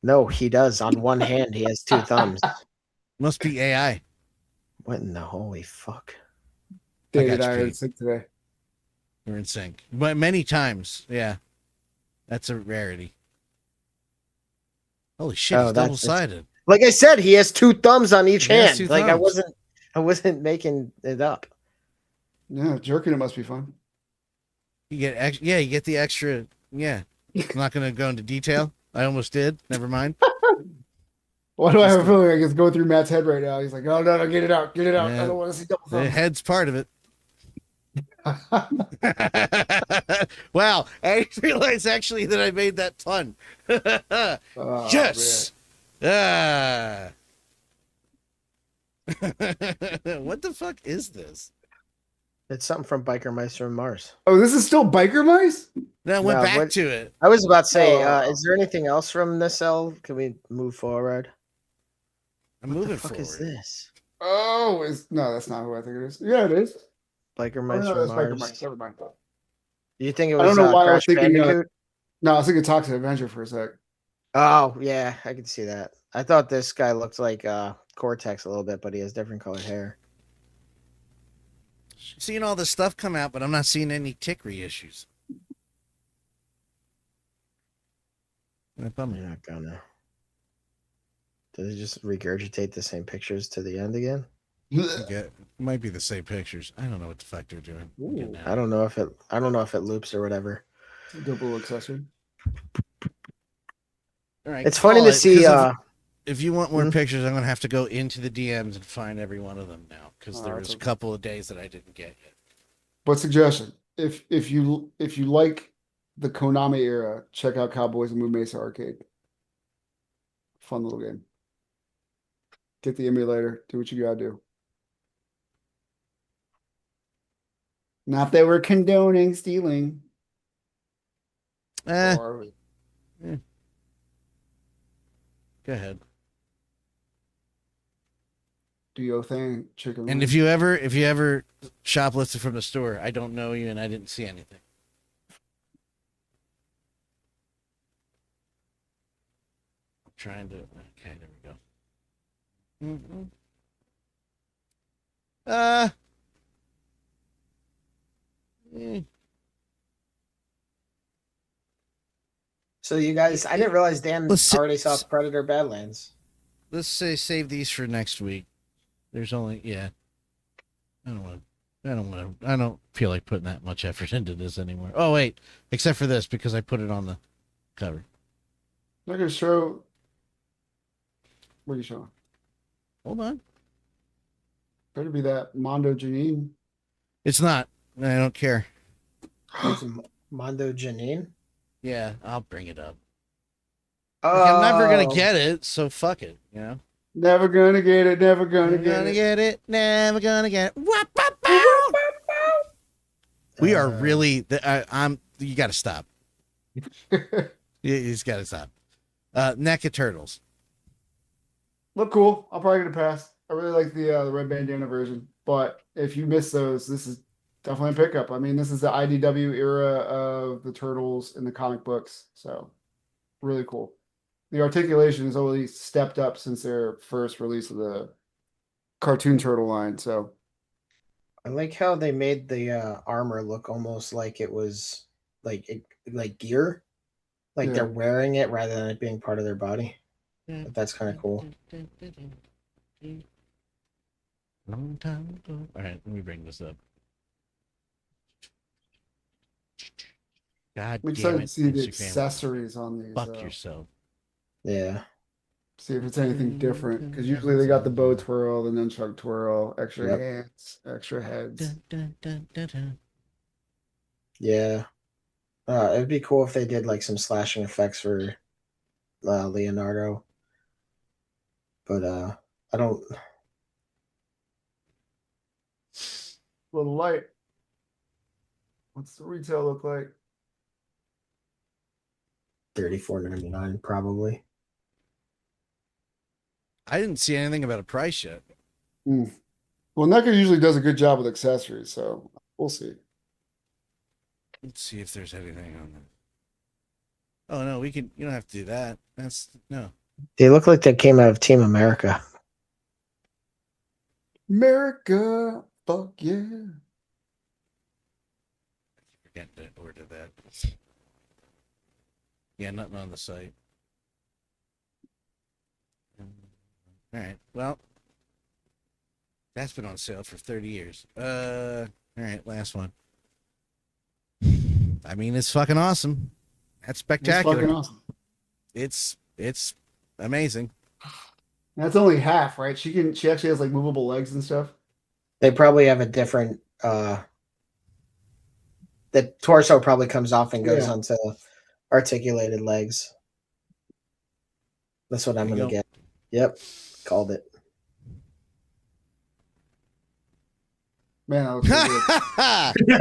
No, he does. On one hand, he has 2 thumbs. Must be AI. What in the holy fuck? David, I are in sync today. We're in sync. But many times. Yeah. That's a rarity. Holy shit, it's double-sided. Like I said, he has 2 thumbs on each hand. Like thumbs. I wasn't making it up. Yeah, jerking it must be fun. You get the extra. Yeah. I'm not going to go into detail. I almost did. Never mind. Why do I have a feeling like it's going through Matt's head right now? He's like, oh, no, get it out. Get it out. Yeah. I don't want to see double thumbs. The head's part of it. Wow. I didn't realize actually that I made that pun. Yes. What the fuck is this? It's something from Biker Mice from Mars. Oh, this is still Biker Mice? No, I went back to it. I was about to say, is there anything else from this cell? Can we move forward? I'm moving forward. What the fuck is this? Oh, no, that's not who I think it is. Yeah, it is. Biker Mice no, from that's Mars. Biker Mice. Never mind. Do you think it was I don't know why I was Crash thinking. Bandicoot? No, I was thinking Toxic Avenger for a sec. Oh, yeah, I can see that. I thought this guy looked like Cortex a little bit, but he has different colored hair. Seeing all this stuff come out, but I'm not seeing any tick reissues. You're not gonna. Did they just regurgitate the same pictures to the end again? It might be the same pictures. I don't know what the fuck they're doing. I don't know if it loops or whatever. Dope little accessory. All right, It's funny to see. If you want more pictures, I'm gonna have to go into the DMs and find every one of them now because there was a couple of days that I didn't get yet. But suggestion: if you like the Konami era, check out 𝗀𝗵𝗿 Arcade. Fun little game. Get the emulator. Do what you gotta do. Not that we're condoning stealing. Go ahead. Do your thing, chicken. And if you ever shoplifted from the store, I don't know you and I didn't see anything. I'm trying to. Okay, there we go. So you guys, I didn't realize Dan already saw Predator Badlands. Let's say save these for next week. There's only I don't feel like putting that much effort into this anymore. Oh wait, except for this because I put it on the cover. I'm not gonna show. What are you showing? Hold on. Better be that Mondo Janine. It's not. I don't care. Mondo Janine? Yeah, I'll bring it up. Oh. Like, I'm never gonna get it, so fuck it. You know. Never gonna get it. Never gonna get it. Never gonna get it. We are really. You got to stop. You just got to stop. NECA Turtles. Look cool. I'll probably get a pass. I really like the red bandana version, but if you miss those, this is definitely a pickup. I mean, this is the IDW era of the Turtles in the comic books, so really cool. The articulation has only stepped up since their first release of the cartoon turtle line. So I like how they made the armor look almost like it was like gear, like they're wearing it rather than it being part of their body. But that's kind of cool. Long time ago. All right, let me bring this up. God we damn decided it, to see the Instagram. Accessories on these. Fuck yourself. Yeah. See if it's anything different, because usually they got the bow twirl, the nunchuck twirl, extra hands, extra heads. Yeah. It'd be cool if they did like some slashing effects for Leonardo. But I don't. Well, the light. What's the retail look like? $34.99 probably. I didn't see anything about a price yet. Well, NECA usually does a good job with accessories, so we'll see. Let's see if there's anything on them. Oh no, we can. You don't have to do that. That's no. They look like they came out of Team America. America, fuck yeah. Forget to order that. Yeah, nothing on the site. All right. Well, that's been on sale for 30 years. All right, last one. I mean, it's fucking awesome. That's spectacular. It's fucking awesome. It's amazing. That's only half, right? She actually has like movable legs and stuff. They probably have a different the torso probably comes off and goes onto articulated legs. That's what I'm gonna get. Yep. Called it. Man, that looks so good.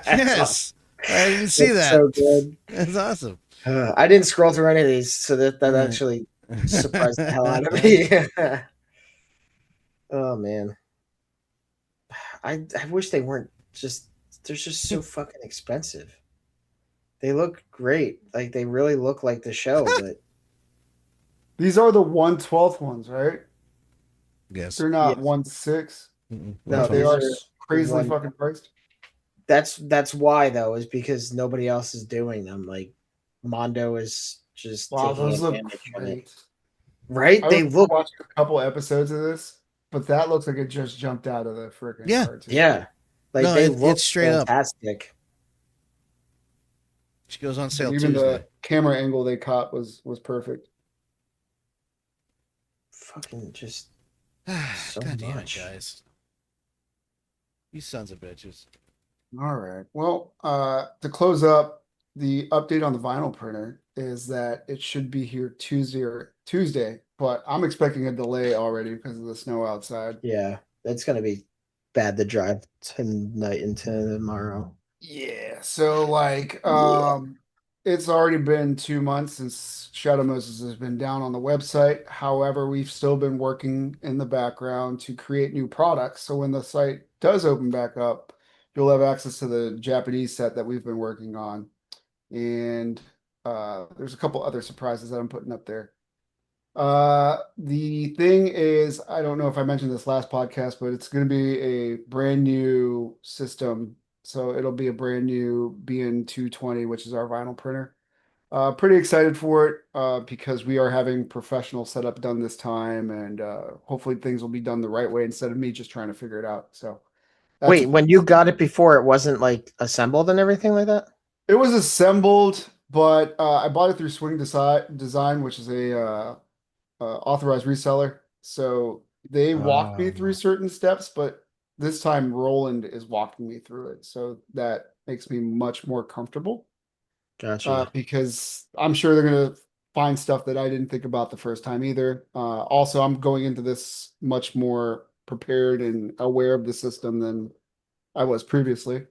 Yes. I didn't see that. So good. That's awesome. I didn't scroll through any of these, so that actually surprised the hell out of me. Oh man. I wish they weren't they're just so fucking expensive. They look great. Like they really look like the show, but these are the 1/12 ones, right? Yes. They're not 1/6. No, they are crazily fucking priced. That's why though, is because nobody else is doing them. Like Mondo is just wow, those look great. Right? I They look. watched a couple episodes of this, but that looks like it just jumped out of the freaking Yeah. cartoon. Yeah. Like No, they it's look straight up. fantastic. She goes on And sale even Tuesday. the camera angle they caught was perfect. Fucking just so God damn it, much. guys. You sons of bitches. All right. Well, to close up, the update on the vinyl printer is that it should be here Tuesday, but I'm expecting a delay already because of the snow outside. Yeah, it's gonna be bad to drive tonight into tomorrow. Yeah, so like it's already been 2 months since Shadow Moses has been down on the website. However, we've still been working in the background to create new products. So when the site does open back up, you'll have access to the Japanese set that we've been working on. And there's a couple other surprises that I'm putting up there. The thing is, I don't know if I mentioned this last podcast, but it's going to be a brand new system. So it'll be a brand new BN220, which is our vinyl printer. Pretty excited for it because we are having professional setup done this time, and hopefully things will be done the right way instead of me just trying to figure it out. So that's Wait, when you got it before, it wasn't like assembled and everything like that? it was assembled, but I bought it through Design, which is a authorized reseller. So they walked me through certain steps, but this time Roland is walking me through it. So that makes me much more comfortable Gotcha. because I'm sure they're going to find stuff that I didn't think about the first time either. Also, I'm going into this much more prepared and aware of the system than I was previously.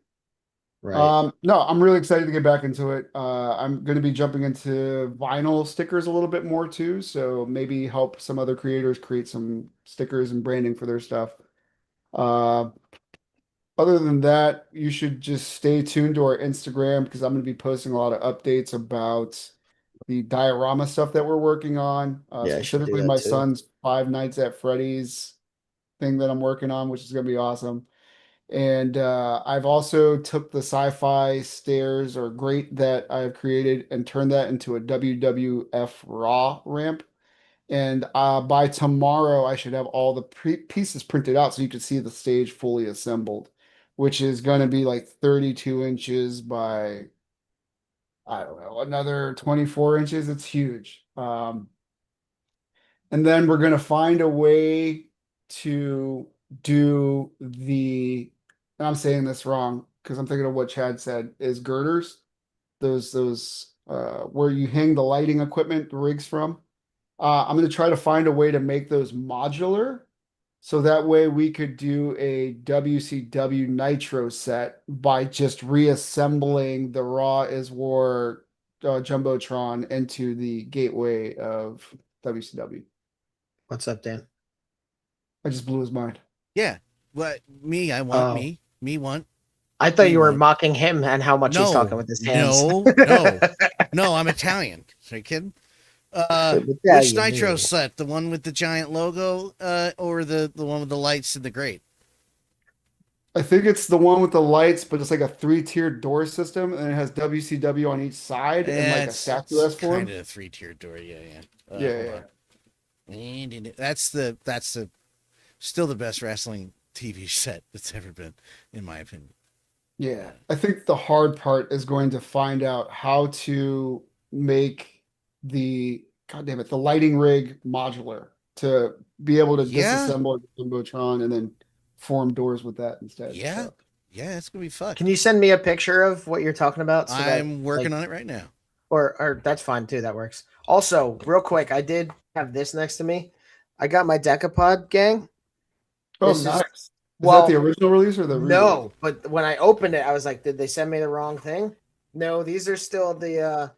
Right. No, I'm really excited to get back into it. I'm going to be jumping into vinyl stickers a little bit more too, so maybe help some other creators create some stickers and branding for their stuff. Uh, Other than that, you should just stay tuned to our Instagram because I'm going to be posting a lot of updates about the diorama stuff that we're working on. Yeah, I should do Specifically that my too. son's Five Nights at Freddy's thing that I'm working on, which is going to be awesome. And I've also took the sci-fi stairs or grate that I've created and turned that into a WWF Raw ramp. And by tomorrow, I should have all the pieces printed out so you can see the stage fully assembled, which is going to be like 32 inches by, I don't know, another 24 inches. It's huge. And then we're going to find a way to do and I'm saying this wrong because I'm thinking of what Chad said, is girders, those where you hang the lighting equipment, the rigs from. I'm going to try to find a way to make those modular so that way we could do a WCW Nitro set by just reassembling the Raw is War Jumbotron into the gateway of WCW. What's up, Dan? I just blew his mind. Yeah. What me? I want Oh. Me want. I thought Me you were want. mocking him and how much he's talking with his hands. No, I'm Italian. Are you kidding? Italian, Which Nitro yeah. set? The one with the giant logo, or the one with the lights in the grate? I think it's the one with the lights, but it's like a three-tiered door system, and it has WCW on each side and like a statuesque form. Kind of a three-tiered door. Yeah. Yeah. And that's the still the best wrestling TV set that's ever been, in my opinion. Yeah. I think the hard part is going to find out how to make the lighting rig modular to be able to disassemble the Jumbotron and then form doors with that instead. Yeah. So. Yeah, it's gonna be fun. Can you send me a picture of what you're talking about? I'm working on it right now. Or that's fine too. That works. Also, real quick, I did have this next to me. I got my Decapod gang. Oh, This nice. is that the original release or the no? But when I opened it, I was like, "Did they send me the wrong thing?" No, these are still the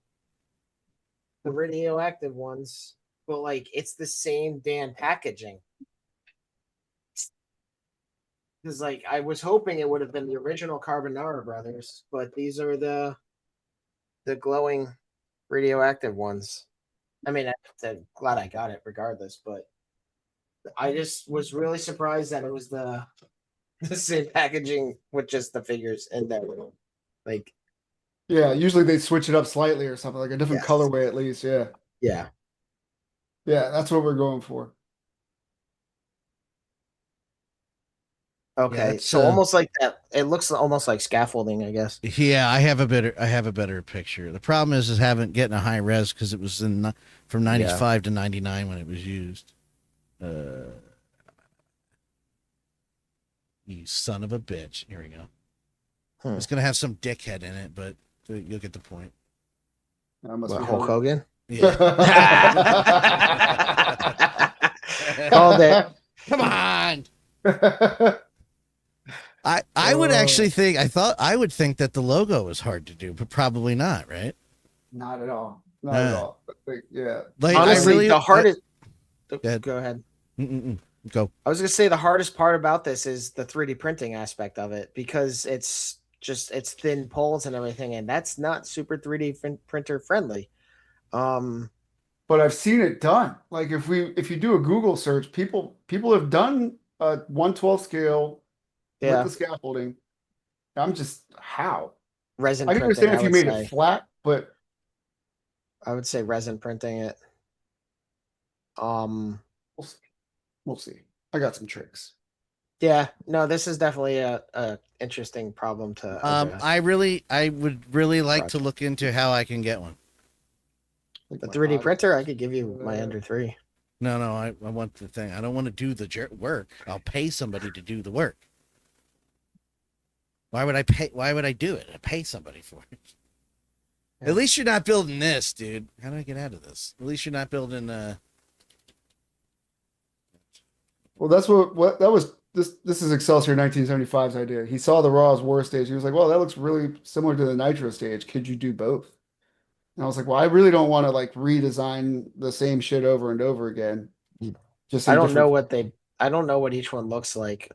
radioactive ones, but like it's the same damn packaging. Because like I was hoping it would have been the original Carbonara brothers, but these are the glowing radioactive ones. I mean, I'm glad I got it regardless, but I just was really surprised that it was the same packaging with just the figures in there. Like, yeah, usually they switch it up slightly or something, like a different colorway at least. Yeah. Yeah. Yeah, that's what we're going for. Okay, it's, so almost like that. It looks almost like scaffolding, I guess. Yeah, I have a better picture. The problem is having getting a high res because it was from 95 to 99 when it was used. You son of a bitch. Here we go. It's gonna have some dickhead in it, but you'll get the point. What, Hulk Hogan? Yeah. Called it. Come on. I would actually think I would think that the logo was hard to do, but probably not, right? Not at all. Not at all. Yeah. Like honestly, the hardest. Go ahead. Go. I was gonna say the hardest part about this is the 3D printing aspect of it, because it's thin poles and everything, and that's not super 3D printer friendly. But I've seen it done. Like if you do a Google search, people have done a 1/12 scale with the scaffolding. I'm just how resin. I can understand if you made it flat, but I would say resin printing it. We'll see. I got some tricks. Yeah, no, this is definitely a interesting problem to. I would really like to look into how I can get one. The 3D printer, I could give you my under 3. No, I want the thing. I don't want to do the work. I'll pay somebody to do the work. Why would I pay? Why would I do it? I pay somebody for it. Yeah. At least you're not building this, dude. How do I get out of this? At least you're not building. Well, that's what that was. This is Excelsior 1975's idea. He saw the Raw's War stage. He was like, "Well, that looks really similar to the Nitro stage. Could you do both?" And I was like, "Well, I really don't want to like redesign the same shit over and over again." Just I don't know what each one looks like.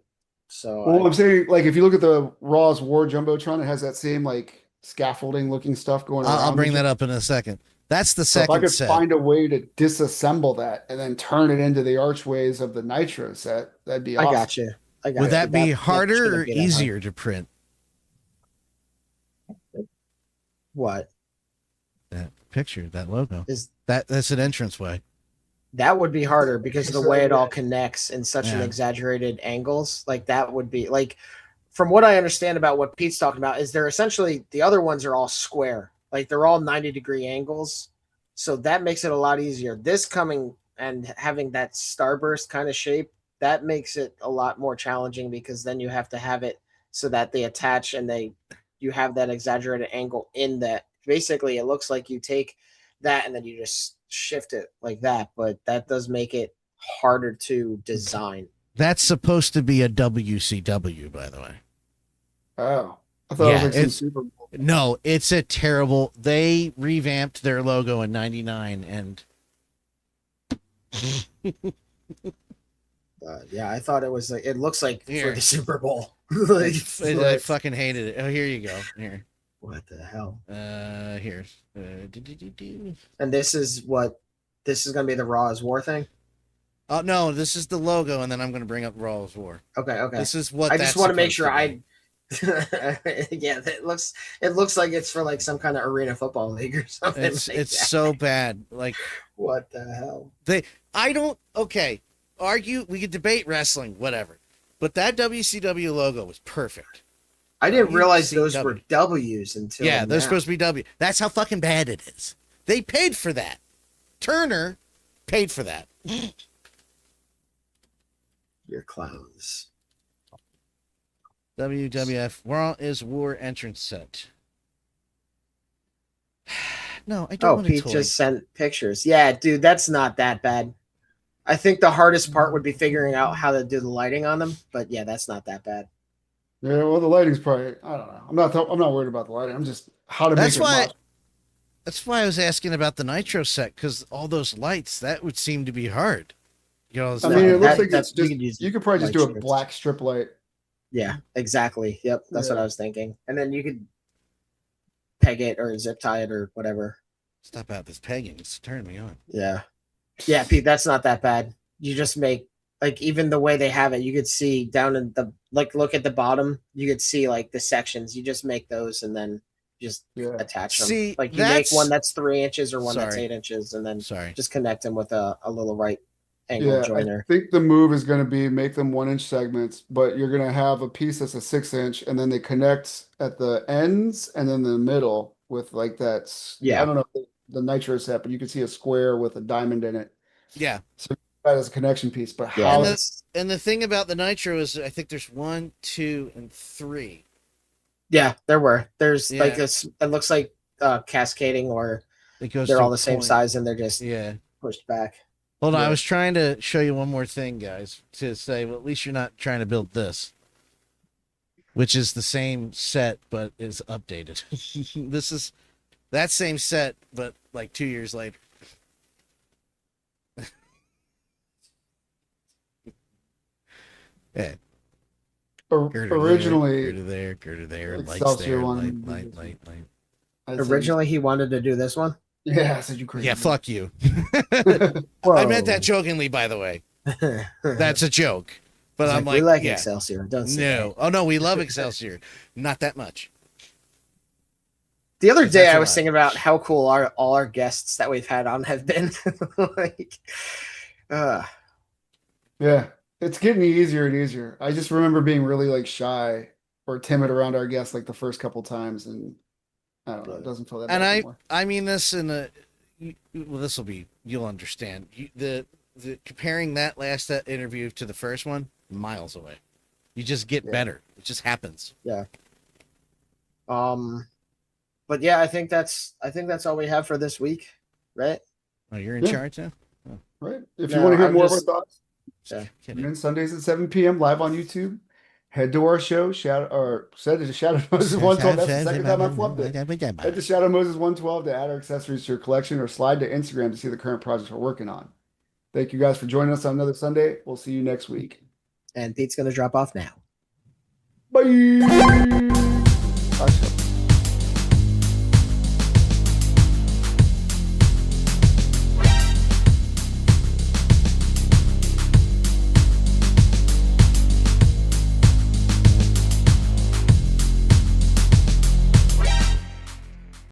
So I'm saying, like, if you look at the Raw's War Jumbotron, it has that same like scaffolding looking stuff going on. I'll bring that up in a second. That's the second set. If I could set. find a way to disassemble that and then turn it into the archways of the Nitro set, that'd be awesome. I got you. Would that be harder or easier to print? What? That picture, that logo. That's an entranceway. That would be harder because of the way it all connects in such an exaggerated angles. Like that would be like, from what I understand about what Pete's talking about, is they're essentially, the other ones are all square. Like they're all 90-degree angles. So that makes it a lot easier. This coming and having that starburst kind of shape, that makes it a lot more challenging, because then you have to have it so that they attach and you have that exaggerated angle in that. Basically, it looks like you take that and then you just shift it like that, but that does make it harder to design. That's supposed to be a WCW, by the way. Oh, I thought it was like some Super Bowl. No, it's a terrible. They revamped their logo in '99, and yeah, I thought it was like, it looks like for the Super Bowl. I fucking hated it. Oh, here you go. Here. What the hell? Here's. And this is going to be the Raw's War thing? Oh, no, this is the logo, and then I'm going to bring up Raw's War. Okay. This is what I just want to make sure yeah, it looks like it's for like some kind of arena football league or something. It's so bad. Like, what the hell? Argue, we could debate wrestling, whatever. But that WCW logo was perfect. I didn't realize those were W's until they're supposed to be W. That's how fucking bad it is. They paid for that. Turner paid for that. You're clowns. WWF Raw is War entrance set. No, I don't want to. Pete just sent pictures. Yeah, dude, that's not that bad. I think the hardest part would be figuring out how to do the lighting on them, but yeah, that's not that bad. Yeah, well, the lighting's probably, I don't know. I'm not worried about the lighting. I'm just how to make it. That's why I was asking about the Nitro set, because all those lights, that would seem to be hard. You know, I mean, it looks like it's just, you could probably just do a black strip light. Yeah, exactly. Yep, that's what I was thinking. And then you could peg it or zip tie it or whatever. Stop out this pegging. It's turning me on. Yeah. Yeah, Pete, that's not that bad. You just make, like, even the way they have it, you could see down in the, like, look at the bottom, you could see, like, the sections. You just make those and then just Yeah. attach them. See, Like you make that's- one that's 3 inches or one that's Sorry. 8 inches, and then Sorry. just connect them with a little right angle Yeah, joiner. I think the move is going to be make them 1 inch segments, but you're going to have a piece that's a 6 inch, and then they connect at the ends and then the middle with like that. Yeah. I don't know the nitro set, but you can see a square with a diamond in it. Yeah. That is a connection piece. But Yeah, how and, it's and the thing about the nitro is, I think there's 1, 2, and 3. Yeah, there were. There's like Yeah. this. It looks like cascading, or It goes. they're to all a the same point. size and they're just Yeah. pushed back. Hold on, I Yeah. was trying to show you one more thing, guys, to say, well, at least you're not trying to build this, which is the same set but is updated. This is that same set, but like 2 years later. Yeah. Girder originally there, girder there, lights Excelsior there, wanted light, to light, do light, light. I said- Originally, he wanted to do this one. yeah, I said you crazy. Yeah, fuck you. Whoa. I meant that jokingly, by the way. That's a joke. But I'm we like, like yeah. Excelsior. Don't say No. that. Oh no, we love Excelsior. Not that much. The other day, That's I a was lot. thinking about how cool all our guests that we've had on have been. Like, Yeah, it's getting easier and easier. I just remember being really like shy or timid around our guests like the first couple times, and I don't know, it doesn't feel that And bad anymore. I mean this in a well, this will be, you'll understand. The comparing that last interview to the first one, miles away. You just get Yeah. better. It just happens. but yeah, I think that's all we have for this week, right? Oh, you're in Yeah. charge now? Right? If you No, want to hear I'm more just- of our thoughts, Yeah. Kidding. tune in Sundays at 7 p.m. live on YouTube. Head to our show, said to Shadow Moses 112. That's the second time I flubbed it. Head to Shadow Moses 112 to add our accessories to your collection, or slide to Instagram to see the current projects we're working on. Thank you guys for joining us on another Sunday. We'll see you next week. And Pete's gonna drop off now. Bye. Bye.